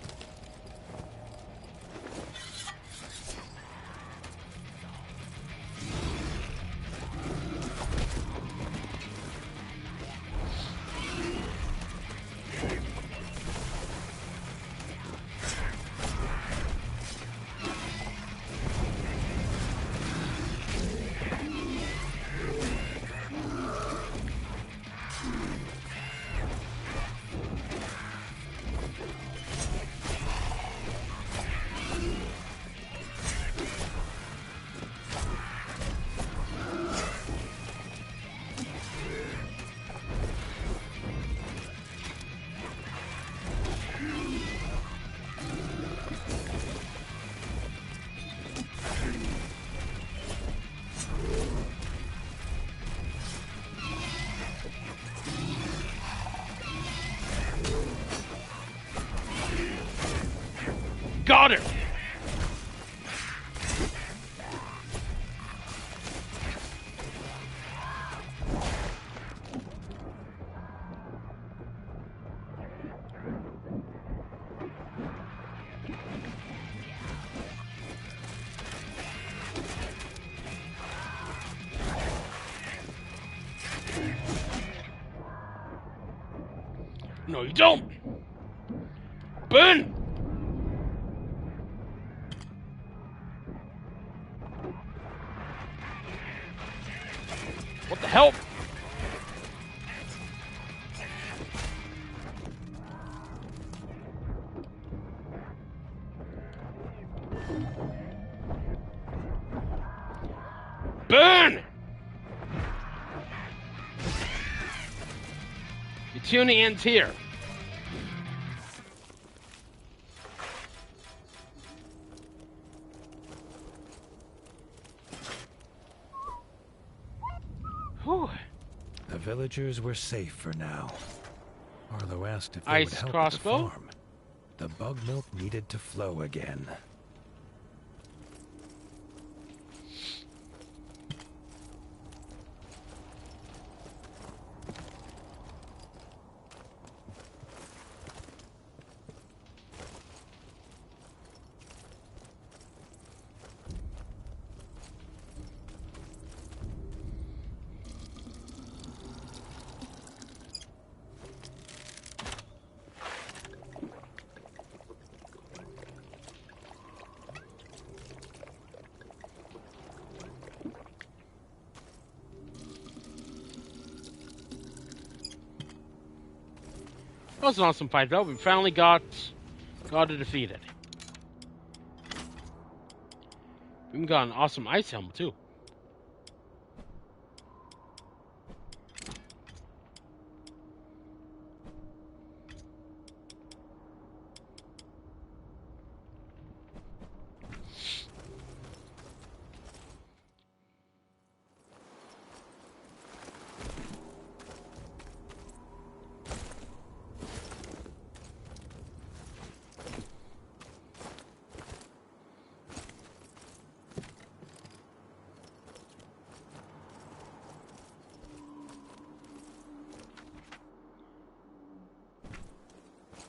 Got her! No, you don't! Burn! What the hell? Burn! Your tuning ends here. Whew. The villagers were safe for now. Arlo asked if they Ice would help crossbow? at the farm. The bug milk needed to flow again. That was an awesome fight, though. We finally got it defeated. We even got an awesome ice helmet, too.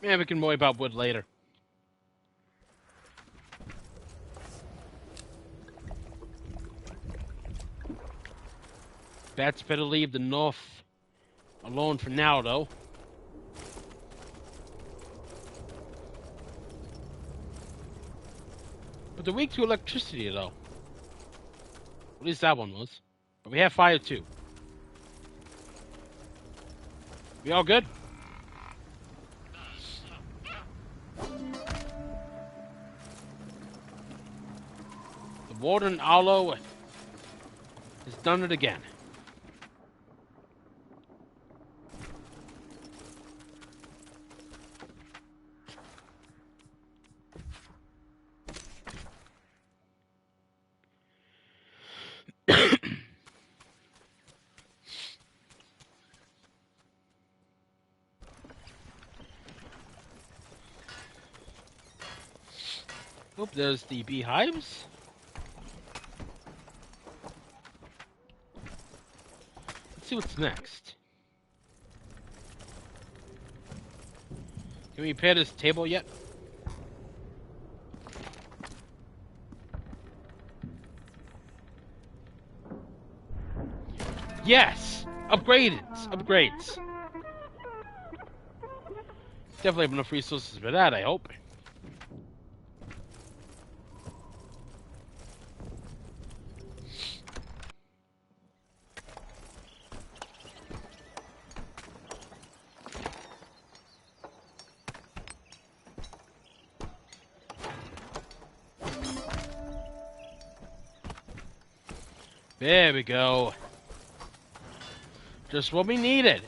Yeah, we can worry about wood later. Bats better leave the north alone for now, though. But they're weak to electricity, though. At least that one was. But we have fire, too. We all good? The Warden Arlo has done it again. Oop, there's the beehives. Let's see what's next. Can we repair this table yet? Yes! Upgrades! Upgrades! Definitely have enough resources for that, I hope. There we go. Just what we needed.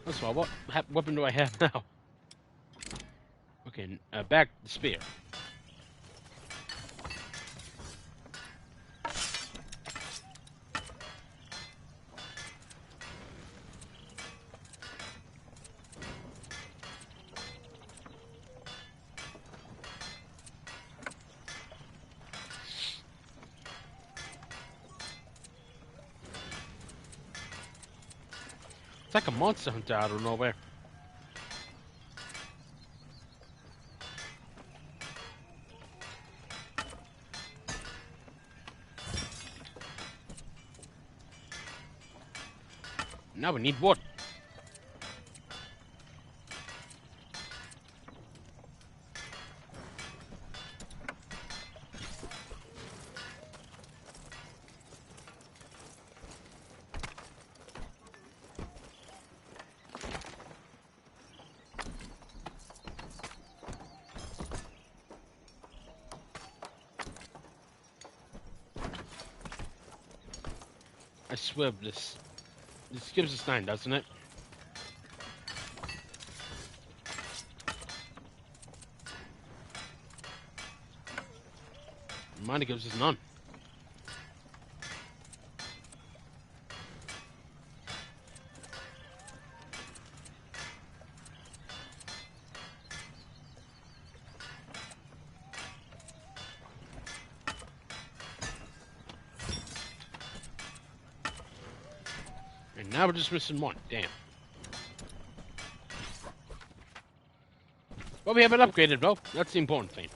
That's why. What weapon do I have now? Okay, back the spear. It's like a monster hunter out of nowhere. Now we need wood. I swear this gives us 9, doesn't it? Mine gives us none. And now we're just missing 1. Damn. Well, we have it upgraded, though. That's the important thing.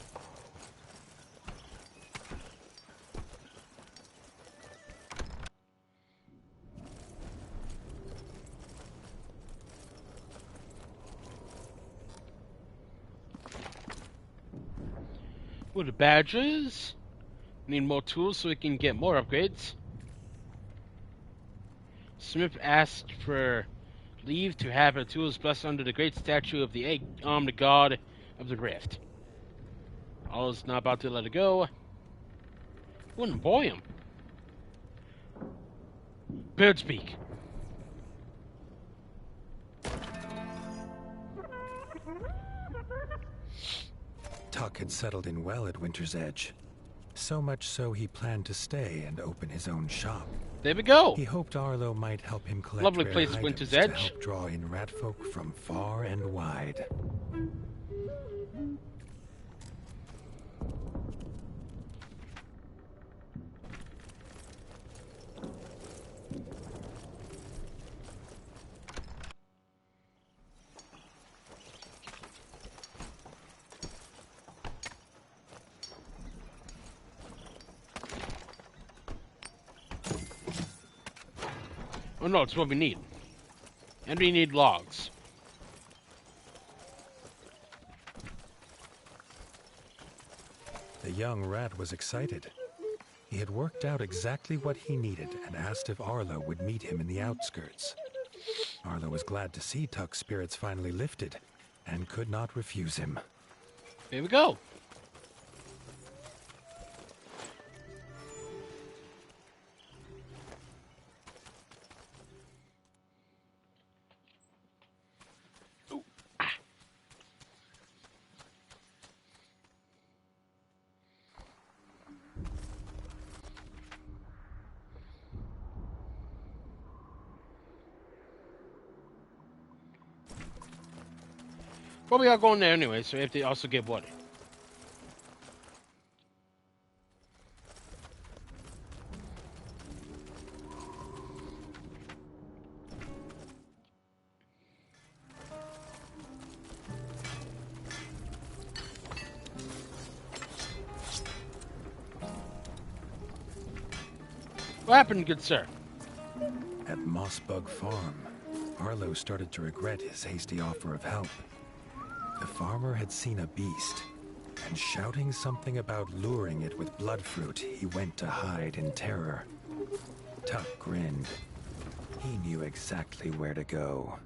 With the badges, need more tools so we can get more upgrades. Smith asked for leave to have her tools blessed under the great statue of the egg, the god of the rift. Allah's not about to let it go. Wouldn't boy him. Bird speak. Tuck had settled in well at Winter's Edge. So much so he planned to stay and open his own shop. There we go. He hoped Arlo might help him collect Lovely rare place, items Winter's to Edge. help draw in ratfolk from far and wide. Oh no, it's what we need. And we need logs. The young rat was excited. He had worked out exactly what he needed and asked if Arlo would meet him in the outskirts. Arlo was glad to see Tuck's spirits finally lifted and could not refuse him. Here we go. Well, we are going there anyway, so we have to also get water. What happened, good sir? At Mossbug Farm, Arlo started to regret his hasty offer of help. The farmer had seen a beast, and shouting something about luring it with bloodfruit, he went to hide in terror. Tuck grinned. He knew exactly where to go.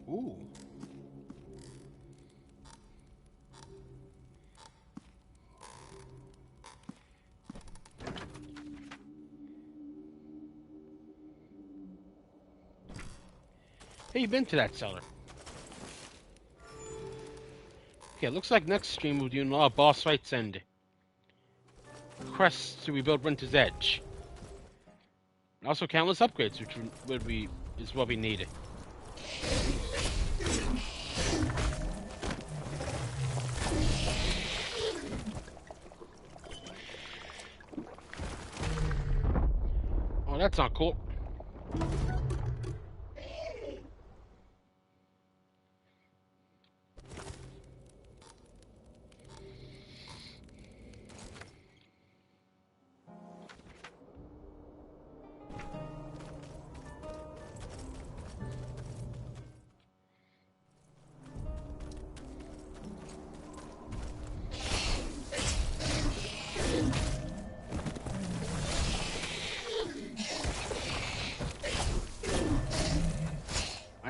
Ooh. Hey, you been to that cellar? Okay, looks like next stream we'll do a lot of boss fights and quests to rebuild Winter's Edge. Also countless upgrades, which is what we needed. Oh, that's not cool.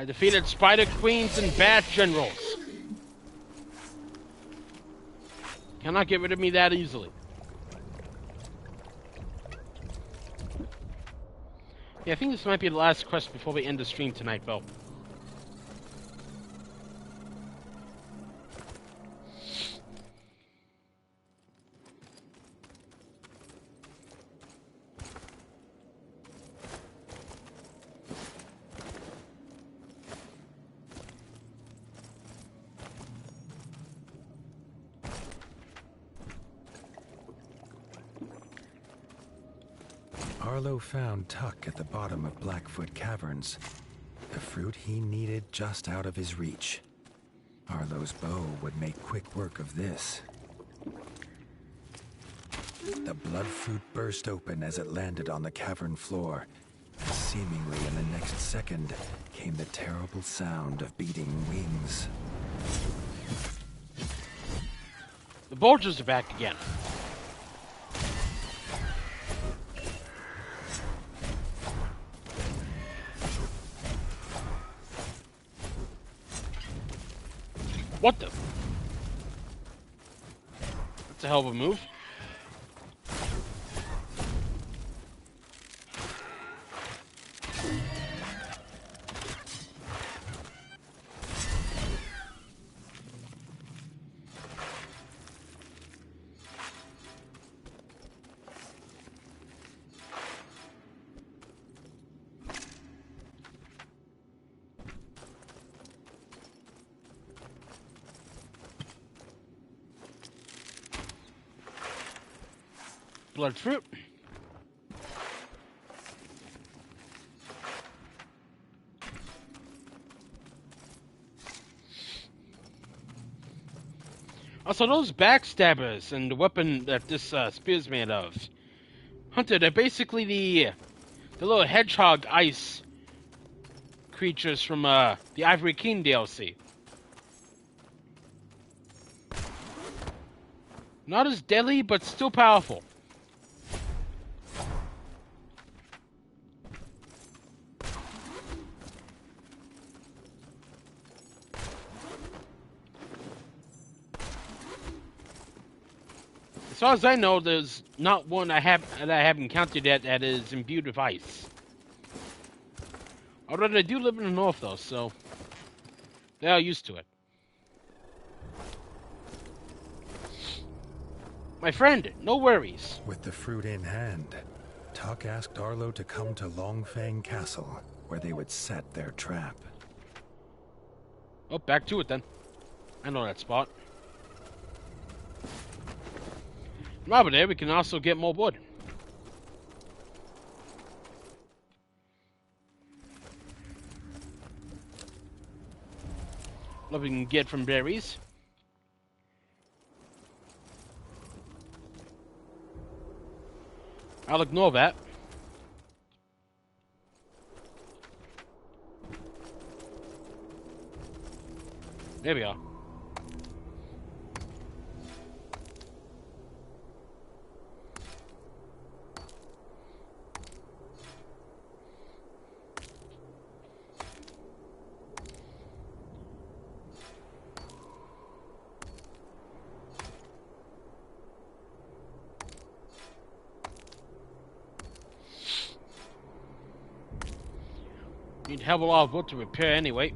I defeated Spider Queens and Bat Generals. Cannot get rid of me that easily. Yeah, I think this might be the last quest before we end the stream tonight, Bill. Arlo found Tuck at the bottom of Blackfoot Caverns. The fruit he needed just out of his reach. Arlo's bow would make quick work of this. The blood fruit burst open as it landed on the cavern floor. And seemingly in the next second came the terrible sound of beating wings. The Bulgers are back again. What the? That's a hell of a move. Blood fruit. Also, those backstabbers and the weapon that this spear's made of, Hunter, they're basically the little hedgehog ice creatures from the Ivory King DLC. Not as deadly, but still powerful. As far as I know, there's not one that I have encountered yet that is imbued with ice. Although they do live in the north, though, so they are used to it. My friend, no worries. With the fruit in hand, Tuck asked Arlo to come to Longfang Castle, where they would set their trap. Oh, back to it then. I know that spot. Over there, we can also get more wood. What we can get from berries. I'll ignore that. There we are. Need a hell of a lot of wood to repair anyway.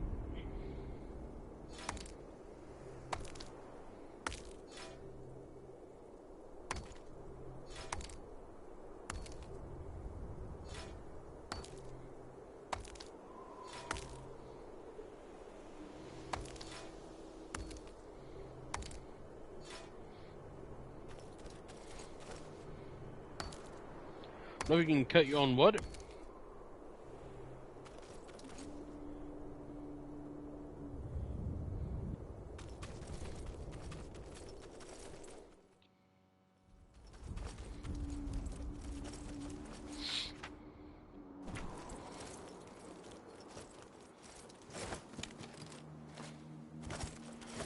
Now you can cut your own wood.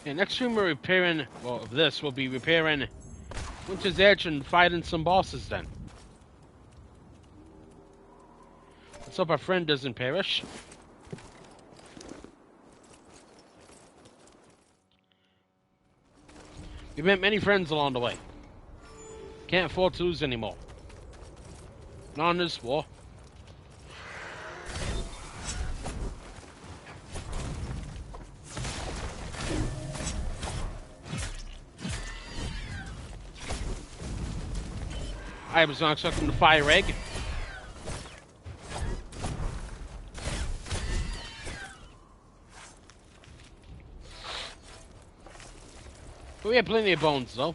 And next stream we're repairing, well, of this, we'll be repairing Winter's Edge and fighting some bosses then. Let's hope our friend doesn't perish. We met many friends along the way. Can't afford to lose anymore. Not in this war. I was not expecting the fire egg. But we had plenty of bones, though.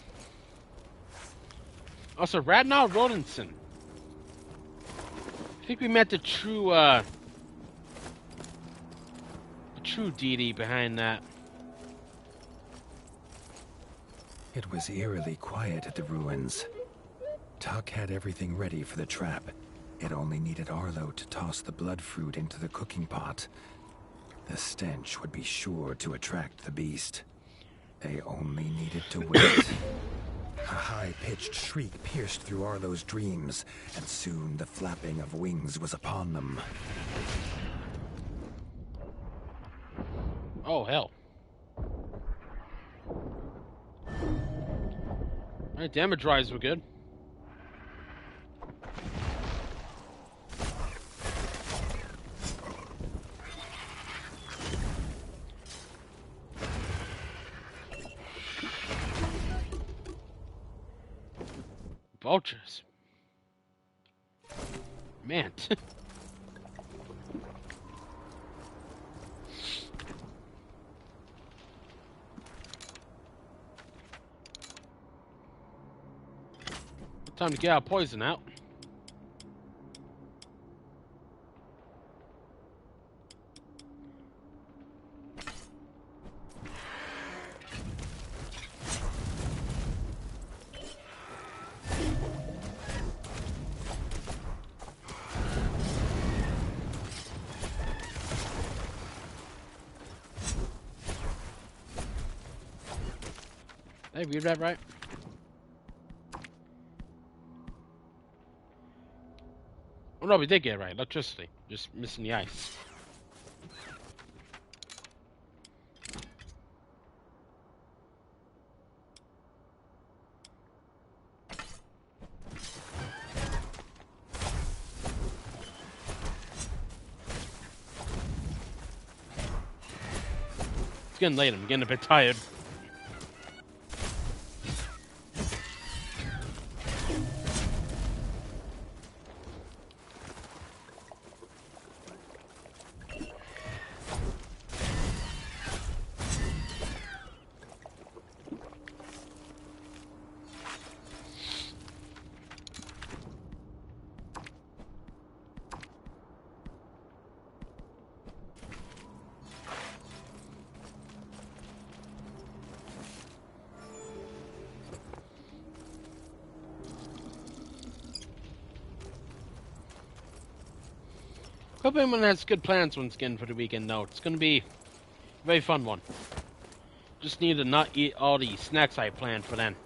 Also, Radnar Rodinson. I think we met the true deity behind that. It was eerily quiet at the ruins. Tuck had everything ready for the trap. It only needed Arlo to toss the blood fruit into the cooking pot. The stench would be sure to attract the beast. They only needed to wait. A high-pitched shriek pierced through Arlo's dreams, and soon the flapping of wings was upon them. Oh, hell. Alright, damage rise were good. Vultures. Man. Time to get our poison out. Did I read that right? Oh no, we did get it right. Electricity. Just missing the ice. It's getting late. I'm getting a bit tired. Hope everyone has good plans once again for the weekend, though. It's going to be a very fun one. Just need to not eat all the snacks I planned for then.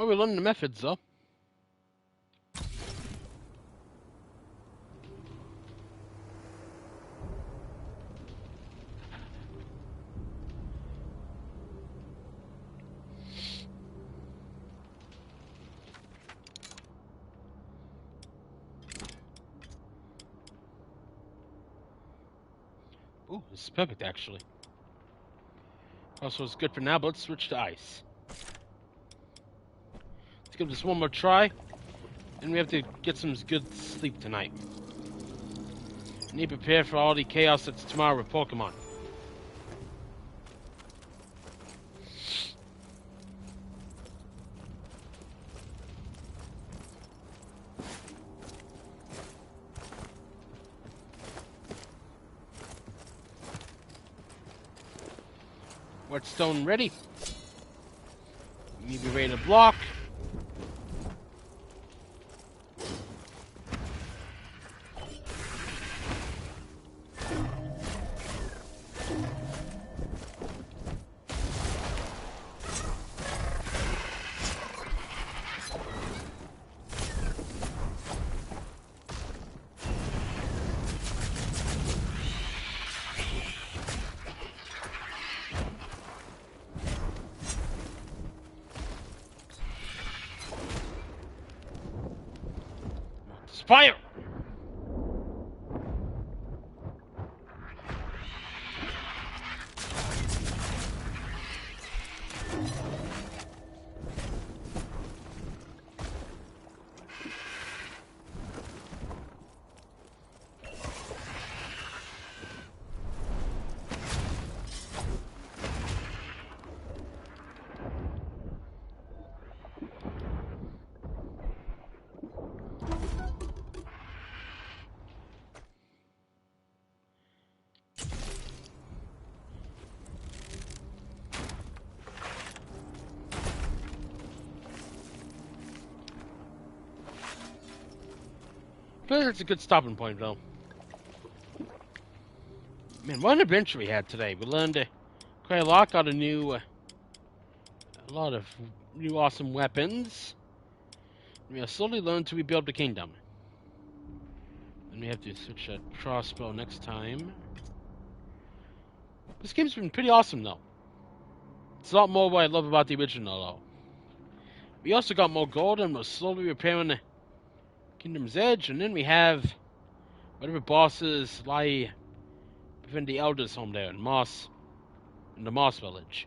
Well, we're learning the methods, though. Ooh, this is perfect, actually. Also, it's good for now, but let's switch to ice. Let's give this one more try, and we have to get some good sleep tonight. I need to prepare for all the chaos that's tomorrow with Pokemon. Whetstone ready. You be ready to block. Fire! I feel like that's a good stopping point, though. Man, what an adventure we had today. We learned quite a lot, got a lot of new awesome weapons. We have slowly learned to rebuild the kingdom. And we have to switch that crossbow next time. This game's been pretty awesome, though. It's a lot more what I love about the original, though. We also got more gold, and we're slowly repairing the Kingdom's Edge, and then we have whatever bosses lie within the Elders' home there in the Moss Village.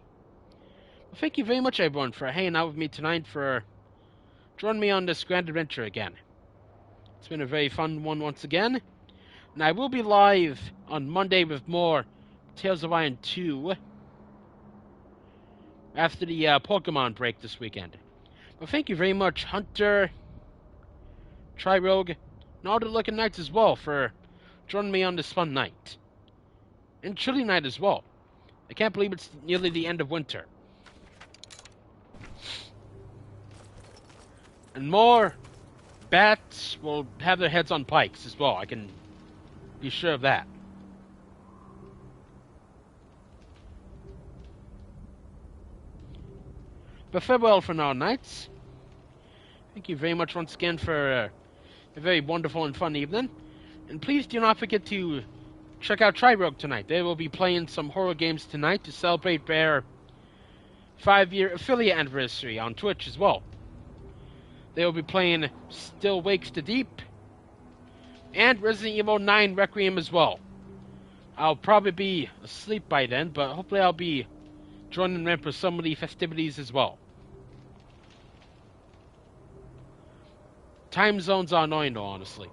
Well, thank you very much, everyone, for hanging out with me tonight, for joining me on this grand adventure again. It's been a very fun one once again, and I will be live on Monday with more Tales of Iron 2 after the Pokemon break this weekend. Well, thank you very much, Hunter, Tri-Rogue, and all the Lucky Knights as well for joining me on this fun night. And chilly night as well. I can't believe it's nearly the end of winter. And more bats will have their heads on pikes as well. I can be sure of that. But farewell for now, Knights. Thank you very much once again for a very wonderful and fun evening. And please do not forget to check out Tri-Rogue tonight. They will be playing some horror games tonight to celebrate their 5-year affiliate anniversary on Twitch as well. They will be playing Still Wakes the Deep and Resident Evil 9 Requiem as well. I'll probably be asleep by then, but hopefully I'll be joining them for some of the festivities as well. Time zones are annoying though, honestly.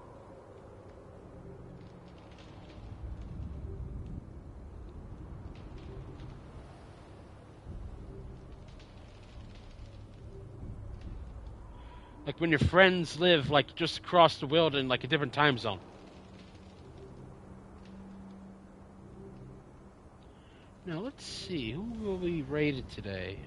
Like when your friends live like just across the world in like a different time zone. Now let's see, who will we raid today?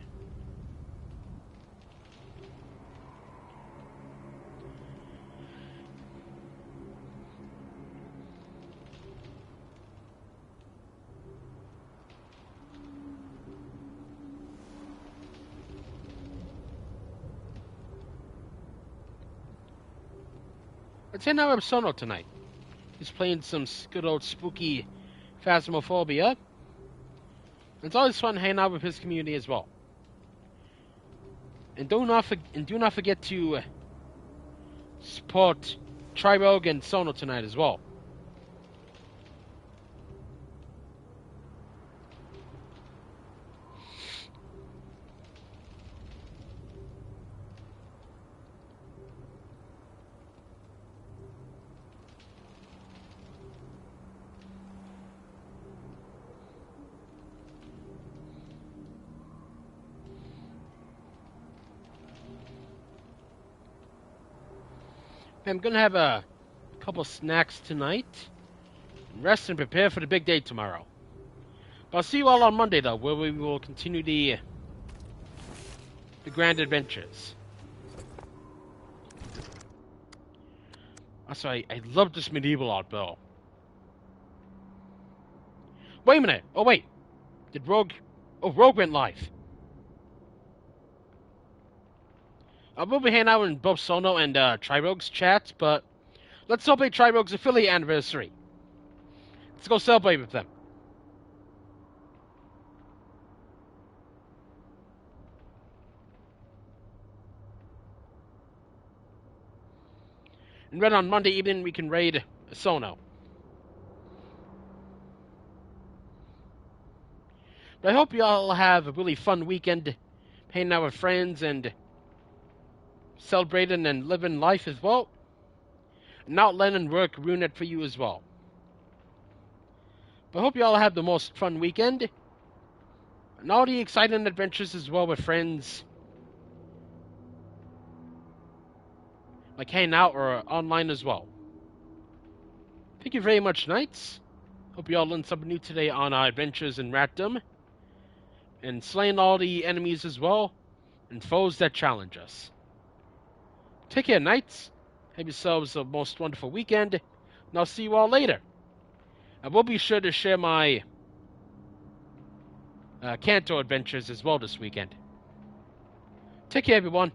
Let's hang out with Sono tonight. He's playing some good old spooky Phasmophobia. It's always fun hanging out with his community as well. And do not forget to support Trirogue and Sono tonight as well. I'm gonna have a couple snacks tonight. Rest and prepare for the big day tomorrow. But I'll see you all on Monday, though, where we will continue the grand adventures. Also, I love this medieval art, Bill. Wait a minute. Oh, wait. Did Rogue... Oh, Rogue went live. I will be hanging out in both Sono and Trirogue's chats, but let's celebrate Trirogue's affiliate anniversary. Let's go celebrate with them. And then on Monday evening, we can raid Sono. But I hope you all have a really fun weekend hanging out with friends and celebrating and living life as well. Not letting work ruin it for you as well. But I hope you all have the most fun weekend. And all the exciting adventures as well with friends. Like hanging out or online as well. Thank you very much, Knights. Hope you all learned something new today on our adventures in Ratdom. And slaying all the enemies as well. And foes that challenge us. Take care, Knights. Have yourselves a most wonderful weekend. And I'll see you all later. I will be sure to share my Kanto adventures as well this weekend. Take care, everyone.